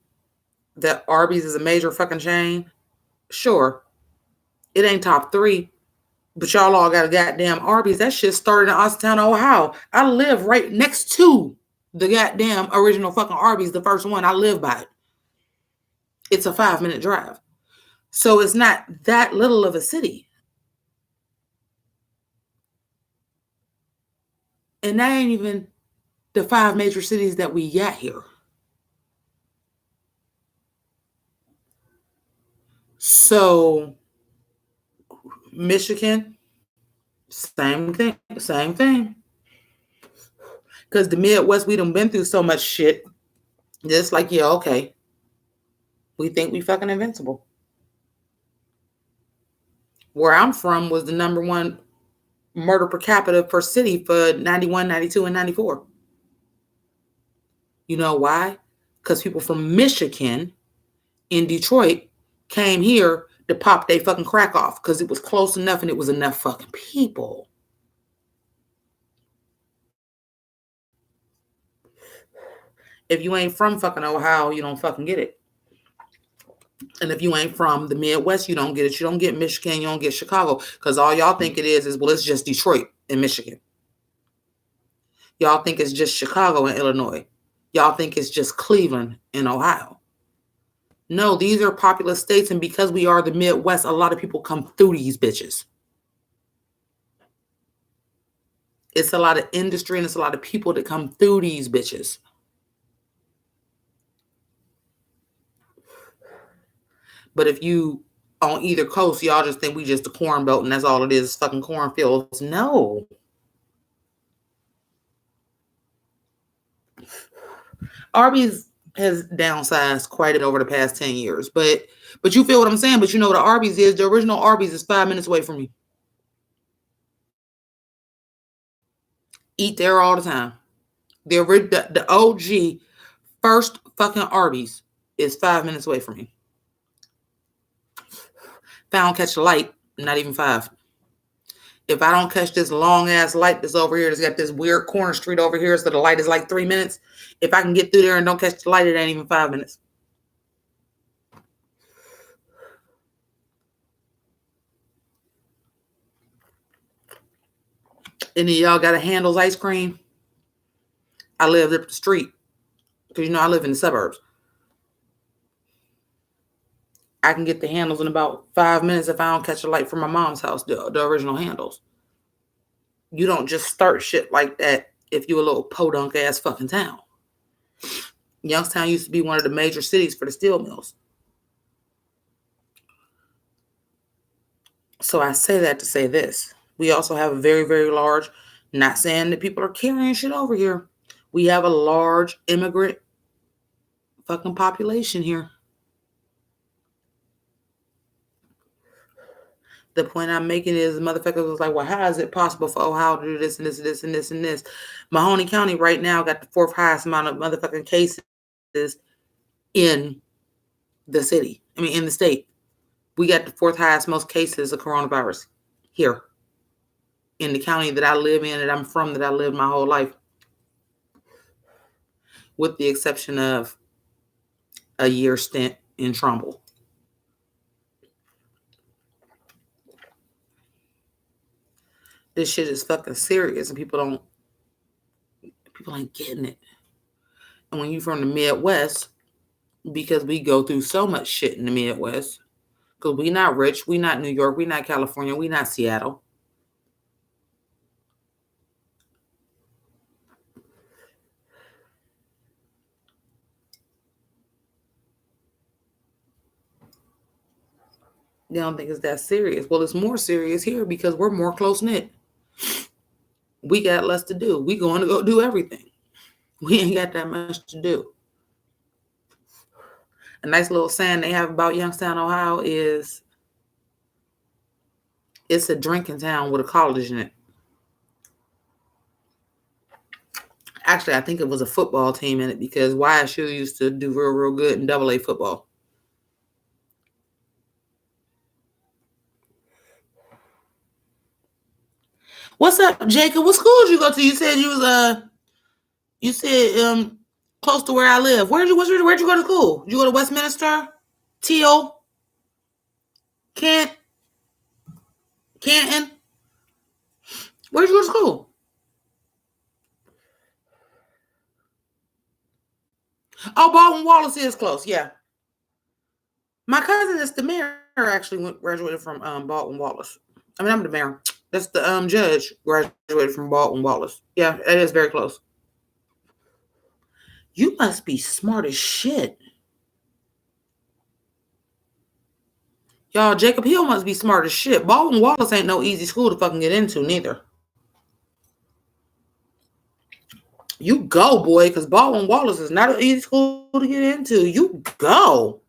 that Arby's is a major fucking chain? Sure. It ain't top 3. But y'all all got a goddamn Arby's. That shit started in Austintown, Ohio. I live right next to the goddamn original fucking Arby's, the first one. I live by it. It's a 5-minute drive. So it's not that little of a city. And that ain't even the 5 major cities that we got here. So Michigan, same thing. Because the Midwest, we done been through so much shit. Just like, yeah, okay. We think we fucking invincible. Where I'm from was the number 1 murder per capita per city for 91, 92, and 94. You know why? Because people from Michigan in Detroit came here to pop their fucking crack off because it was close enough and it was enough fucking people. If you ain't from fucking Ohio, you don't fucking get it. And if you ain't from the Midwest, you don't get it. You don't get Michigan, you don't get Chicago. Because all y'all think it is, well, it's just Detroit and Michigan. Y'all think it's just Chicago and Illinois. Y'all think it's just Cleveland and Ohio. No, these are populous states, and because we are the Midwest, a lot of people come through these bitches. It's a lot of industry and it's a lot of people that come through these bitches. But if you on either coast, y'all just think we just the corn belt and that's all it is, fucking cornfields. No. Arby's has downsized quite a bit over the past 10 years. But you feel what I'm saying? But you know what Arby's is? The original Arby's is 5 minutes away from me. Eat there all the time. The OG first fucking Arby's is 5 minutes away from me. If I don't catch the light, not even 5. If I don't catch this long ass light that's over here, that's got this weird corner street over here, so the light is like 3 minutes. If I can get through there and don't catch the light, it ain't even 5 minutes. And then y'all got a Handel's ice cream. I live up the street because I live in the suburbs. I can get the Handles in about 5 minutes if I don't catch a light from my mom's house, the original Handles. You don't just start shit like that if you a little podunk ass fucking town. Youngstown used to be one of the major cities for the steel mills. So I say that to say this. We also have a very, very large, not saying that people are carrying shit over here. We have a large immigrant fucking population here. The point I'm making is motherfuckers was like, well, how is it possible for Ohio to do this and this and this and this and this? Mahoney County right now got the 4th highest amount of motherfucking cases in the city. I mean, in the state. We got the 4th highest most cases of coronavirus here in the county that I live in, that I'm from, that I lived my whole life. With the exception of a year stint in Trumbull. This shit is fucking serious and people ain't getting it. And when you're from the Midwest, because we go through so much shit in the Midwest, because we not rich, we not New York, we not California, we not Seattle. They don't think it's that serious. Well, it's more serious here because we're more close-knit. We got less to do. We going to go do everything. We ain't got that much to do. A nice little saying they have about Youngstown, Ohio is it's a drinking town with a college in it. Actually, I think it was a football team in it because YSU used to do real, real good in AA football. What's up, Jacob? What school did you go to? You said you said close to where I live. Where'd you go to school? Did you go to Westminster? Teal? Canton? Where'd you go to school? Oh, Baldwin Wallace is close. Yeah. My cousin is the mayor. Actually graduated from Baldwin Wallace. I mean, I'm the mayor. That's the judge graduated from Baldwin Wallace. Yeah, it is very close. You must be smart as shit. Y'all, Jacob Hill must be smart as shit. Baldwin Wallace ain't no easy school to fucking get into, neither. You go, boy, because Baldwin Wallace is not an easy school to get into. You go.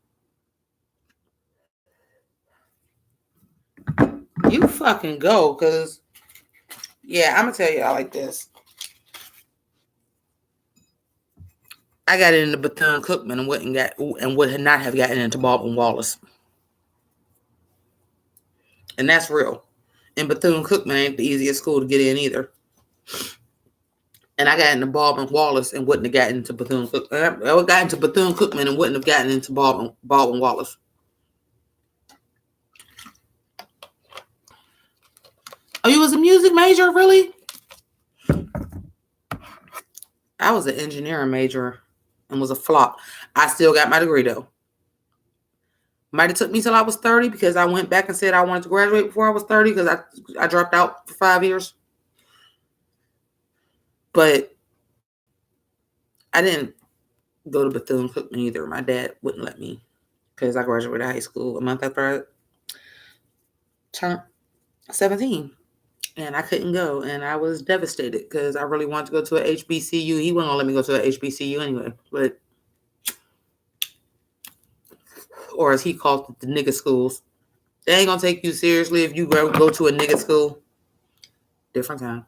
You fucking go, because, yeah, I'm going to tell y'all like this. I got into Bethune-Cookman and would not have gotten into Baldwin Wallace. And that's real. And Bethune-Cookman ain't the easiest school to get in either. And I got into Baldwin Wallace and wouldn't have gotten into Bethune-Cookman. I got into Bethune-Cookman and wouldn't have gotten into Baldwin Wallace. Oh, you was a music major, really? I was an engineering major and was a flop. I still got my degree, though. Might have took me till I was 30 because I went back and said I wanted to graduate before I was 30 because I dropped out for 5 years. But I didn't go to Bethune-Cookman either. My dad wouldn't let me because I graduated high school a month after I turned 17. And I couldn't go. And I was devastated because I really wanted to go to a HBCU. He wasn't going to let me go to a HBCU anyway. But, or as he called it, the nigga schools. They ain't going to take you seriously if you go to a nigga school. Different time.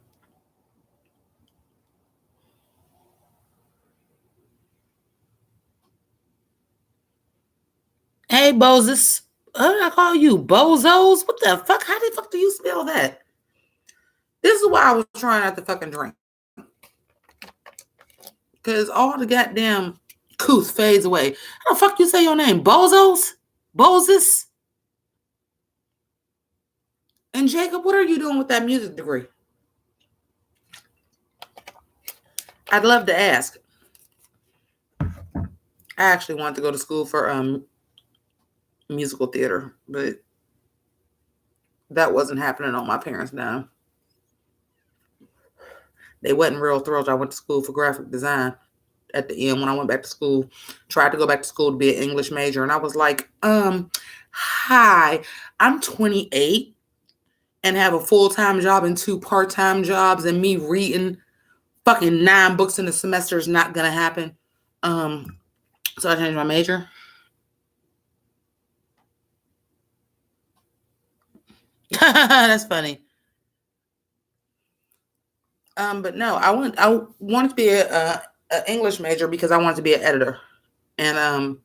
Hey, Bozos. What did I call you? Bozos? What the fuck? How the fuck do you spell that? This is why I was trying not to fucking drink. Because all the goddamn couth fades away. How the fuck you say your name? Bozos? Bozos? And Jacob, what are you doing with that music degree? I'd love to ask. I actually wanted to go to school for musical theater, but that wasn't happening on my parents' dime. They wasn't real thrilled I went to school for graphic design. at the end when I went back to school. Tried to go back to school to be an English major. And I was like, hi, I'm 28 and have a full-time job and 2 part-time jobs, and me reading fucking 9 books in a semester is not gonna happen. So I changed my major. That's funny. But no, I wanted to be a English major because I wanted to be an editor. And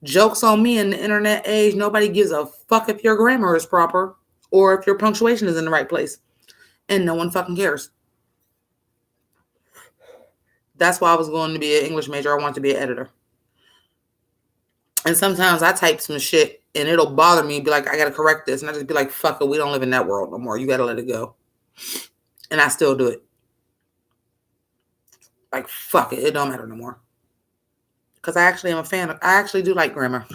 jokes on me in the internet age, nobody gives a fuck if your grammar is proper or if your punctuation is in the right place. And no one fucking cares. That's why I was going to be an English major. I wanted to be an editor. And sometimes I type some shit and it'll bother me, be like, I gotta correct this. And I just be like, fuck it, we don't live in that world no more. You gotta let it go. And I still do it. Like, fuck it, it don't matter no more. Because I actually am a fan of, I actually do like grammar.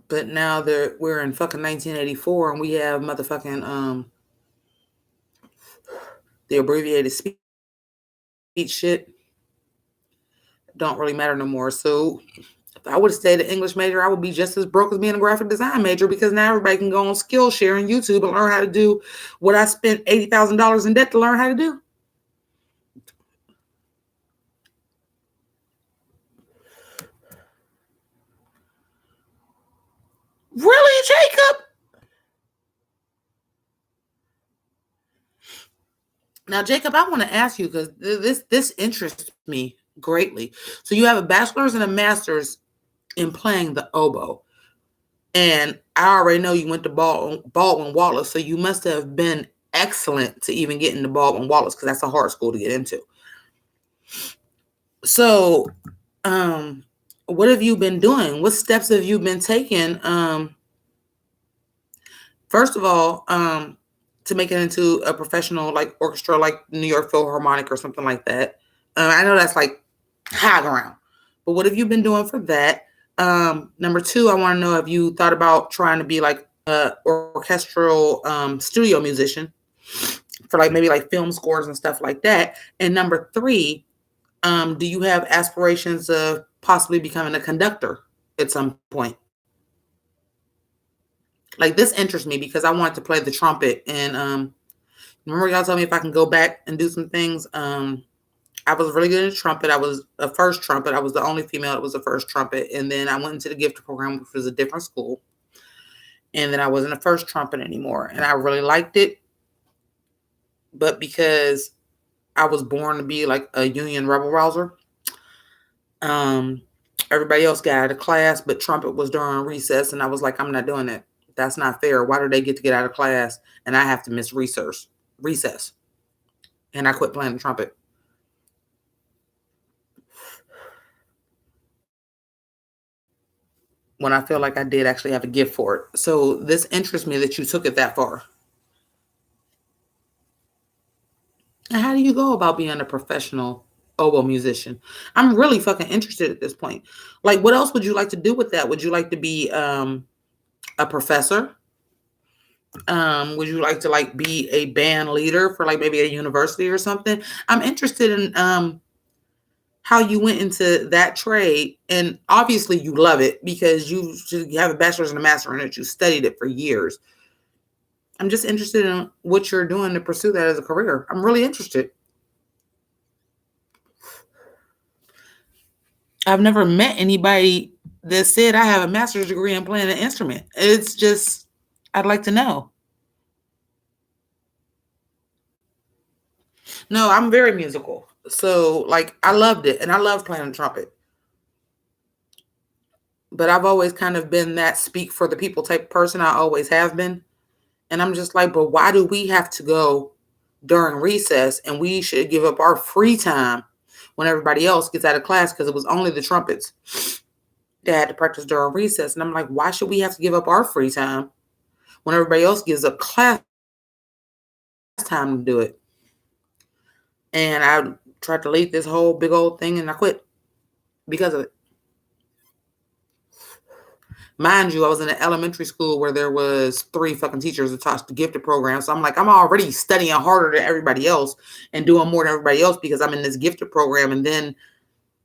But now we're in fucking 1984 and we have motherfucking the abbreviated speech shit don't really matter no more. So if I would have stayed an English major, I would be just as broke as being a graphic design major, because now everybody can go on Skillshare and YouTube and learn how to do what I spent $80,000 in debt to learn how to do. Really, Jacob? Now, Jacob, I want to ask you, because this interests me greatly. So you have a bachelor's and a master's in playing the oboe. And I already know you went to Baldwin Wallace, so you must have been excellent to even get into Baldwin Wallace, because that's a hard school to get into. So, what have you been doing? What steps have you been taking? First of all, to make it into a professional like orchestra, like New York Philharmonic or something like that. I know that's like high ground, but what have you been doing for that? Number 2, I want to know if you thought about trying to be like a orchestral studio musician for like maybe like film scores and stuff like that. And number 3, do you have aspirations of possibly becoming a conductor at some point? Like, this interests me because I wanted to play the trumpet. And remember y'all told me if I can go back and do some things. I was really good at trumpet. I was a first trumpet. I was the only female that was a first trumpet. And then I went into the gifted program, which was a different school. And then I wasn't a first trumpet anymore. And I really liked it. But because I was born to be like a union rebel rouser, everybody else got out of class, but trumpet was during recess. And I was like, I'm not doing that. That's not fair. Why do they get to get out of class and I have to miss recess? And I quit playing the trumpet. When I feel like I did actually have a gift for it. So this interests me that you took it that far. And how do you go about being a professional oboe musician? I'm really fucking interested at this point. Like, what else would you like to do with that? Would you like to be a professor? Would you like to like be a band leader for like maybe a university or something? I'm interested in how you went into that trade, and obviously you love it because you have a bachelor's and a master's in it. You studied it for years. I'm just interested in what you're doing to pursue that as a career. I'm really interested. I've never met anybody that said I have a master's degree in playing an instrument. It's just, I'd like to know. No, I'm very musical. So like I loved it and I love playing the trumpet. But I've always kind of been that speak for the people type person. I always have been. And I'm just like, but why do we have to go during recess and we should give up our free time when everybody else gets out of class? Because it was only the trumpets that had to practice during recess. And I'm like, why should we have to give up our free time when everybody else gives up class time to do it? And I tried to lead this whole big old thing and I quit because of it. Mind you, I was in an elementary school where there was 3 fucking teachers that taught the gifted program. So I'm like, I'm already studying harder than everybody else and doing more than everybody else because I'm in this gifted program. And then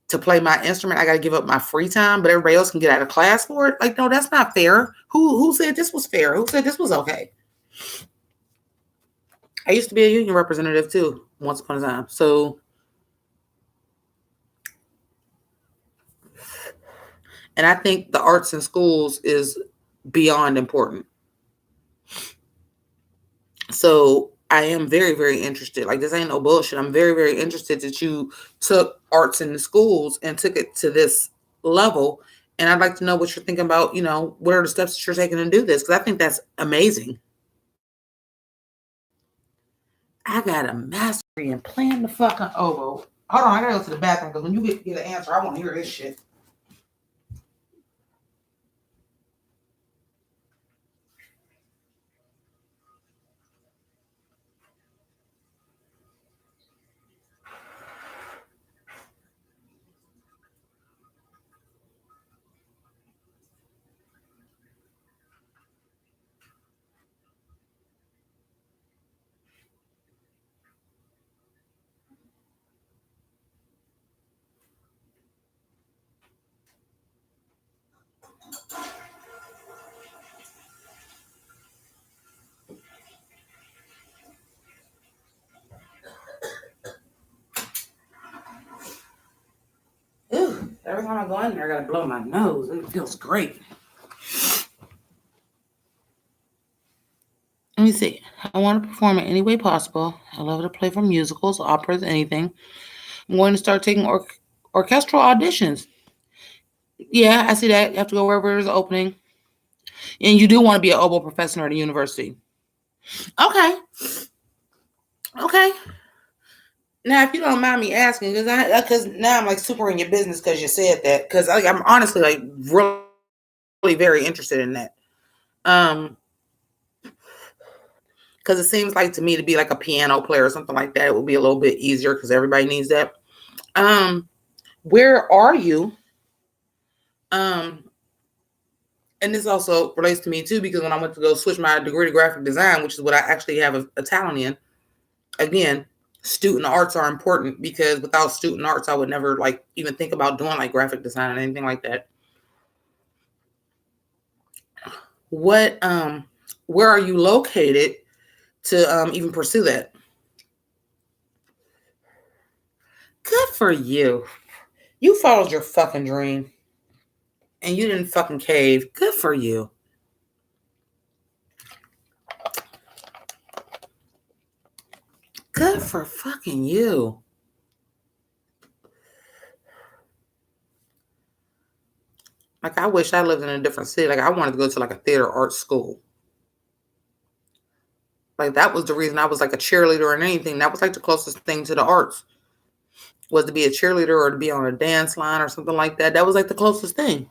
to play my instrument, I got to give up my free time, but everybody else can get out of class for it. Like, no, that's not fair. Who said this was fair? Who said this was okay? I used to be a union representative too, once upon a time. So, and I think the arts in schools is beyond important. So I am very, very interested. Like, this ain't no bullshit. I'm very, very interested that you took arts in the schools and took it to this level. And I'd like to know what you're thinking about, what are the steps that you're taking to do this? Because I think that's amazing. I got a mastery in playing the fucking oboe. Hold on, I gotta go to the bathroom because when you get an answer, I want to hear this shit. Ooh, every time I go in there, I gotta blow my nose. It feels great. Let me see. I want to perform in any way possible. I love to play for musicals, operas, anything. I'm going to start taking orchestral auditions. Yeah, I see that. You have to go wherever there's an opening. And you do want to be an oboe professor at a university. Okay. Okay. Now, if you don't mind me asking, because now I'm like super in your business because you said that. Because I'm honestly like really very interested in that. Because it seems like to me to be like a piano player or something like that, it would be a little bit easier because everybody needs that. Where are you? And this also relates to me too, because when I went to go switch my degree to graphic design, which is what I actually have a talent in, again, student arts are important because without student arts, I would never like even think about doing like graphic design or anything like that. What, where are you located to even pursue that? Good for you. You followed your fucking dream and you didn't fucking cave. Good for you. Good for fucking you. Like, I wish I lived in a different city. Like, I wanted to go to like a theater arts school. Like, that was the reason I was like a cheerleader or anything. That was like the closest thing to the arts, was to be a cheerleader or to be on a dance line or something like that. That was like the closest thing.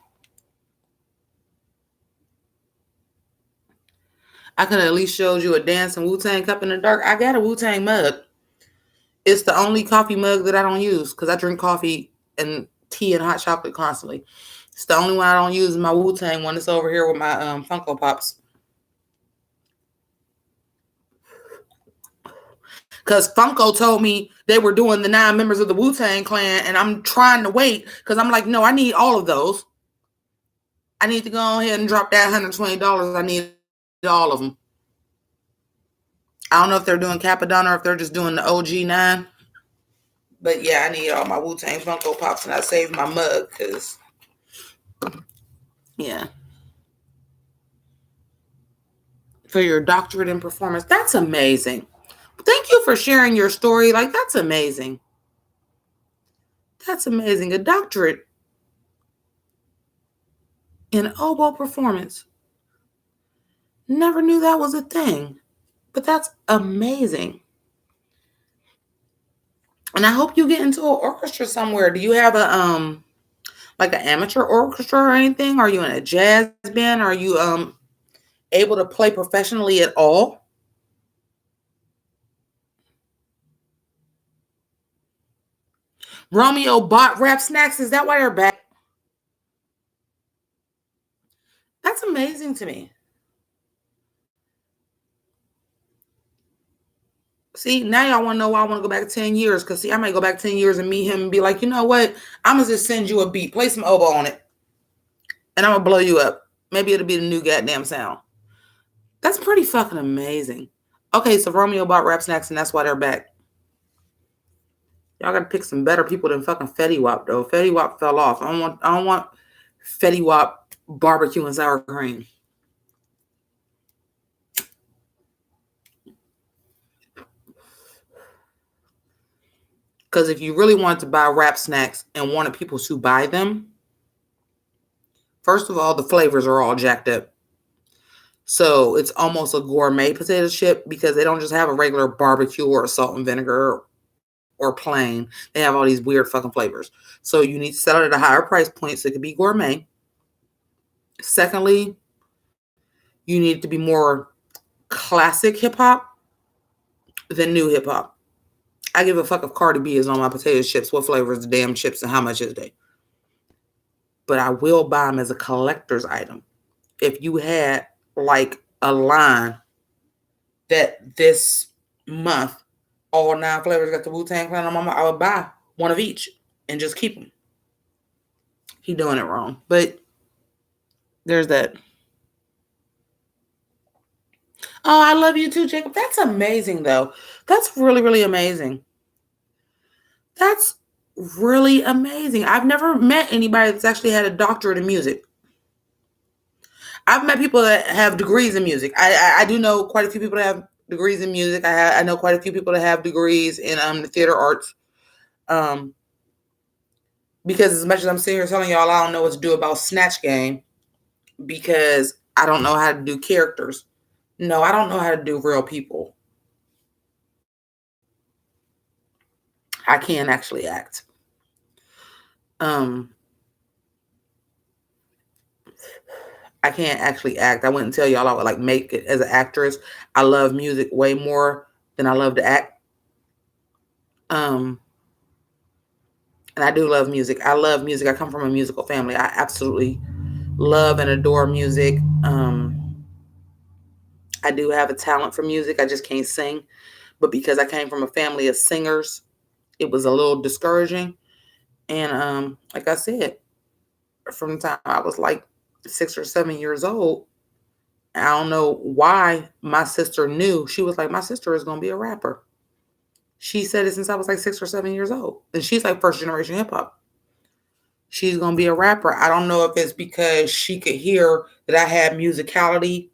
I could have at least showed you a dancing Wu-Tang cup in the dark. I got a Wu-Tang mug. It's the only coffee mug that I don't use because I drink coffee and tea and hot chocolate constantly. It's the only one I don't use is my Wu-Tang one. It's over here with my Funko Pops. Because Funko told me they were doing the 9 members of the Wu-Tang Clan, and I'm trying to wait because I'm like, no, I need all of those. I need to go ahead and drop that $120. I need all of them. I don't know if they're doing Capadonna or if they're just doing the OG 9. But yeah, I need all my Wu-Tang Funko Pops, and I saved my mug because, yeah. For your doctorate in performance. That's amazing. Thank you for sharing your story. Like, that's amazing. That's amazing. A doctorate in oboe performance. Never knew that was a thing. But that's amazing. And I hope you get into an orchestra somewhere. Do you have a like an amateur orchestra or anything? Are you in a jazz band? Are you able to play professionally at all? Romeo bought rap snacks. Is that why they're back? amazing to me. See, now y'all want to know why I want to go back 10 years. Because, see, I might go back 10 years and meet him and be like, you know what? I'm going to just send you a beat. Play some oboe on it. And I'm going to blow you up. Maybe it'll be the new goddamn sound. That's pretty fucking amazing. Okay, so Romeo bought Rap Snacks, and that's why they're back. Y'all got to pick some better people than fucking Fetty Wap, though. Fetty Wap fell off. I don't want Fetty Wap barbecue and sour cream. Because if you really wanted to buy Rap Snacks and wanted people to buy them, first of all, the flavors are all jacked up. So it's almost a gourmet potato chip because they don't just have a regular barbecue or a salt and vinegar or plain. They have all these weird fucking flavors. So you need to sell it at a higher price point so it can be gourmet. Secondly, you need to be more classic hip hop than new hip hop. I give a fuck if Cardi B is on my potato chips, what flavor is the damn chips, and how much is they? But I will buy them as a collector's item. If you had like a line that this month all 9 flavors got the Wu-Tang Clan on them, I would buy one of each and just keep them. He doing it wrong, but there's that. Oh, I love you too, Jacob. That's amazing, though. That's really, really amazing. That's really amazing. I've never met anybody that's actually had a doctorate in music. I've met people that have degrees in music. I do know quite a few people that have degrees in music. I know quite a few people that have degrees in the theater arts. Because as much as I'm sitting here telling y'all I don't know what to do about Snatch Game because I don't know how to do characters. No, I don't know how to do real people. I can't actually act. I can't actually act. I wouldn't tell y'all I would like make it as an actress. I love music way more than I love to act. And I do love music. I love music. I come from a musical family. I absolutely love and adore music. I do have a talent for music. I just can't sing. But because I came from a family of singers, it was a little discouraging. And like I said, from the time I was like 6 or 7 years old, I don't know why my sister knew. She was like, my sister is going to be a rapper. She said it since I was like 6 or 7 years old. And she's like first generation hip hop. She's going to be a rapper. I don't know if it's because she could hear that I had musicality,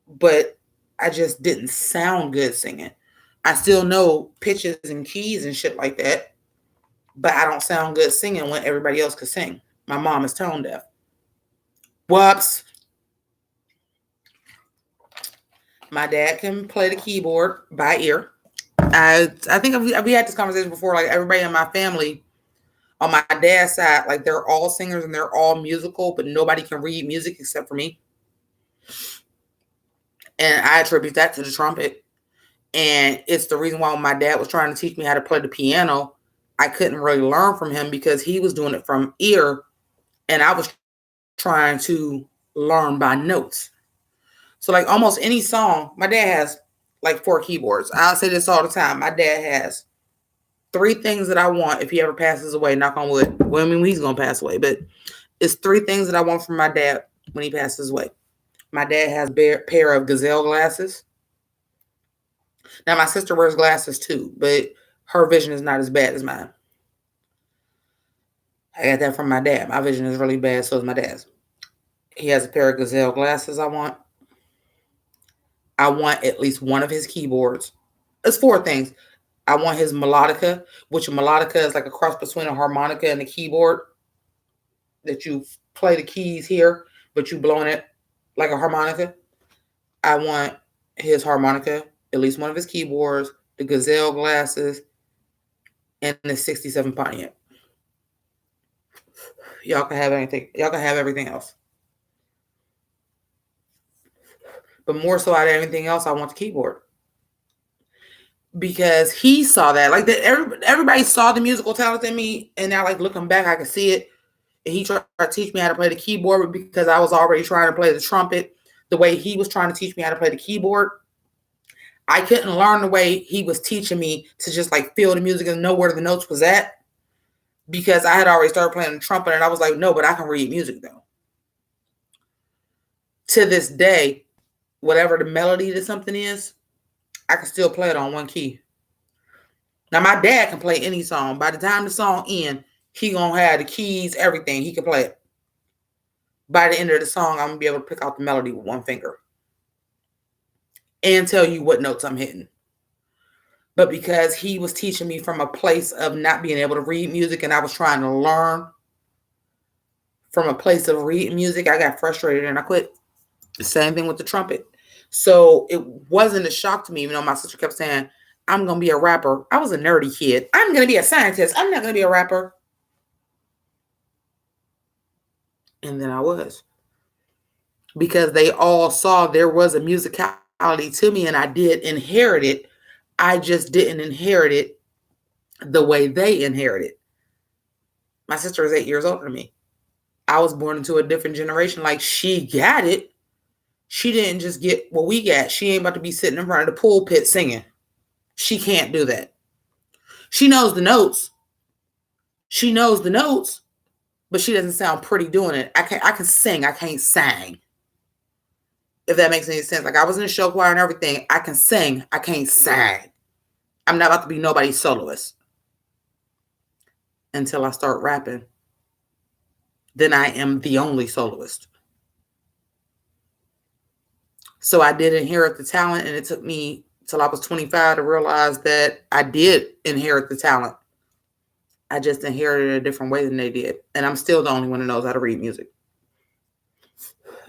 but I just didn't sound good singing. I still know pitches and keys and shit like that, but I don't sound good singing when everybody else could sing. My mom is tone deaf. Whoops. My dad can play the keyboard by ear. I think we had this conversation before. Like everybody in my family, on my dad's side, like they're all singers and they're all musical, but nobody can read music except for me. And I attribute that to the trumpet. And it's the reason why when my dad was trying to teach me how to play the piano, I couldn't really learn from him because he was doing it from ear and I was trying to learn by notes. So like almost any song, my dad has like 4 keyboards. I'll say this all the time. My dad has 3 things that I want if he ever passes away, knock on wood. Well, I mean, he's going to pass away, but it's 3 things that I want from my dad when he passes away. My dad has a pair of gazelle glasses. Now, my sister wears glasses too, but her vision is not as bad as mine. I got that from my dad. My vision is really bad, so is my dad's. He has a pair of gazelle glasses I want. I want at least one of his keyboards. It's 4 things. I want his melodica, which a melodica is like a cross between a harmonica and a keyboard that you play the keys here, but you blowing it like a harmonica. I want his harmonica, at least one of his keyboards, the gazelle glasses, and the 67 Pontiac. Y'all can have anything. Y'all can have everything else. But more so out of everything else, I want the keyboard. Because he saw that. Like everybody saw the musical talent in me, and now like looking back, I can see it. And he tried to teach me how to play the keyboard, but because I was already trying to play the trumpet the way he was trying to teach me how to play the keyboard, I couldn't learn the way he was teaching me to just like feel the music and know where the notes was at, because I had already started playing the trumpet, and I was like, no, but I can read music though. To this day, whatever the melody to something is, I can still play it on one key. Now, my dad can play any song. By the time the song ends, he gonna have the keys, everything. He can play it. By the end of the song, I'm gonna be able to pick out the melody with one finger and tell you what notes I'm hitting. But because he was teaching me from a place of not being able to read music, and I was trying to learn from a place of reading music, I got frustrated and I quit. The same thing with the trumpet. So it wasn't a shock to me, even though my sister kept saying, I'm going to be a rapper. I was a nerdy kid. I'm going to be a scientist. I'm not going to be a rapper. And then I was. Because they all saw there was a musicality to me, and I did inherit it. I just didn't inherit it the way they inherited. My sister is 8 years older than me. I was born into a different generation. Like, she got it. She didn't just get what we got. She ain't about to be sitting in front of the pulpit singing. She can't do that. She knows the notes. She knows the notes, but she doesn't sound pretty doing it. I can sing. I can't sing. If that makes any sense. Like, I was in a show choir and everything. I can sing. I can't sing. I'm not about to be nobody's soloist until I start rapping. Then I am the only soloist. So I did inherit the talent, and it took me till I was 25 to realize that I did inherit the talent. I just inherited it a different way than they did. And I'm still the only one who knows how to read music.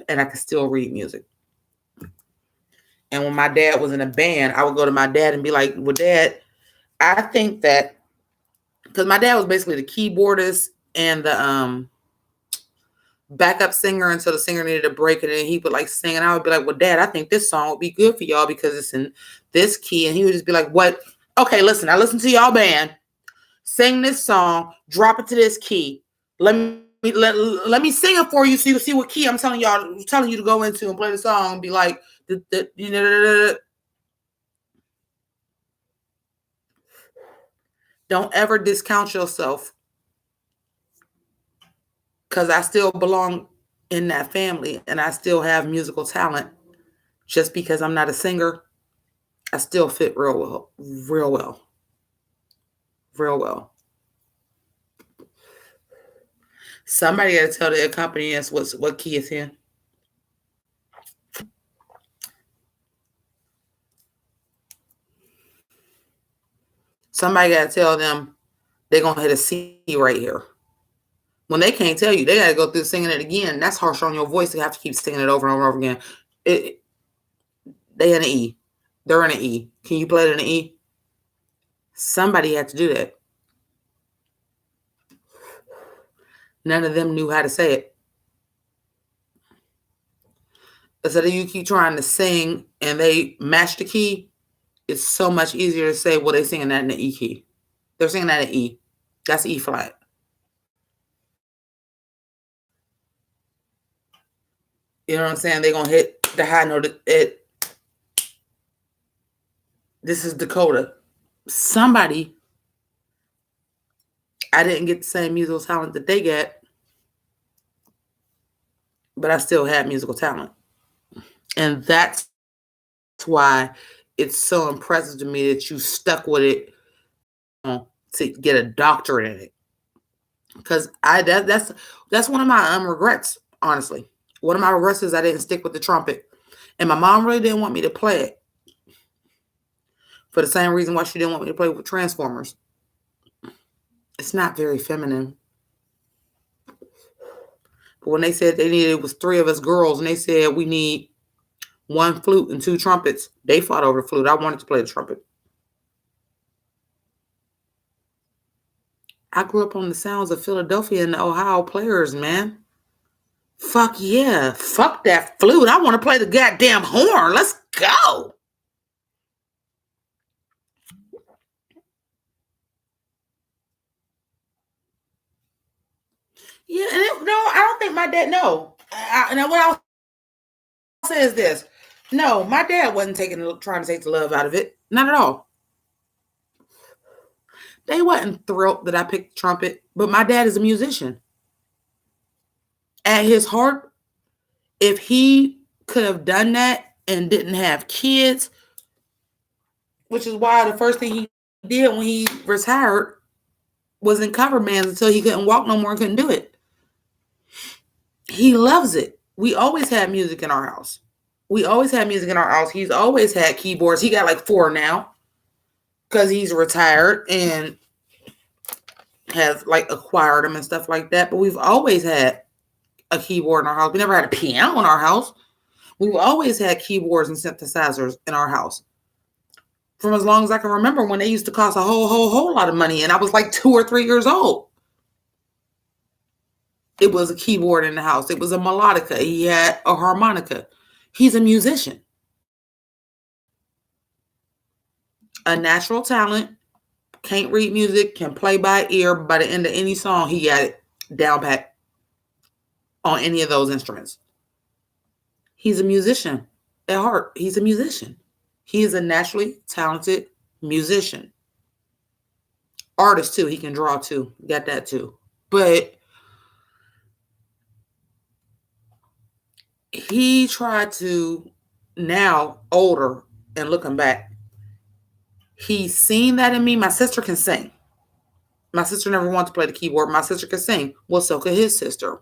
And I can still read music. And when my dad was in a band, I would go to my dad and be like, well, Dad, I think that, because my dad was basically the keyboardist and the backup singer until the singer needed a break, and then he would like sing, and I would be like, well, Dad, I think this song would be good for y'all because it's in this key. And he would just be like, what? Okay, listen, I listen to y'all band, sing this song, drop it to this key. Let me sing it for you so you can see what key I'm telling you to go into and play the song and be like, don't ever discount yourself, because I still belong in that family and I still have musical talent. Just because I'm not a singer, I still fit real well. Somebody got to tell the accompanist what key it's in. Somebody got to tell them they're going to hit a C right here. When they can't tell you, they got to go through singing it again. That's harsh on your voice to have to keep singing it over and over again. They in an E. They're in an E. Can you play it in an E? Somebody had to do that. None of them knew how to say it. Instead of you keep trying to sing and they match the key, it's so much easier to say, well, they're singing that in the E key. They're singing that in E. That's E flat. You know what I'm saying? They're going to hit the high note. This is Dakota. Somebody, I didn't get the same musical talent that they get, but I still had musical talent. And that's why it's so impressive to me that you stuck with it to get a doctorate in it. Because that's one of my regrets, honestly. One of my regrets is I didn't stick with the trumpet. And my mom really didn't want me to play it. For the same reason why she didn't want me to play with Transformers. It's not very feminine. But when they said it was 3 of us girls, and they said we need 1 flute and 2 trumpets, they fought over the flute. I wanted to play the trumpet. I grew up on the sounds of Philadelphia and the Ohio Players, man. Fuck yeah. Fuck that flute. I want to play the goddamn horn. Let's go. Yeah, and no, I don't think my dad. No, and what I'll say is this: no, my dad wasn't trying to take the love out of it. Not at all. They wasn't thrilled that I picked trumpet, but my dad is a musician. At his heart, if he could have done that and didn't have kids, which is why the first thing he did when he retired was in cover bands until he couldn't walk no more and couldn't do it. He loves it. We always had music in our house. He's always had keyboards. He got like 4 now because he's retired and has like acquired them and stuff like that. But we've always had a keyboard in our house. We never had a piano in our house. We've always had keyboards and synthesizers in our house. From as long as I can remember, when they used to cost a whole lot of money, and I was like 2 or 3 years old. It was a keyboard in the house. It was a melodica. He had a harmonica. He's a musician. A natural talent, can't read music, can play by ear. By the end of any song, he got it down pat on any of those instruments. He's a musician at heart. He's a musician. He is a naturally talented musician. Artist too. He can draw too. Got that too. But he tried to, now older and looking back, he's seen that in me. My sister can sing. My sister never wanted to play the keyboard. My sister can sing. Well, so could his sister.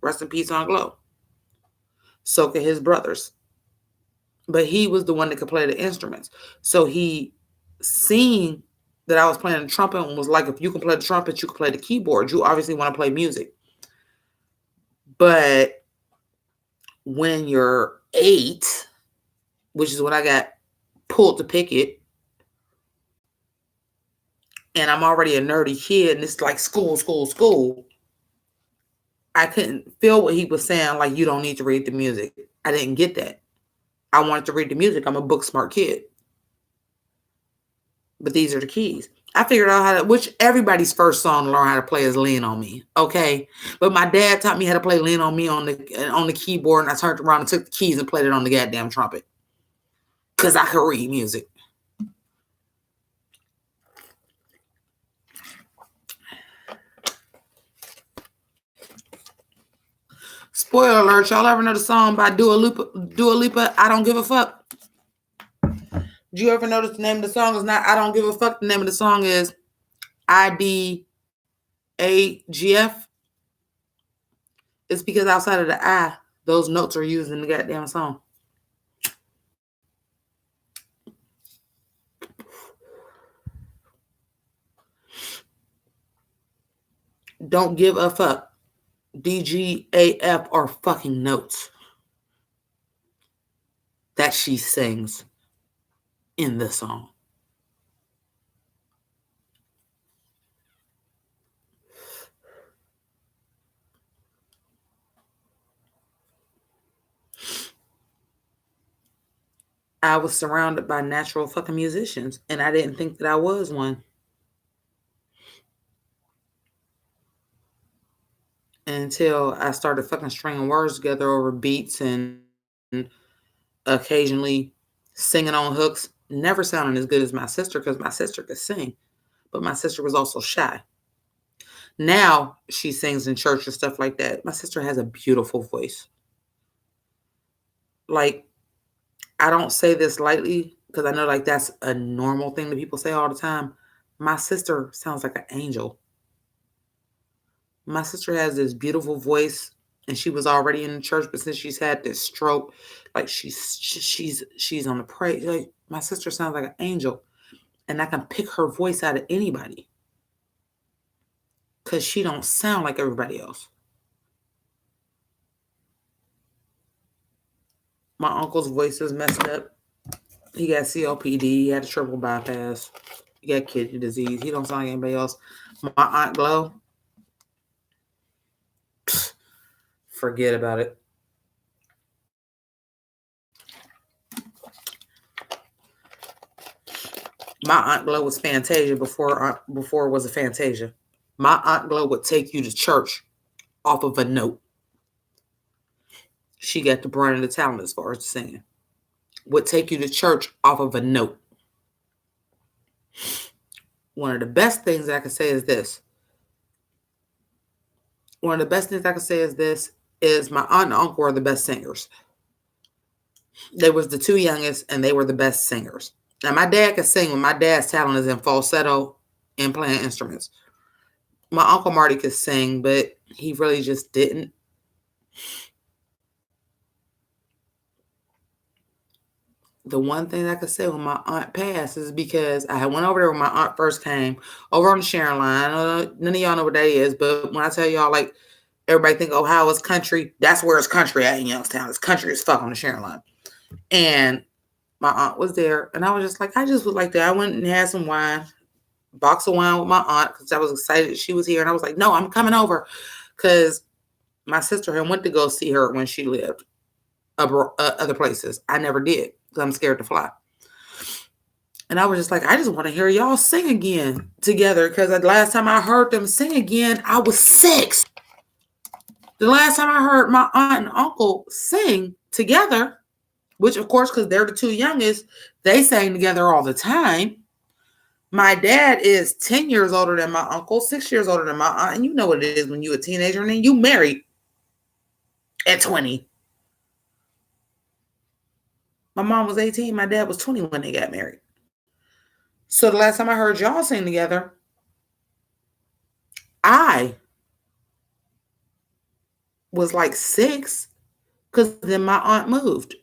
Rest in peace on Glow. So could his brothers. But he was the one that could play the instruments. So he seen that I was playing the trumpet and was like, if you can play the trumpet, you can play the keyboard. You obviously want to play music. But when you're 8, which is when I got pulled to pick it, and I'm already a nerdy kid, and it's like school. I couldn't feel what he was saying, like, you don't need to read the music. I didn't get that. I wanted to read the music. I'm a book smart kid. But these are the keys. I figured out how to, which everybody's first song to learn how to play is Lean on Me. Okay. But my dad taught me how to play Lean on Me on the keyboard, and I turned around and took the keys and played it on the goddamn trumpet. Because I could read music. Spoiler alert, y'all ever know the song by Dua Lipa, I Don't Give a Fuck? Do you ever notice the name of the song is not I Don't Give a Fuck? The name of the song is IDAGF. It's because outside of the I, those notes are used in the goddamn song. Don't give a fuck. DGAF are fucking notes that she sings in the song. I was surrounded by natural fucking musicians, and I didn't think that I was one. Until I started fucking stringing words together over beats and occasionally singing on hooks. Never sounding as good as my sister because my sister could sing, but my sister was also shy. Now she sings in church and stuff like that. My sister has a beautiful voice. Like, I don't say this lightly because I know like that's a normal thing that people say all the time. My sister sounds like an angel. My sister has this beautiful voice, and she was already in the church, but since she's had this stroke, like she's on the praise. Like, my sister sounds like an angel, and I can pick her voice out of anybody because she don't sound like everybody else. My uncle's voice is messed up. He got COPD. He had a triple bypass. He got kidney disease. He don't sound like anybody else. My Aunt Glow, forget about it. My Aunt Glow was Fantasia before it was a Fantasia. My Aunt Glow would take you to church off of a note. She got the brunt of the talent as far as singing. Would take you to church off of a note. One of the best things I can say is this. One of the best things I can say is this, is my aunt and uncle are the best singers. They was the two youngest, and they were the best singers. Now, my dad can sing, but my dad's talent is in falsetto and playing instruments. My Uncle Marty could sing, but he really just didn't. The one thing I could say when my aunt passed is because I went over there when my aunt first came, over on the Sharon line. None of y'all know what that is, but when I tell y'all, like, everybody think Ohio is country, that's where it's country at in Youngstown. It's country as fuck on the Sharon line. And my aunt was there, and I was just like, I just would like that. I went and had some wine, box of wine with my aunt, because I was excited she was here. And I was like, no, I'm coming over, because my sister had went to go see her when she lived other places. I never did, because I'm scared to fly. And I was just like, I just want to hear y'all sing again together, because the last time I heard them sing again, I was 6. The last time I heard my aunt and uncle sing together, which, of course, because they're the two youngest, they sang together all the time. My dad is 10 years older than my uncle, 6 years older than my aunt. And you know what it is when you're a teenager and then you married at 20. My mom was 18. My dad was 20 when they got married. So the last time I heard y'all sing together, I was like 6, because then my aunt moved.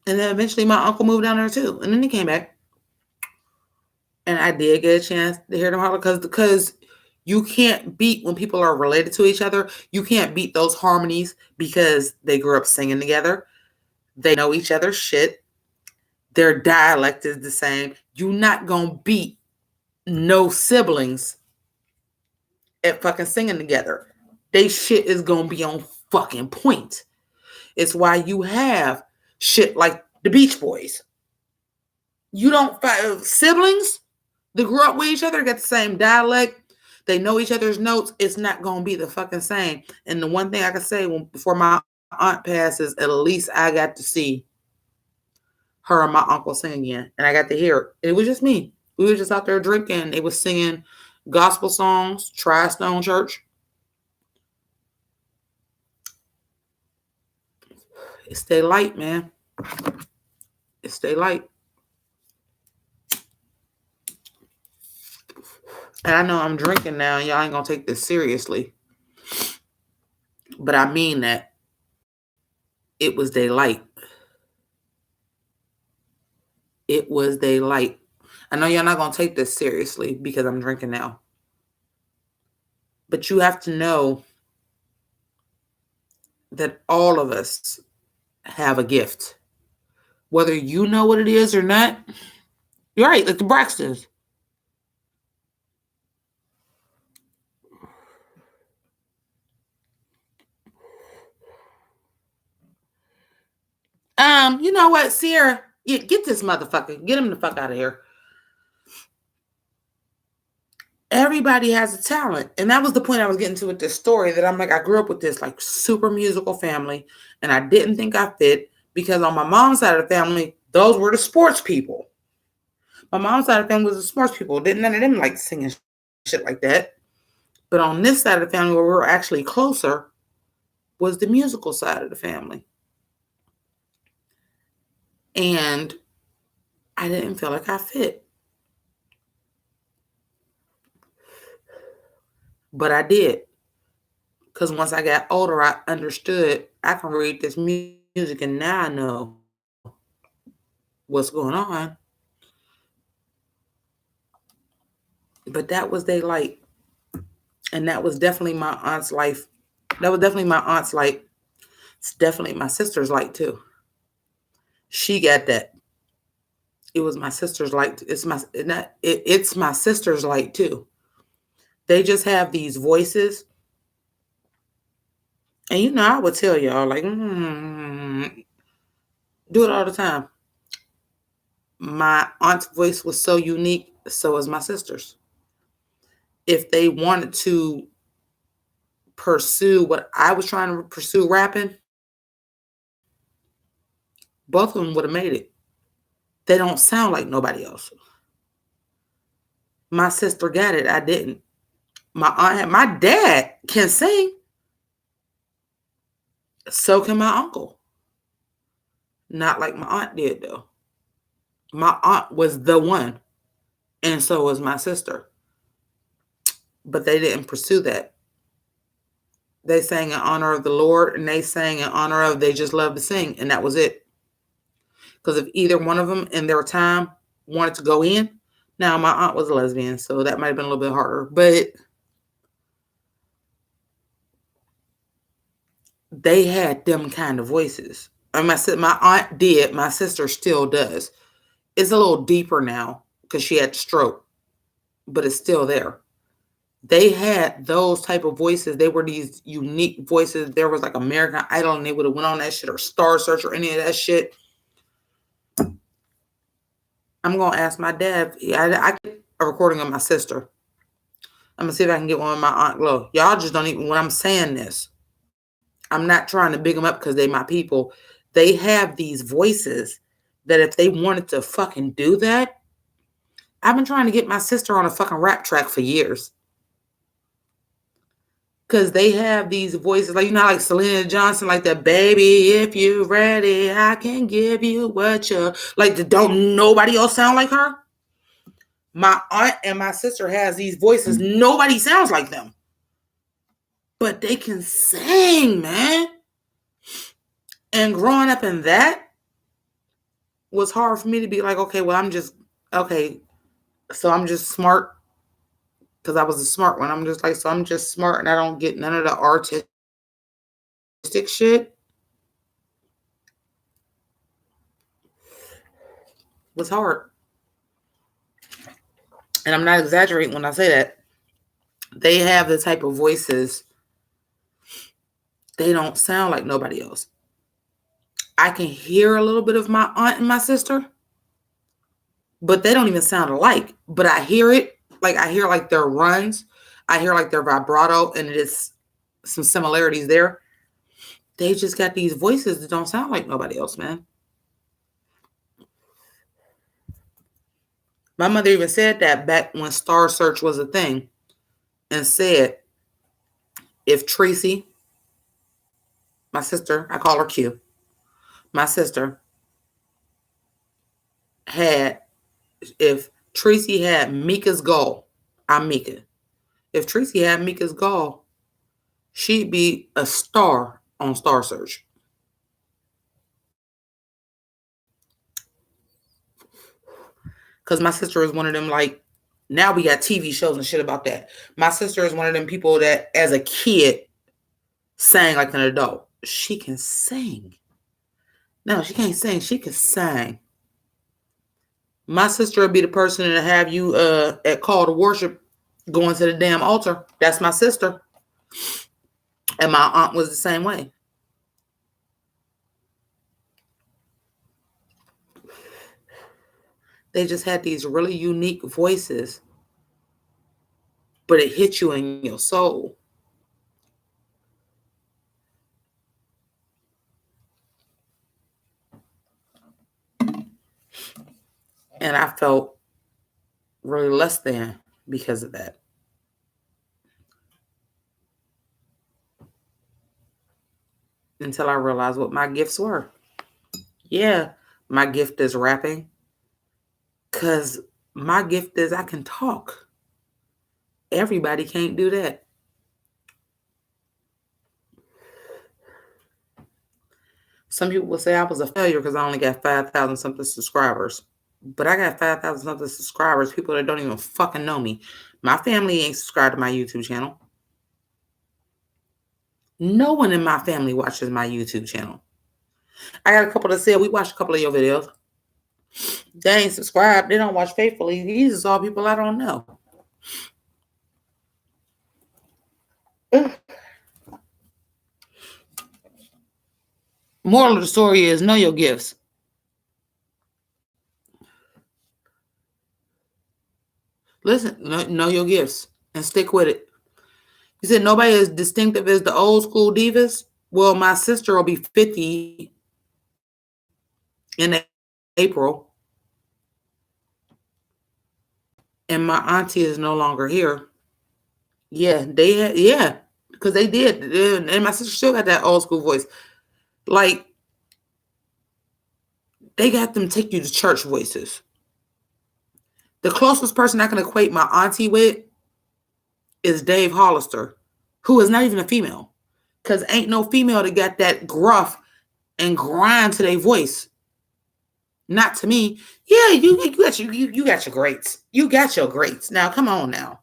And then eventually my uncle moved down there too. And then he came back. And I did get a chance to hear them holler, because you can't beat, when people are related to each other, you can't beat those harmonies, because they grew up singing together. They know each other's shit. Their dialect is the same. You're not going to beat no siblings at fucking singing together. They shit is going to be on fucking point. It's why you have shit like the Beach Boys. You don't find siblings that grew up with each other, got the same dialect. They know each other's notes. It's not going to be the fucking same. And the one thing I can say, before my aunt passes, at least I got to see her and my uncle sing again. And I got to hear it. It was just me. We were just out there drinking. They was singing gospel songs, Tri-Stone Church. It stay light, man. It stay light. And I know I'm drinking now, and y'all ain't gonna take this seriously. But I mean that. It was daylight. It was daylight. I know y'all not gonna take this seriously because I'm drinking now. But you have to know that all of us have a gift. Whether you know what it is or not, you're right, like the Braxtons. You know what, Sierra? Get this motherfucker. Get him the fuck out of here. Everybody has a talent. And that was the point I was getting to with this story, that I'm like, I grew up with this like super musical family, and I didn't think I fit, because on my mom's side of the family, those were the sports people. My mom's side of the family was the sports people. None of them like singing shit like that. But on this side of the family, where we were actually closer, was the musical side of the family. And I didn't feel like I fit. But I did. Because once I got older, I understood I can read this music, and now I know what's going on. But that was their light. And that was definitely my aunt's life. That was definitely my aunt's light. It's definitely my sister's light too. She got that. It was my sister's light. It's my sister's light too. They just have these voices. And you know, I would tell y'all, like, do it all the time. My aunt's voice was so unique, so was my sister's. If they wanted to pursue what I was trying to pursue, rapping, both of them would have made it. They don't sound like nobody else. My sister got it. I didn't. My dad can sing. So can my uncle. Not like my aunt did, though. My aunt was the one, and so was my sister. But they didn't pursue that. They sang in honor of the Lord, and they sang in honor of they just love to sing, and that was it. Because if either one of them in their time wanted to go in, now my aunt was a lesbian, so that might have been a little bit harder, but they had them kind of voices. And my aunt did, my sister still does. It's a little deeper now because she had stroke, but it's still there. They had those type of voices. They were these unique voices. There was like American Idol, and they would have went on that shit, or Star Search, or any of that shit. I'm gonna ask my dad. I get a recording of my sister. I'm gonna see if I can get one of my Aunt Glow. Y'all just don't even, when I'm saying this, I'm not trying to big them up because they my people. They have these voices that if they wanted to fucking do that, I've been trying to get my sister on a fucking rap track for years. Because they have these voices, like, you know, like Selena Johnson, like that, baby, if you're ready, I can give you what you like. Don't nobody else sound like her? My aunt and my sister has these voices. Nobody sounds like them. But they can sing, man. And growing up in that was hard for me to be like, okay, well, so I'm just smart. Because I was a smart one. I'm just like, so I'm just smart and I don't get none of the artistic shit. It was hard. And I'm not exaggerating when I say that. They have the type of voices. They don't sound like nobody else. I can hear a little bit of my aunt and my sister, but they don't even sound alike. But I hear it. Like, I hear like their runs. I hear like their vibrato, and it is some similarities there. They just got these voices that don't sound like nobody else, man. My mother even said that back when Star Search was a thing, and said, if Tracy, my sister, I call her Q, my sister, if Tracy had Mika's goal, I'm Mika. If Tracy had Mika's goal, she'd be a star on Star Search. Because my sister is one of them, like, now we got TV shows and shit about that. My sister is one of them people that, as a kid, sang like an adult. She can sing. No, she can't sing. She can sing. My sister would be the person to have you at call to worship going to the damn altar. That's my sister. And my aunt was the same way. They just had these really unique voices, but it hit you in your soul. And I felt really less than because of that. Until I realized what my gifts were. Yeah, my gift is rapping. Because my gift is I can talk. Everybody can't do that. Some people will say I was a failure because I only got 5,000 something subscribers. But I got 5,000 something subscribers, people that don't even fucking know me. My family ain't subscribed to my YouTube channel. No one in my family watches my YouTube channel. I got a couple that said, we watched a couple of your videos. They ain't subscribed. They don't watch faithfully. These are all people I don't know. Moral of the story is know your gifts. Listen, know your gifts and stick with it. You said nobody as distinctive as the old school divas? Well, my sister will be 50 in April. And my auntie is no longer here. Yeah, because they did. And my sister still got that old school voice. Like, they got them take you to church voices. The closest person I can equate my auntie with is Dave Hollister, who is not even a female. Because ain't no female that got that gruff and grind to their voice. Not to me. Yeah, you got your greats. You got your greats. Now, come on now.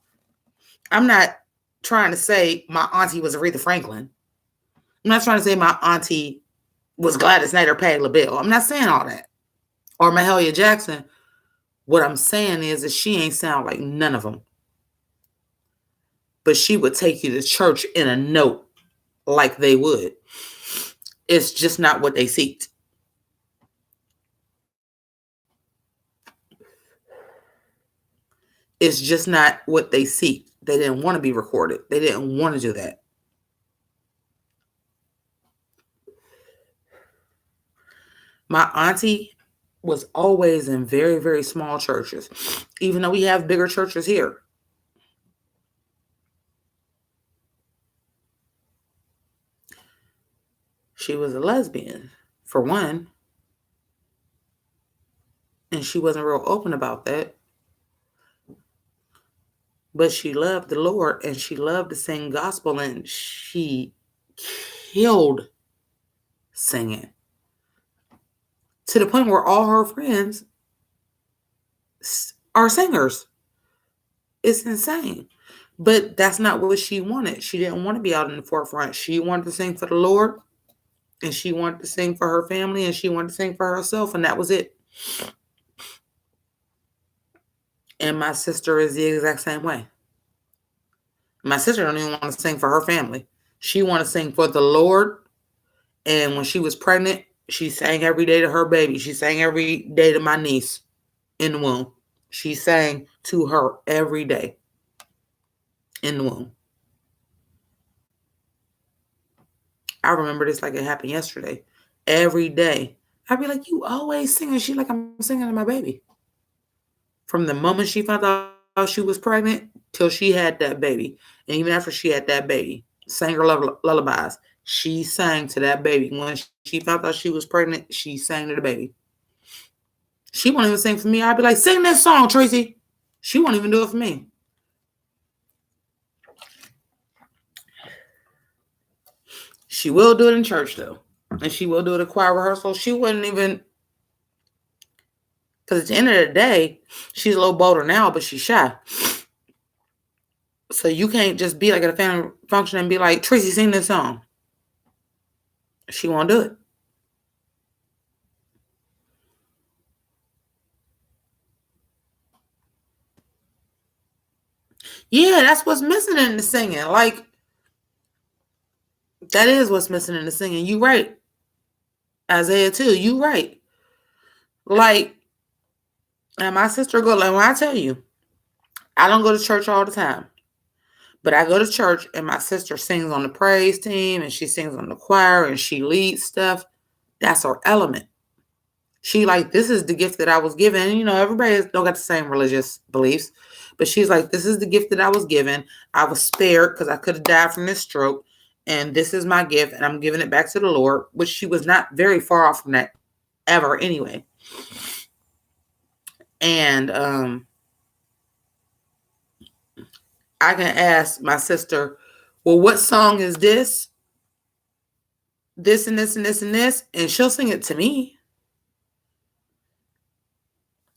I'm not trying to say my auntie was Aretha Franklin. I'm not trying to say my auntie was Gladys Knight or Patti LaBelle. I'm not saying all that. Or Mahalia Jackson. What I'm saying is that she ain't sound like none of them. But she would take you to church in a note like they would. It's just not what they seeked. It's just not what they seek. They didn't want to be recorded. They didn't want to do that. My auntie was always in very, very small churches, even though we have bigger churches here. She was a lesbian, for one, and she wasn't real open about that. But she loved the Lord, and she loved to sing gospel, and she killed singing. To the point where all her friends are singers. It's insane. But that's not what she wanted. She didn't want to be out in the forefront. She wanted to sing for the Lord, and she wanted to sing for her family, and she wanted to sing for herself, and that was it. And my sister is the exact same way. My sister don't even want to sing for her family. She want to sing for the Lord. And when she was pregnant, she sang every day to her baby. She sang every day to my niece in the womb. She sang to her every day in the womb. I remember this like it happened yesterday. Every day. I'd be like, you always singing. She like, I'm singing to my baby. From the moment she found out she was pregnant till she had that baby. And even after she had that baby, sang her lullabies. She sang to that baby. When she found out she was pregnant, she sang to the baby. She won't even sing for me. I'd be like, sing this song, Tracy. She won't even do it for me. She will do it in church, though. And she will do it at choir rehearsal. She wouldn't even... Because at the end of the day, she's a little bolder now, but she's shy. So you can't just be like at a family function and be like, Tracy, sing this song. She won't do it. Yeah, that's what's missing in the singing. Like, that is what's missing in the singing. You right. Isaiah too. You right. Like, and my sister go, like, when I tell you, I don't go to church all the time. But I go to church and my sister sings on the praise team and she sings on the choir and she leads stuff. That's her element. She like, this is the gift that I was given. And, you know, everybody don't got the same religious beliefs. But she's like, this is the gift that I was given. I was spared because I could have died from this stroke. And this is my gift. And I'm giving it back to the Lord. Which she was not very far off from that ever anyway. And I can ask my sister, well, what song is this? This and this and this and this. And she'll sing it to me.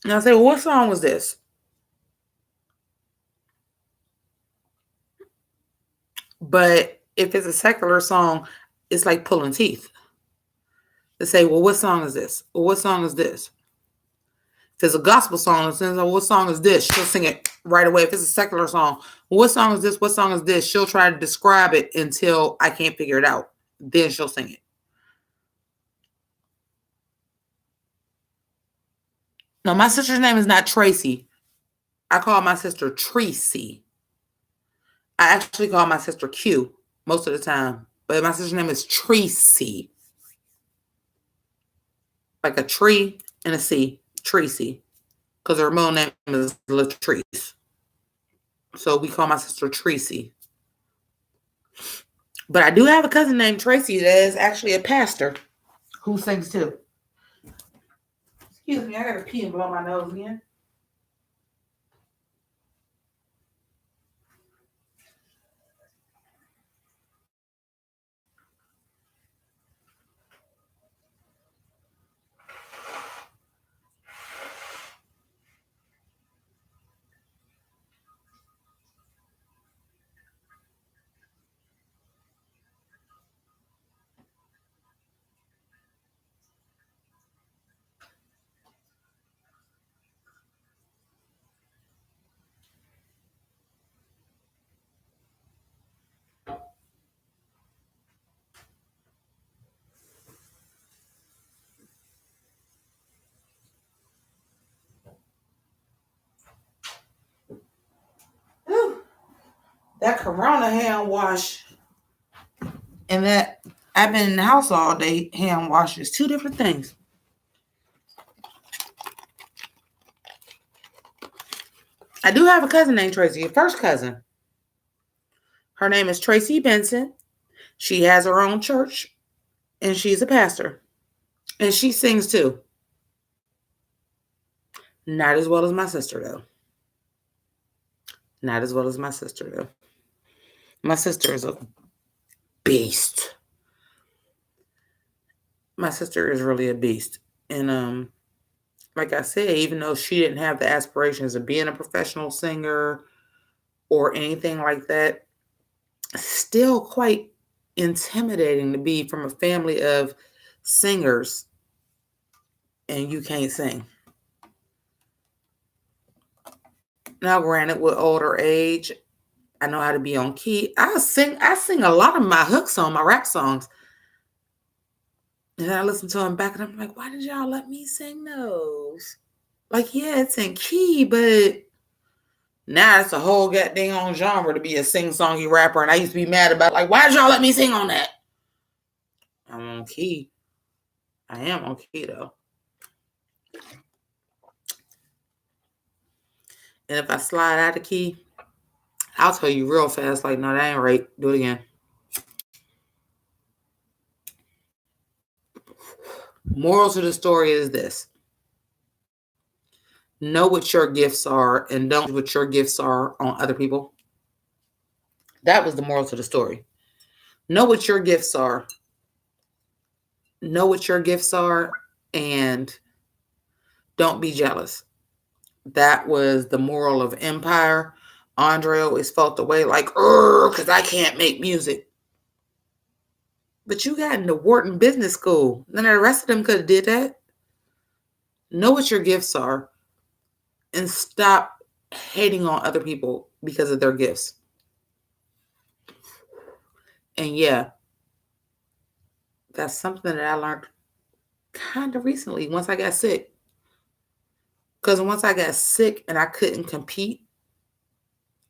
And I'll say, well, what song was this? But if it's a secular song, it's like pulling teeth. To say, well, what song is this? Well, what song is this? If it's a gospel song, it says, well, what song is this? She'll sing it right away. If it's a secular song, well, what song is this? What song is this? She'll try to describe it until I can't figure it out. Then she'll sing it. No, my sister's name is not Tracy. I call my sister Tracy. I actually call my sister Q most of the time, but my sister's name is Tracy. Like a tree and a C, Tracy. Because her middle name is Latrice. So we call my sister Tracy. But I do have a cousin named Tracy that is actually a pastor who sings too. Excuse me, I gotta pee and blow my nose again. Whew. That Corona hand wash and that I've been in the house all day hand wash is two different things. I do have a cousin named Tracy, a first cousin. Her name is Tracy Benson. She has her own church and she's a pastor. And she sings too. Not as well as my sister, though. Not as well as my sister, though. My sister is a beast. My sister is really a beast. And like I said, even though she didn't have the aspirations of being a professional singer or anything like that, still quite intimidating to be from a family of singers and you can't sing. Now, granted, with older age, I know how to be on key. I sing a lot of my hooks on my rap songs. And I listen to them back and I'm like, why did y'all let me sing those? Like, yeah, it's in key, but now it's a whole goddamn genre to be a sing-songy rapper. And I used to be mad about, like, why did y'all let me sing on that? I'm on key. I am on key, though. And if I slide out of key, I'll tell you real fast, like, no, that ain't right. Do it again. Moral to the story is this. Know what your gifts are and don't know what your gifts are on other people. That was the moral to the story. Know what your gifts are. Know what your gifts are and don't be jealous. That was the moral of Empire. Andre always felt the way like, because I can't make music. But you got into Wharton Business School. None of the rest of them could have did that. Know what your gifts are and stop hating on other people because of their gifts. And yeah, that's something that I learned kind of recently once I got sick. Because once I got sick and I couldn't compete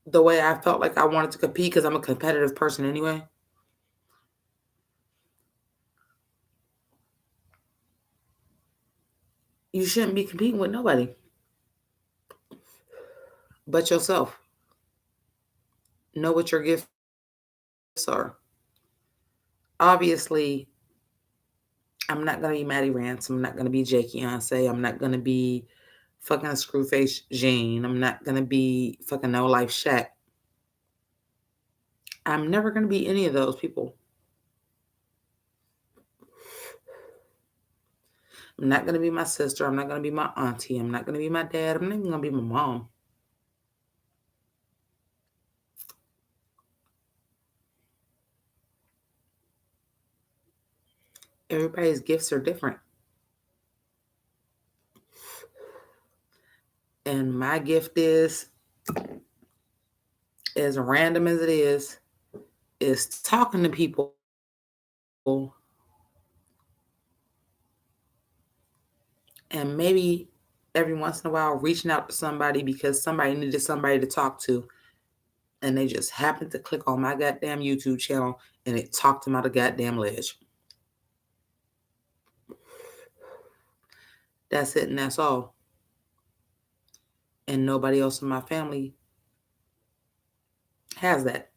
the way I felt like I wanted to compete because I'm a competitive person anyway. You shouldn't be competing with nobody but yourself. Know what your gifts are. Obviously, I'm not going to be Maddie Rance. I'm not going to be Jake Beyonce. I'm not going to be fucking a Screwface Jean. I'm not going to be fucking No Life Shaq. I'm never going to be any of those people. I'm not going to be my sister. I'm not going to be my auntie. I'm not going to be my dad. I'm not even going to be my mom. Everybody's gifts are different. And my gift is, as random as it is talking to people and maybe every once in a while reaching out to somebody because somebody needed somebody to talk to. and they just happened to click on my goddamn YouTube channel and it talked them out of goddamn ledge. That's it and that's all. And nobody else in my family has that.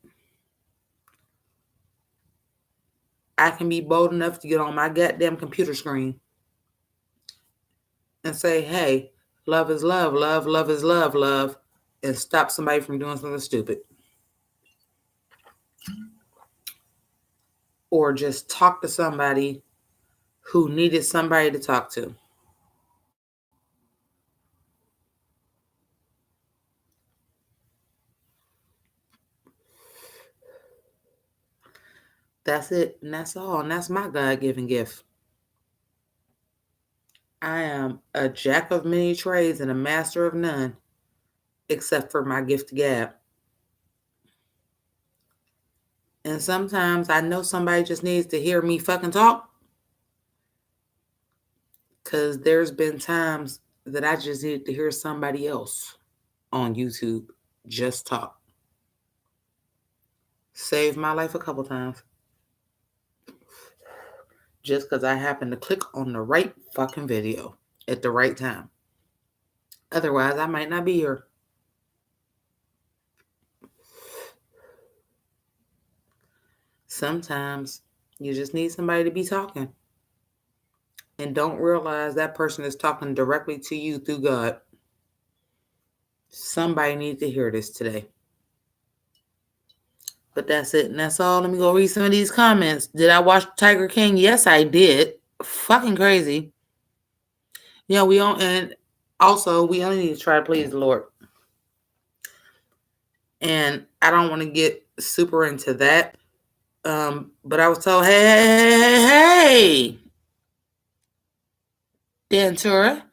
I can be bold enough to get on my goddamn computer screen and say, hey, love is love, love is love, and stop somebody from doing something stupid. Or just talk to somebody who needed somebody to talk to. That's it, and that's all, and that's my God-given gift. I am a jack of many trades and a master of none, except for my gift of gab. And sometimes I know somebody just needs to hear me fucking talk, because there's been times that I just needed to hear somebody else on YouTube just talk. Saved my life a couple times. Just because I happened to click on the right fucking video at the right time. Otherwise, I might not be here. Sometimes you just need somebody to be talking and don't realize that person is talking directly to you through God. Somebody needs to hear this today. But that's it, and that's all. Let me go read some of these comments. Did I watch Tiger King? Yes, I did. Fucking crazy. Yeah, we only need to try to please the Lord. And I don't want to get super into that. But I was told, hey, Dantura.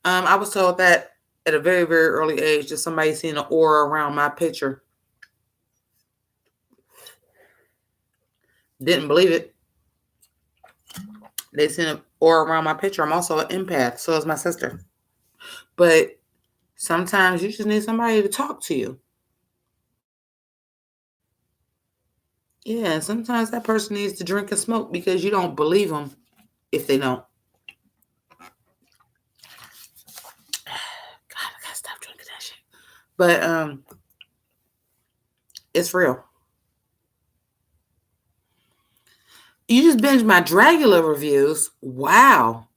I was told that at a very, very early age, that somebody seen an aura around my picture. Didn't believe it. They seen an aura around my picture. I'm also an empath, so is my sister. But sometimes you just need somebody to talk to you. Yeah, and sometimes that person needs to drink and smoke because you don't believe them if they don't. God, I gotta stop drinking that shit. But it's real. You just binged my Dracula reviews. Wow.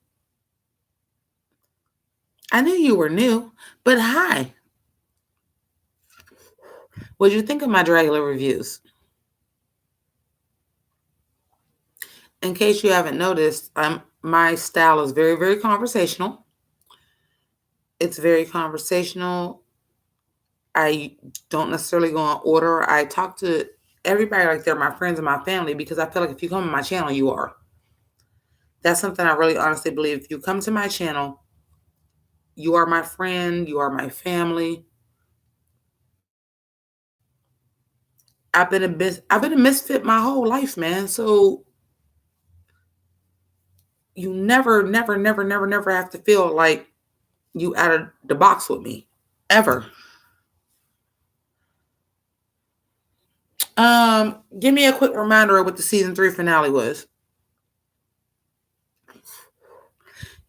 I knew you were new, but hi. What did you think of my Dracula reviews? In case you haven't noticed, my style is very, very conversational. It's very conversational. I don't necessarily go in order. I talk to everybody like they're my friends and my family because I feel like if you come to my channel, you are. That's something I really honestly believe. If you come to my channel, you are my friend, you are my family. I've been a misfit my whole life, man. So you never have to feel like you out of the box with me. Ever. Give me a quick reminder of what the season 3 finale was.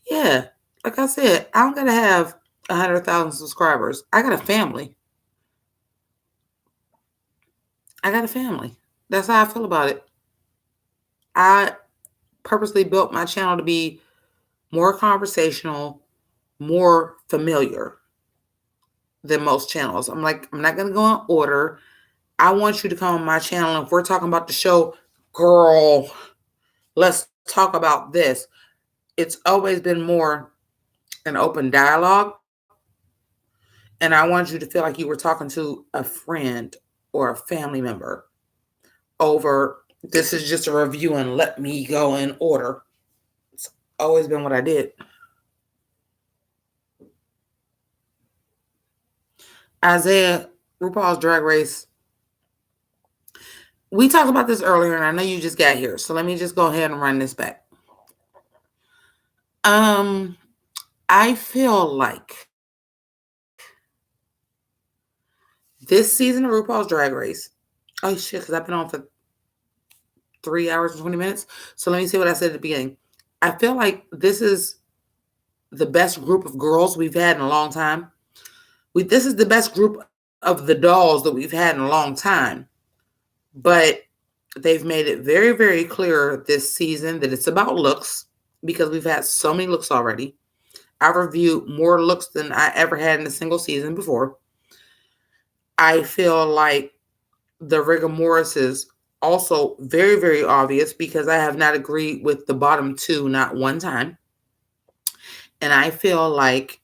Yeah, like I said, I don't gotta have 100,000 subscribers. I got a family. That's how I feel about it. I purposely built my channel to be more conversational, more familiar than most channels. I'm like, I'm not gonna go in order. I want you to come on my channel. If we're talking about the show, girl, let's talk about this. It's always been more an open dialogue. And I want you to feel like you were talking to a friend or a family member over this is just a review and let me go in order. It's always been what I did. Isaiah, RuPaul's Drag Race. We talked about this earlier, and I know you just got here, so let me just go ahead and run this back. I feel like This season of RuPaul's Drag Race. Oh shit, because I've been on for 3 hours and 20 minutes. So let me say what I said at the beginning. I feel like this is the best group of girls we've had in a long time. This is the best group of the dolls that we've had in a long time. But they've made it very, very clear this season that it's about looks because we've had so many looks already. I reviewed more looks than I ever had in a single season before. I feel like the rigor mortis is also very, very obvious because I have not agreed with the bottom two not one time. And I feel like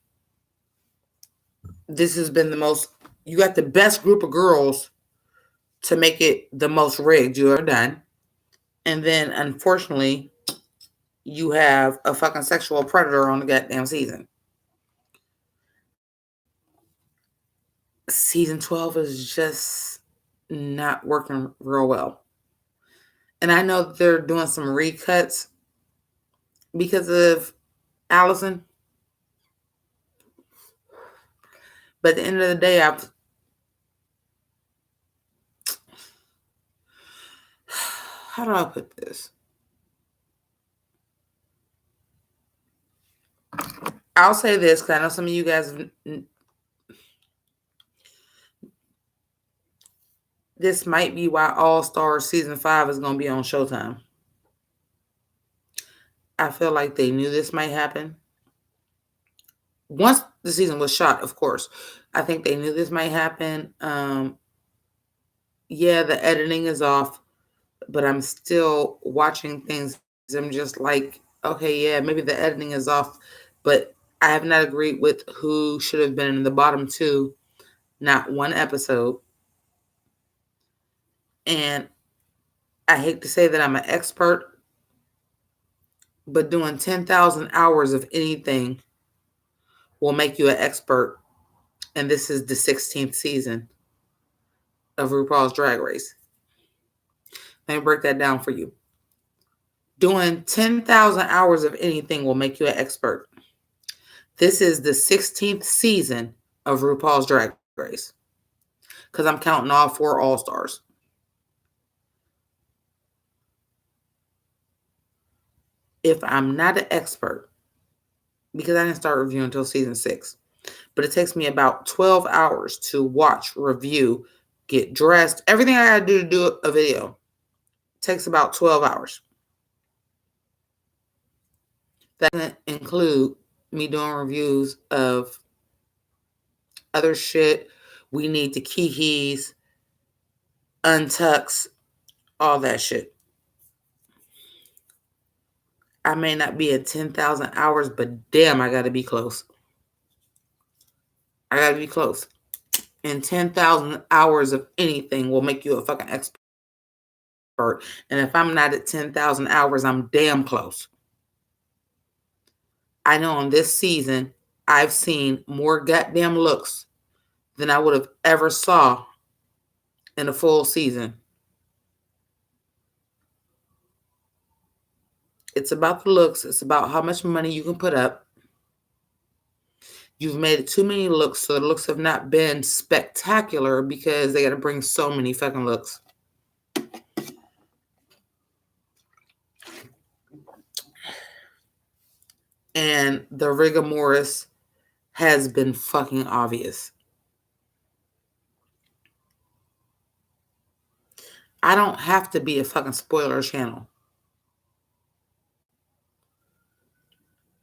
this has been the most, you got the best group of girls to make it the most rigged you ever done. And then unfortunately, you have a fucking sexual predator on the goddamn season. Season 12 is just not working real well. And I know they're doing some recuts because of Allison. But at the end of the day, how do I put this? I'll say this because I know some of you guys, this might be why All Stars Season 5 is going to be on Showtime. I feel like they knew this might happen. Once the season was shot, of course. I think they knew this might happen. Yeah, the editing is off, but I'm still watching things. I'm just like, okay, yeah, maybe the editing is off, but I have not agreed with who should have been in the bottom two, not one episode. And I hate to say that I'm an expert, but doing 10,000 hours of anything will make you an expert. And this is the 16th season of RuPaul's Drag Race. Let me break that down for you. Doing 10,000 hours of anything will make you an expert. This is the 16th season of RuPaul's Drag Race because I'm counting all 4 All-Stars. If I'm not an expert, because I didn't start reviewing until season 6, but it takes me about 12 hours to watch, review, get dressed, everything I got to do a video takes about 12 hours. That doesn't include me doing reviews of other shit. We need to Kiki's, Untucks, all that shit. I may not be at 10,000 hours, but damn, I got to be close. I got to be close. And 10,000 hours of anything will make you a fucking expert. And if I'm not at 10,000 hours, I'm damn close. I know on this season, I've seen more goddamn looks than I would have ever saw in a full season. It's about the looks. It's about how much money you can put up. You've made it too many looks, so the looks have not been spectacular because they got to bring so many fucking looks. And the rigor mortis has been fucking obvious. I don't have to be a fucking spoiler channel.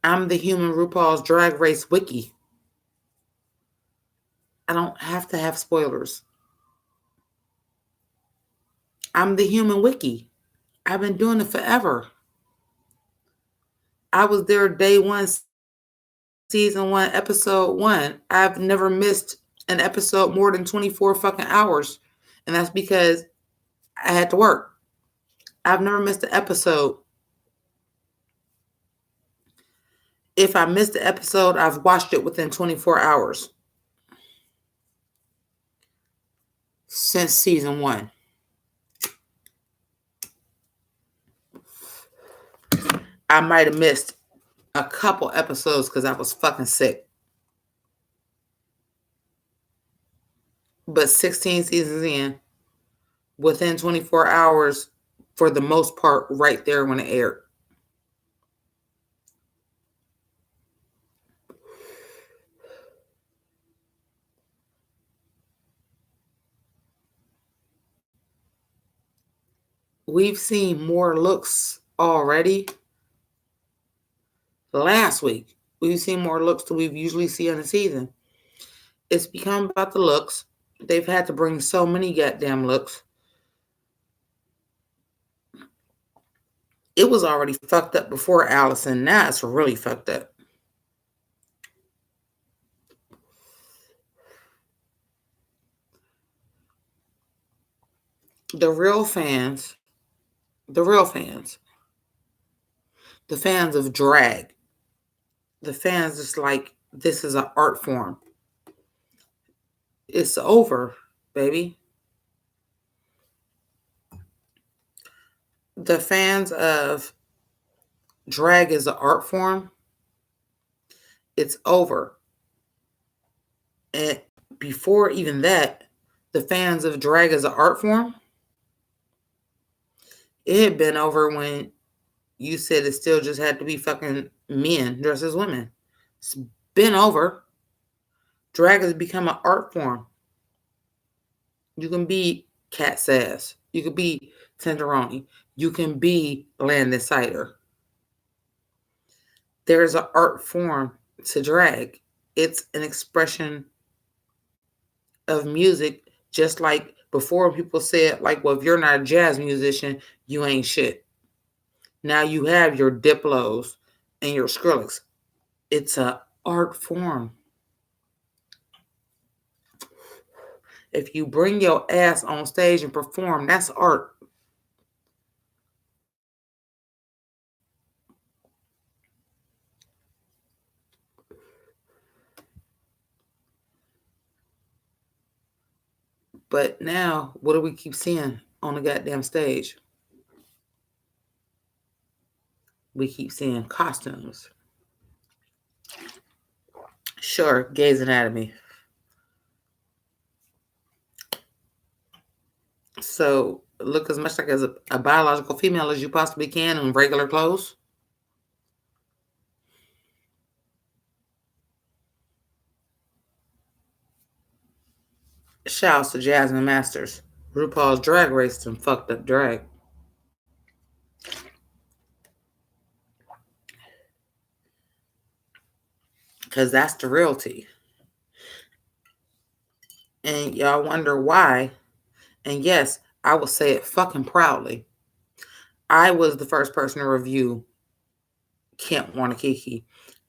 I'm the human RuPaul's Drag Race wiki. I don't have to have spoilers. I'm the human wiki. I've been doing it forever. I was there day one, season 1, episode 1. I've never missed an episode more than 24 fucking hours. And that's because I had to work. I've never missed an episode. If I missed the episode, I've watched it within 24 hours. Since season 1. I might have missed a couple episodes because I was fucking sick. But 16 seasons in, within 24 hours, for the most part, right there when it aired. We've seen more looks already. Last week, we've seen more looks than we've usually see in a season. It's become about the looks. They've had to bring so many goddamn looks. It was already fucked up before Allison. Now it's really fucked up. The real fans, the fans of drag, the fans is like, this is an art form. It's over, baby. The fans of drag is an art form. It's over. And before even that, the fans of drag as an art form, it had been over when you said it still just had to be fucking men dressed as women. It's been over. Drag has become an art form. You can be Cat Sass. You can be Tenderoni. You can be Landon Cider. There's an art form to drag. It's an expression of music, just like before people said, like, well, if you're not a jazz musician, you ain't shit. Now you have your Diplos and your Skrillex. It's an art form. If you bring your ass on stage and perform, that's art. But now, what do we keep seeing on the goddamn stage? We keep seeing costumes. Sure, Grey's Anatomy. So look as much like as a biological female as you possibly can in regular clothes. Shouts to Jasmine Masters. RuPaul's Drag Race and fucked up drag. Because that's the realty. And y'all wonder why. And yes, I will say it fucking proudly. I was the first person to review Camp Wanakiki.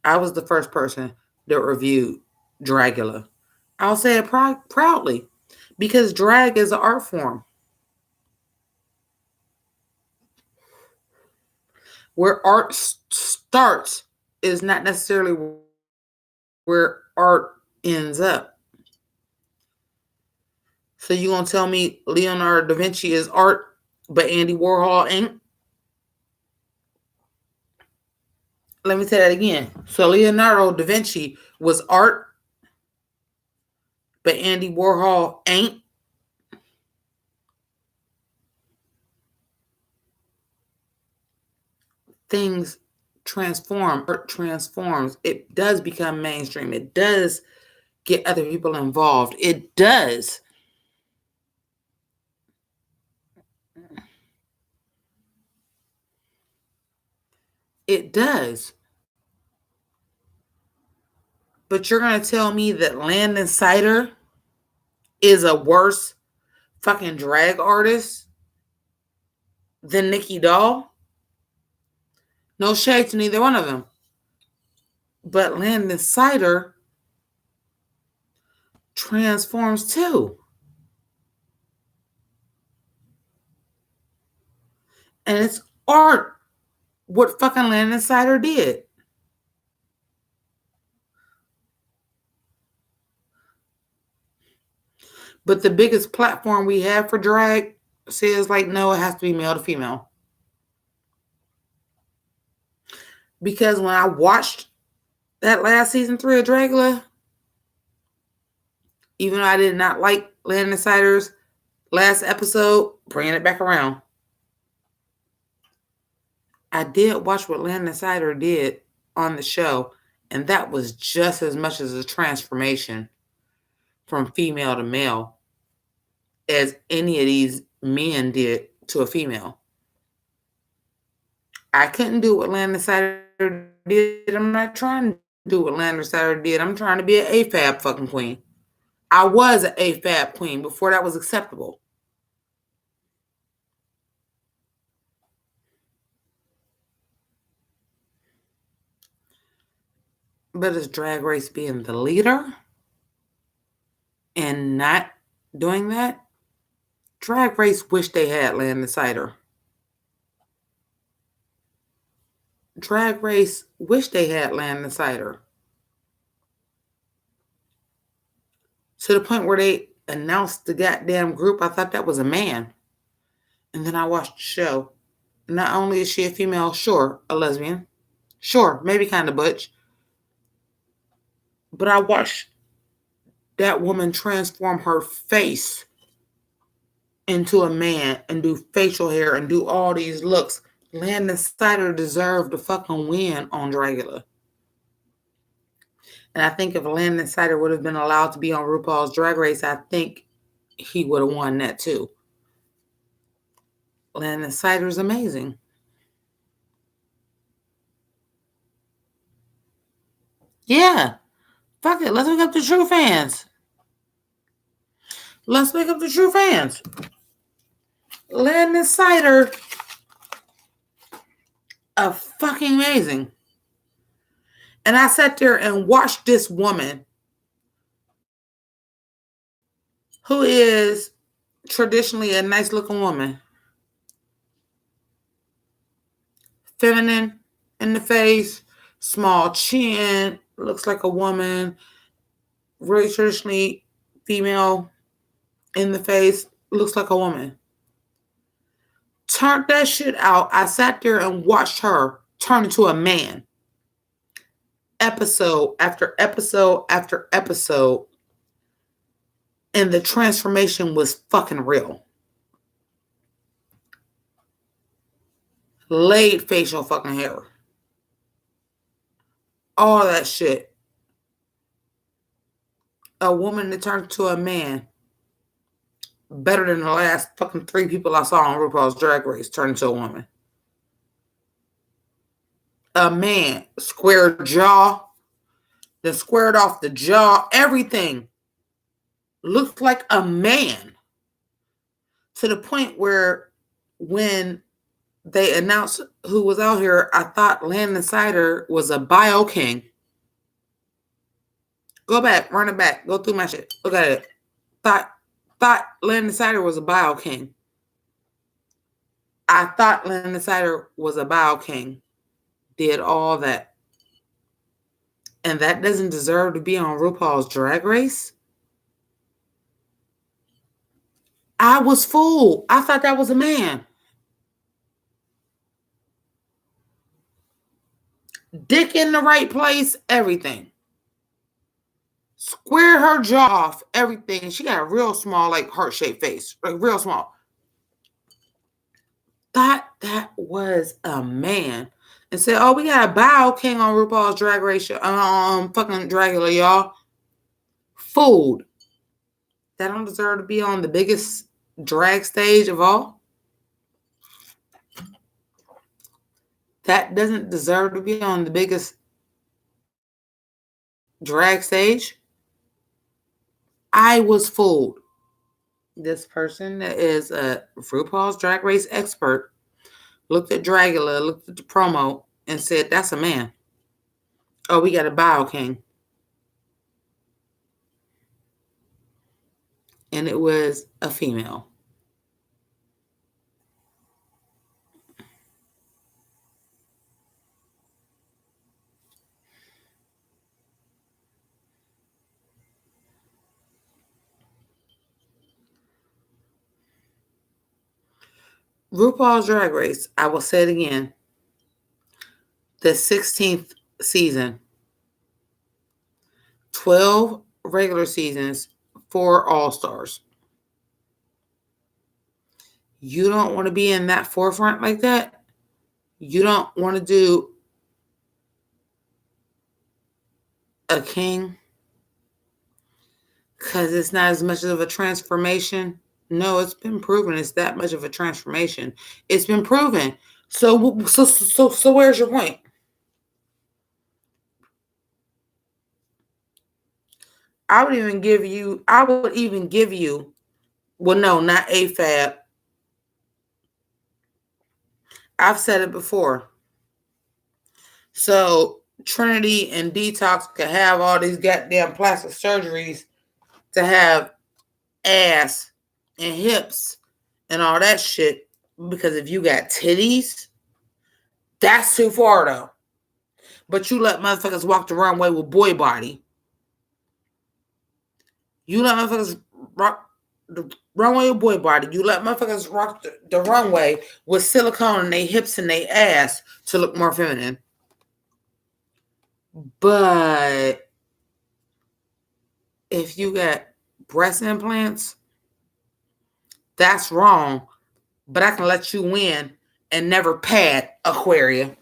I was the first person that reviewed Dragula. I'll say it proudly. Because drag is an art form. Where art starts is not necessarily where art ends up. So you gonna tell me Leonardo da Vinci is art, but Andy Warhol ain't? Let me say that again. So Leonardo da Vinci was art, but Andy Warhol ain't? Things transform. Art transforms. It does become mainstream. It does get other people involved. It does. It does. But you're going to tell me that Landon Cider is a worse fucking drag artist than Nikki Doll? No shade to neither one of them. But Landon Cider transforms too. And it's art what fucking Landon Cider did. But the biggest platform we have for drag says, like, no, it has to be male to female. Because when I watched that last season 3 of Dragula, Even though I did not like Land Insider's last episode, bringing it back around. I did watch what Land Insider did on the show, and that was just as much as a transformation from female to male as any of these men did to a female. I couldn't do what Land Insider did. I'm not trying to do what Land Insider did. I'm trying to be an AFAB fucking queen. I was an AFAB queen before that was acceptable. But is Drag Race being the leader and not doing that? Drag Race wish they had Land Insider. Drag Race wish they had Land Insider. To the point where they announced the goddamn group, I thought that was a man. And then I watched the show. Not only is she a female, sure, a lesbian. Sure, maybe kind of butch. But I watched that woman transform her face into a man and do facial hair and do all these looks. Land Insider deserved to fucking win on Dragula. And I think if Land Insider would have been allowed to be on RuPaul's Drag Race, I think he would have won that too. Land Insider is amazing. Yeah. Fuck it. Let's wake up the true fans. Let's wake up the true fans. Land Insider are fucking amazing. And I sat there and watched this woman who is traditionally a nice looking woman. Feminine in the face, small chin, looks like a woman, really traditionally female in the face, looks like a woman. Turned that shit out. I sat there and watched her turn into a man. Episode after episode after episode. And the transformation was fucking real. Laid facial fucking hair. All that shit. A woman that turned to a man. Better than the last fucking 3 people I saw on RuPaul's Drag Race turned into a woman. A man. Square jaw. Then squared off the jaw. Everything. Looked like a man. To the point where when they announced who was out here, I thought Land Insider was a bio king. Go back, run it back, go through my shit. Look at it. Thought Land Insider was a bio king. I thought Land Insider was a bio king. Did all that. And that doesn't deserve to be on RuPaul's Drag Race? I was fooled. I thought that was a man. Dick in the right place, everything. Square her jaw off, everything. She got a real small, like, heart-shaped face. Like, real small. Thought that was a man. And said, oh, we got a bio king on RuPaul's Drag Race. Fucking Dragula, y'all. Fooled. That don't deserve to be on the biggest drag stage of all. That doesn't deserve to be on the biggest drag stage. I was fooled. This person that is a RuPaul's Drag Race expert looked at Dragula, looked at the promo, and said, that's a man. Oh, we got a bio king. And it was a female. RuPaul's Drag Race, I will say it again, the 16th season, 12 regular seasons, for All-Stars. You don't want to be in that forefront like that. You don't want to do a king because it's not as much of a transformation. No, it's been proven it's that much of a transformation. It's been proven. So where's your point? I would even give you, well, no, not AFAB. I've said it before. So Trinity and Detox can have all these goddamn plastic surgeries to have ass and hips and all that shit, because if you got titties, that's too far though. But you let motherfuckers walk the runway with boy body. You let motherfuckers rock the runway with boy body. You let motherfuckers rock the runway with silicone in their hips and their ass to look more feminine. But if you got breast implants, that's wrong. But I can let you win and never pad Aquaria.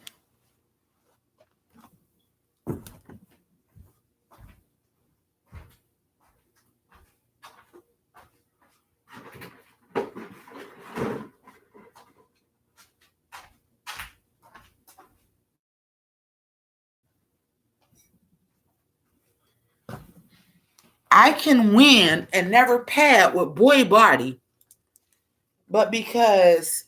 I can win and never pad with boy body. But because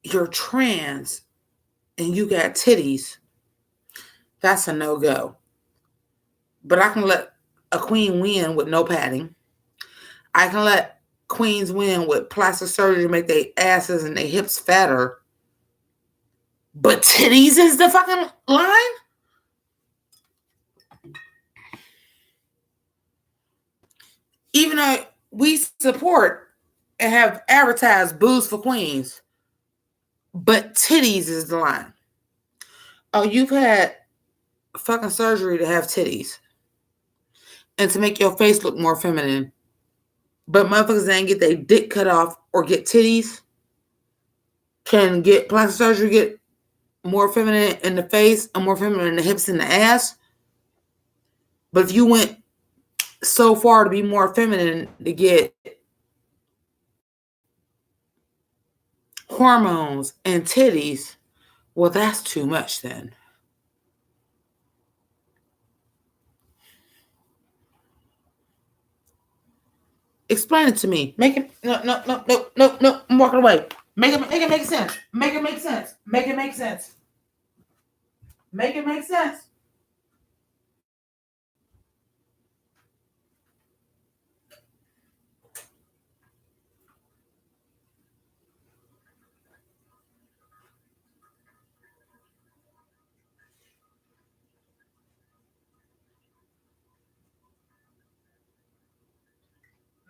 you're trans and you got titties, that's a no-go. But I can let a queen win with no padding. I can let queens win with plastic surgery to make their asses and their hips fatter. But titties is the fucking line? Even though we support and have advertised booze for queens, but titties is the line. Oh, you've had fucking surgery to have titties and to make your face look more feminine, but motherfuckers that ain't get their dick cut off or get titties can get plastic surgery, get more feminine in the face and more feminine in the hips and the ass. But if you went so far to be more feminine to get hormones and titties, well, that's too much then. Explain it to me. Make it no. I'm walking away. Make it make sense. Make it make sense. Make it make sense. Make it make sense.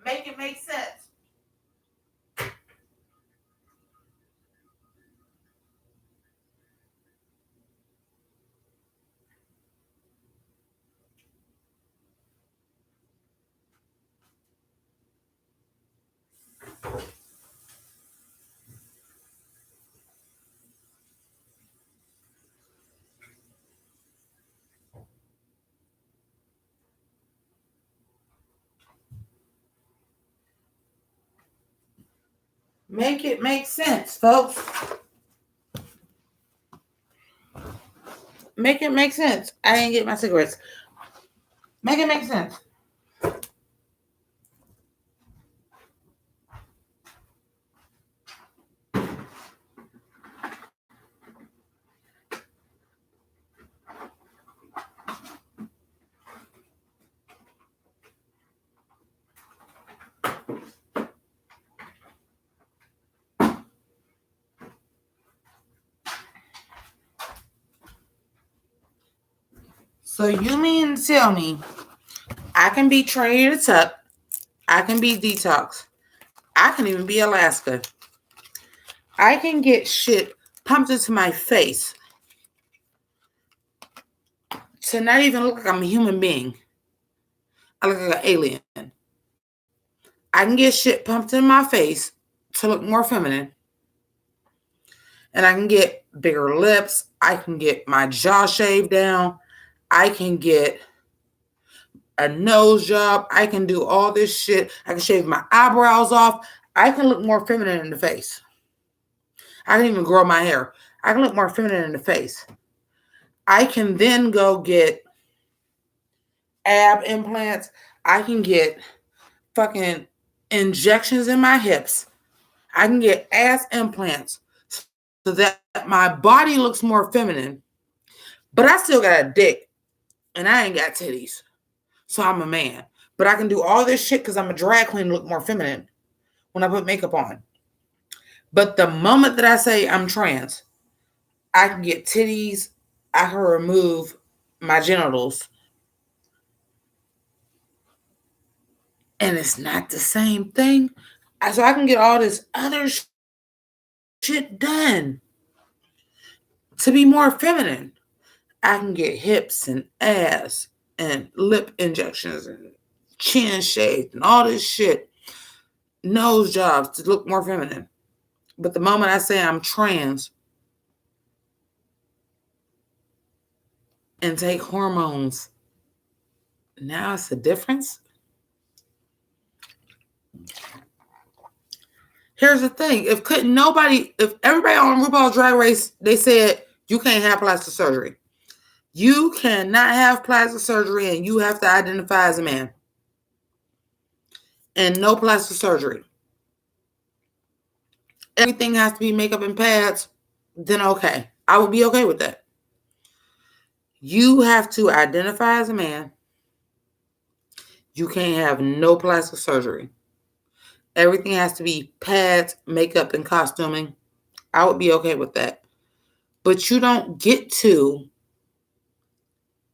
Make it make sense. Make it make sense, folks. Make it make sense. I didn't get my cigarettes. Make it make sense. So you mean to tell me I can be Trinity the Tuck, I can be Detox, I can even be Alaska. I can get shit pumped into my face to not even look like I'm a human being. I look like an alien. I can get shit pumped in my face to look more feminine. And I can get bigger lips. I can get my jaw shaved down. I can get a nose job. I can do all this shit. I can shave my eyebrows off. I can look more feminine in the face. I can even grow my hair. I can look more feminine in the face. I can then go get ab implants. I can get fucking injections in my hips. I can get ass implants so that my body looks more feminine. But I still got a dick and I ain't got titties. So I'm a man. But I can do all this shit because I'm a drag queen and look more feminine when I put makeup on. But the moment that I say I'm trans, I can get titties. I can remove my genitals. And it's not the same thing. So I can get all this other shit done to be more feminine. I can get hips and ass and lip injections and chin shaved and all this shit. Nose jobs to look more feminine. But the moment I say I'm trans and take hormones, now it's a difference. Here's the thing. If everybody on RuPaul's Drag Race, they said you can't have plastic surgery. You cannot have plastic surgery and you have to identify as a man. And no plastic surgery. Everything has to be makeup and pads, then okay. I would be okay with that. You have to identify as a man. You can't have no plastic surgery. Everything has to be pads, makeup, and costuming. I would be okay with that. But you don't get to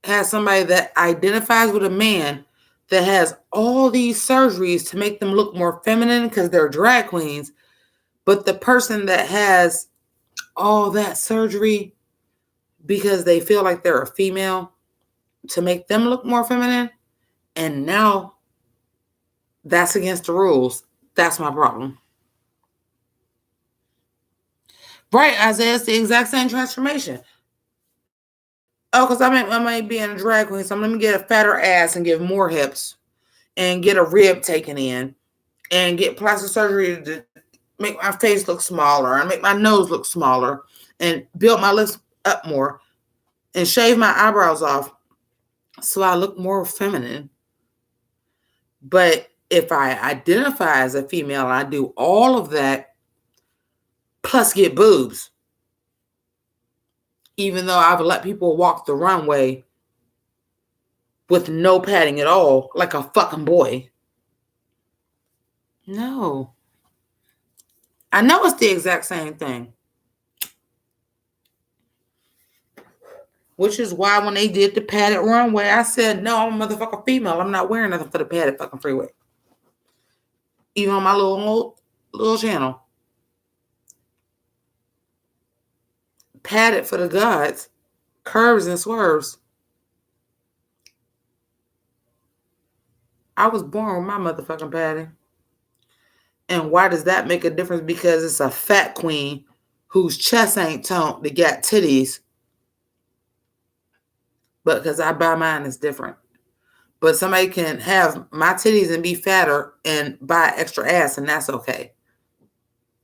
have somebody that identifies with a man that has all these surgeries to make them look more feminine because they're drag queens. But the person that has all that surgery because they feel like they're a female to make them look more feminine, and now that's against the rules. That's my problem. Right, Isaiah, it's the exact same transformation. Oh, because I might be in a drag queen, so let me get a fatter ass and give more hips and get a rib taken in and get plastic surgery to make my face look smaller and make my nose look smaller and build my lips up more and shave my eyebrows off so I look more feminine. But if I identify as a female and I do all of that, plus get boobs, even though I've let people walk the runway with no padding at all, like a fucking boy. No. I know it's the exact same thing. Which is why when they did the padded runway, I said, no, I'm a motherfucking female. I'm not wearing nothing for the padded fucking freeway. Even on my little channel. Padded for the gods. Curves and swerves. I was born with my motherfucking padding. And why does that make a difference? Because it's a fat queen whose chest ain't toned that got titties. But because I buy mine, it's different. But somebody can have my titties and be fatter and buy extra ass, and that's okay.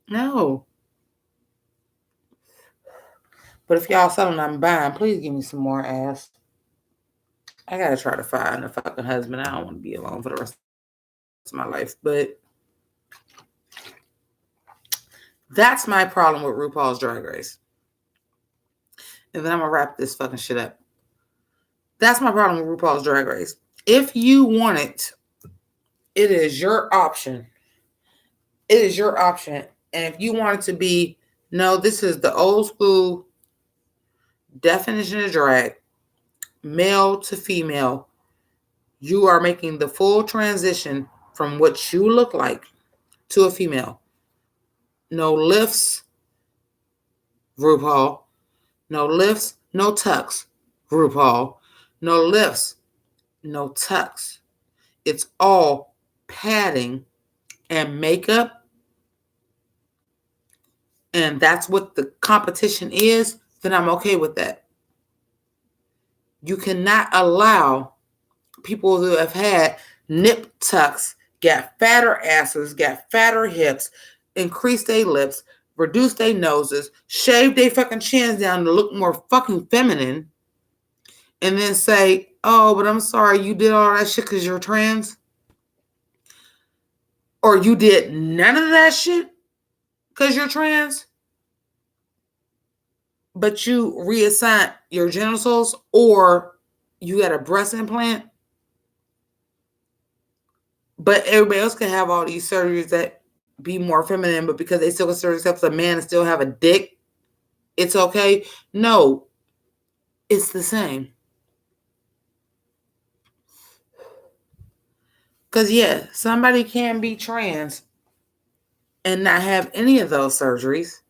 No. But if y'all selling I'm buying, please give me some more ass. I gotta try to find a fucking husband. I don't want to be alone for the rest of my life. But that's my problem with RuPaul's Drag Race. And then I'm gonna wrap this fucking shit up. That's my problem with RuPaul's Drag Race. If you want it, it is your option. It is your option. And if you want it to be, no, this is the old school definition of drag, male to female, you are making the full transition from what you look like to a female. No lifts, RuPaul. No lifts, no tucks, RuPaul. no lifts, no tucks. It's all padding and makeup, and that's what the competition is, then I'm okay with that. You cannot allow people who have had nip tucks, got fatter asses, got fatter hips, increase their lips, reduce their noses, shave their fucking chins down to look more fucking feminine, and then say, oh, but I'm sorry, you did all that shit because you're trans? Or you did none of that shit because you're trans? But you reassign your genitals, or you got a breast implant? But everybody else can have all these surgeries that be more feminine, but because they still consider themselves a man and still have a dick, it's okay? No, it's the same. Because, yeah, somebody can be trans and not have any of those surgeries.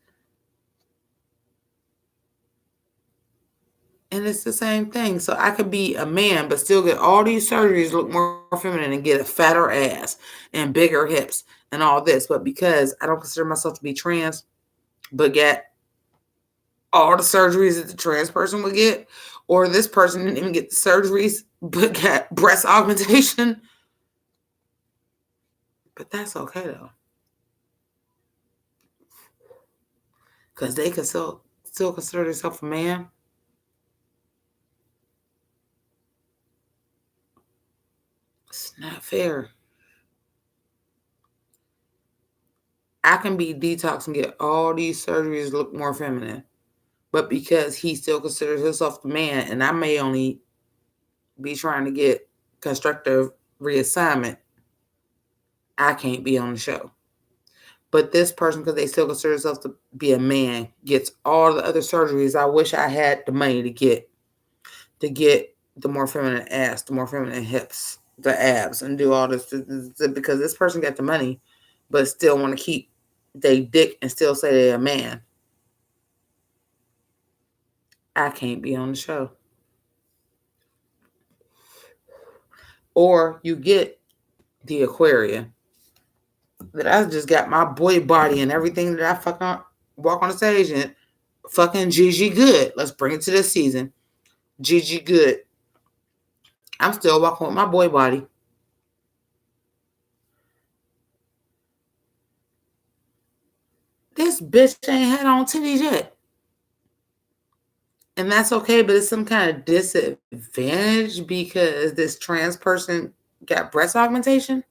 And it's the same thing. So I could be a man, but still get all these surgeries, look more feminine, and get a fatter ass and bigger hips and all this. But because I don't consider myself to be trans, but get all the surgeries that the trans person would get, or this person didn't even get the surgeries, but got breast augmentation. But that's okay, though. Because they can still consider themselves a man. It's not fair. I can be detox and get all these surgeries look more feminine. But because he still considers himself the man, and I may only be trying to get constructive reassignment, I can't be on the show. But this person, because they still consider themselves to be a man, gets all the other surgeries I wish I had the money to get the more feminine ass, the more feminine hips, the abs, and do all this, because this person got the money, but still want to keep they dick and still say they're a man. I can't be on the show. Or you get the Aquaria, that I just got my boy body and everything that I fucking walk on the stage in. Fucking Gigi Good. Let's bring it to this season. Gigi Good. I'm still walking with my boy body. This bitch ain't had on titties yet. And that's okay, but it's some kind of disadvantage because this trans person got breast augmentation.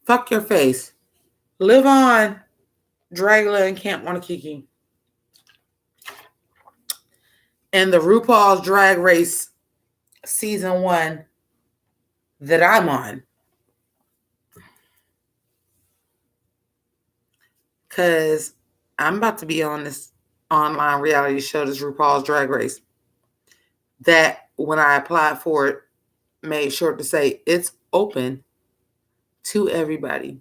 Fuck your face. Live on, Dragula and Camp Wanakiki. And the RuPaul's Drag Race season 1 that I'm on. Because I'm about to be on this online reality show, this RuPaul's Drag Race, that when I applied for it, made sure to say it's open to everybody.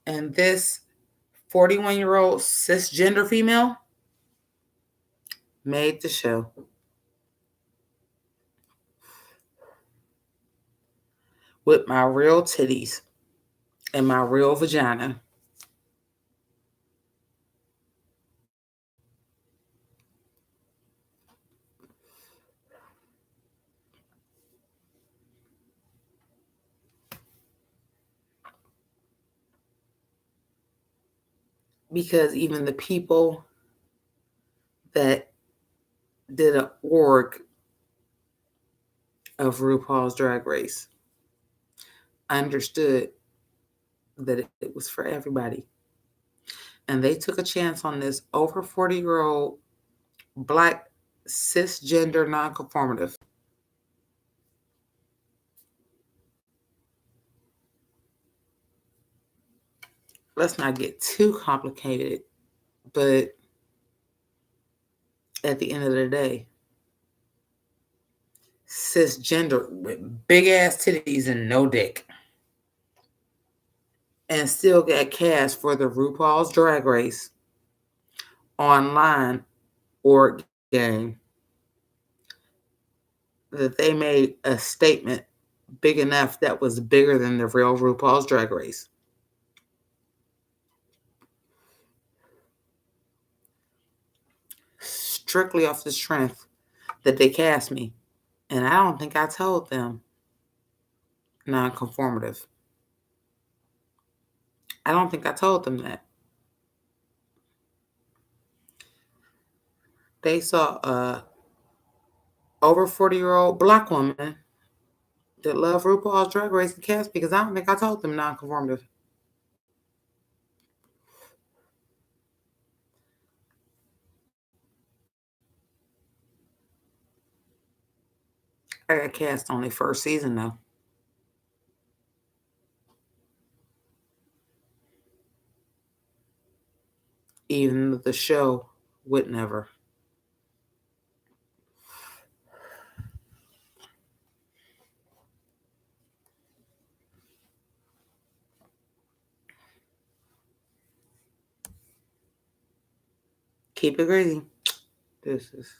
And this 41-year-old cisgender female made the show. With my real titties and my real vagina. Because even the people that did an org of RuPaul's Drag Race understood that it was for everybody. And they took a chance on this over 40-year-old Black cisgender nonconformative. Let's not get too complicated, but at the end of the day, cisgender with big ass titties and no dick, and still got cast for the RuPaul's Drag Race online board game that they made a statement big enough that was bigger than the real RuPaul's Drag Race. Strictly off the strength that they cast me. And I don't think I told them non-conformative. I don't think I told them that. They saw a over 40-year-old black woman that loved RuPaul's Drag Race and cast because I don't think I told them non-conformative. I got cast on their first season though. Even the show would never. Keep it crazy. This is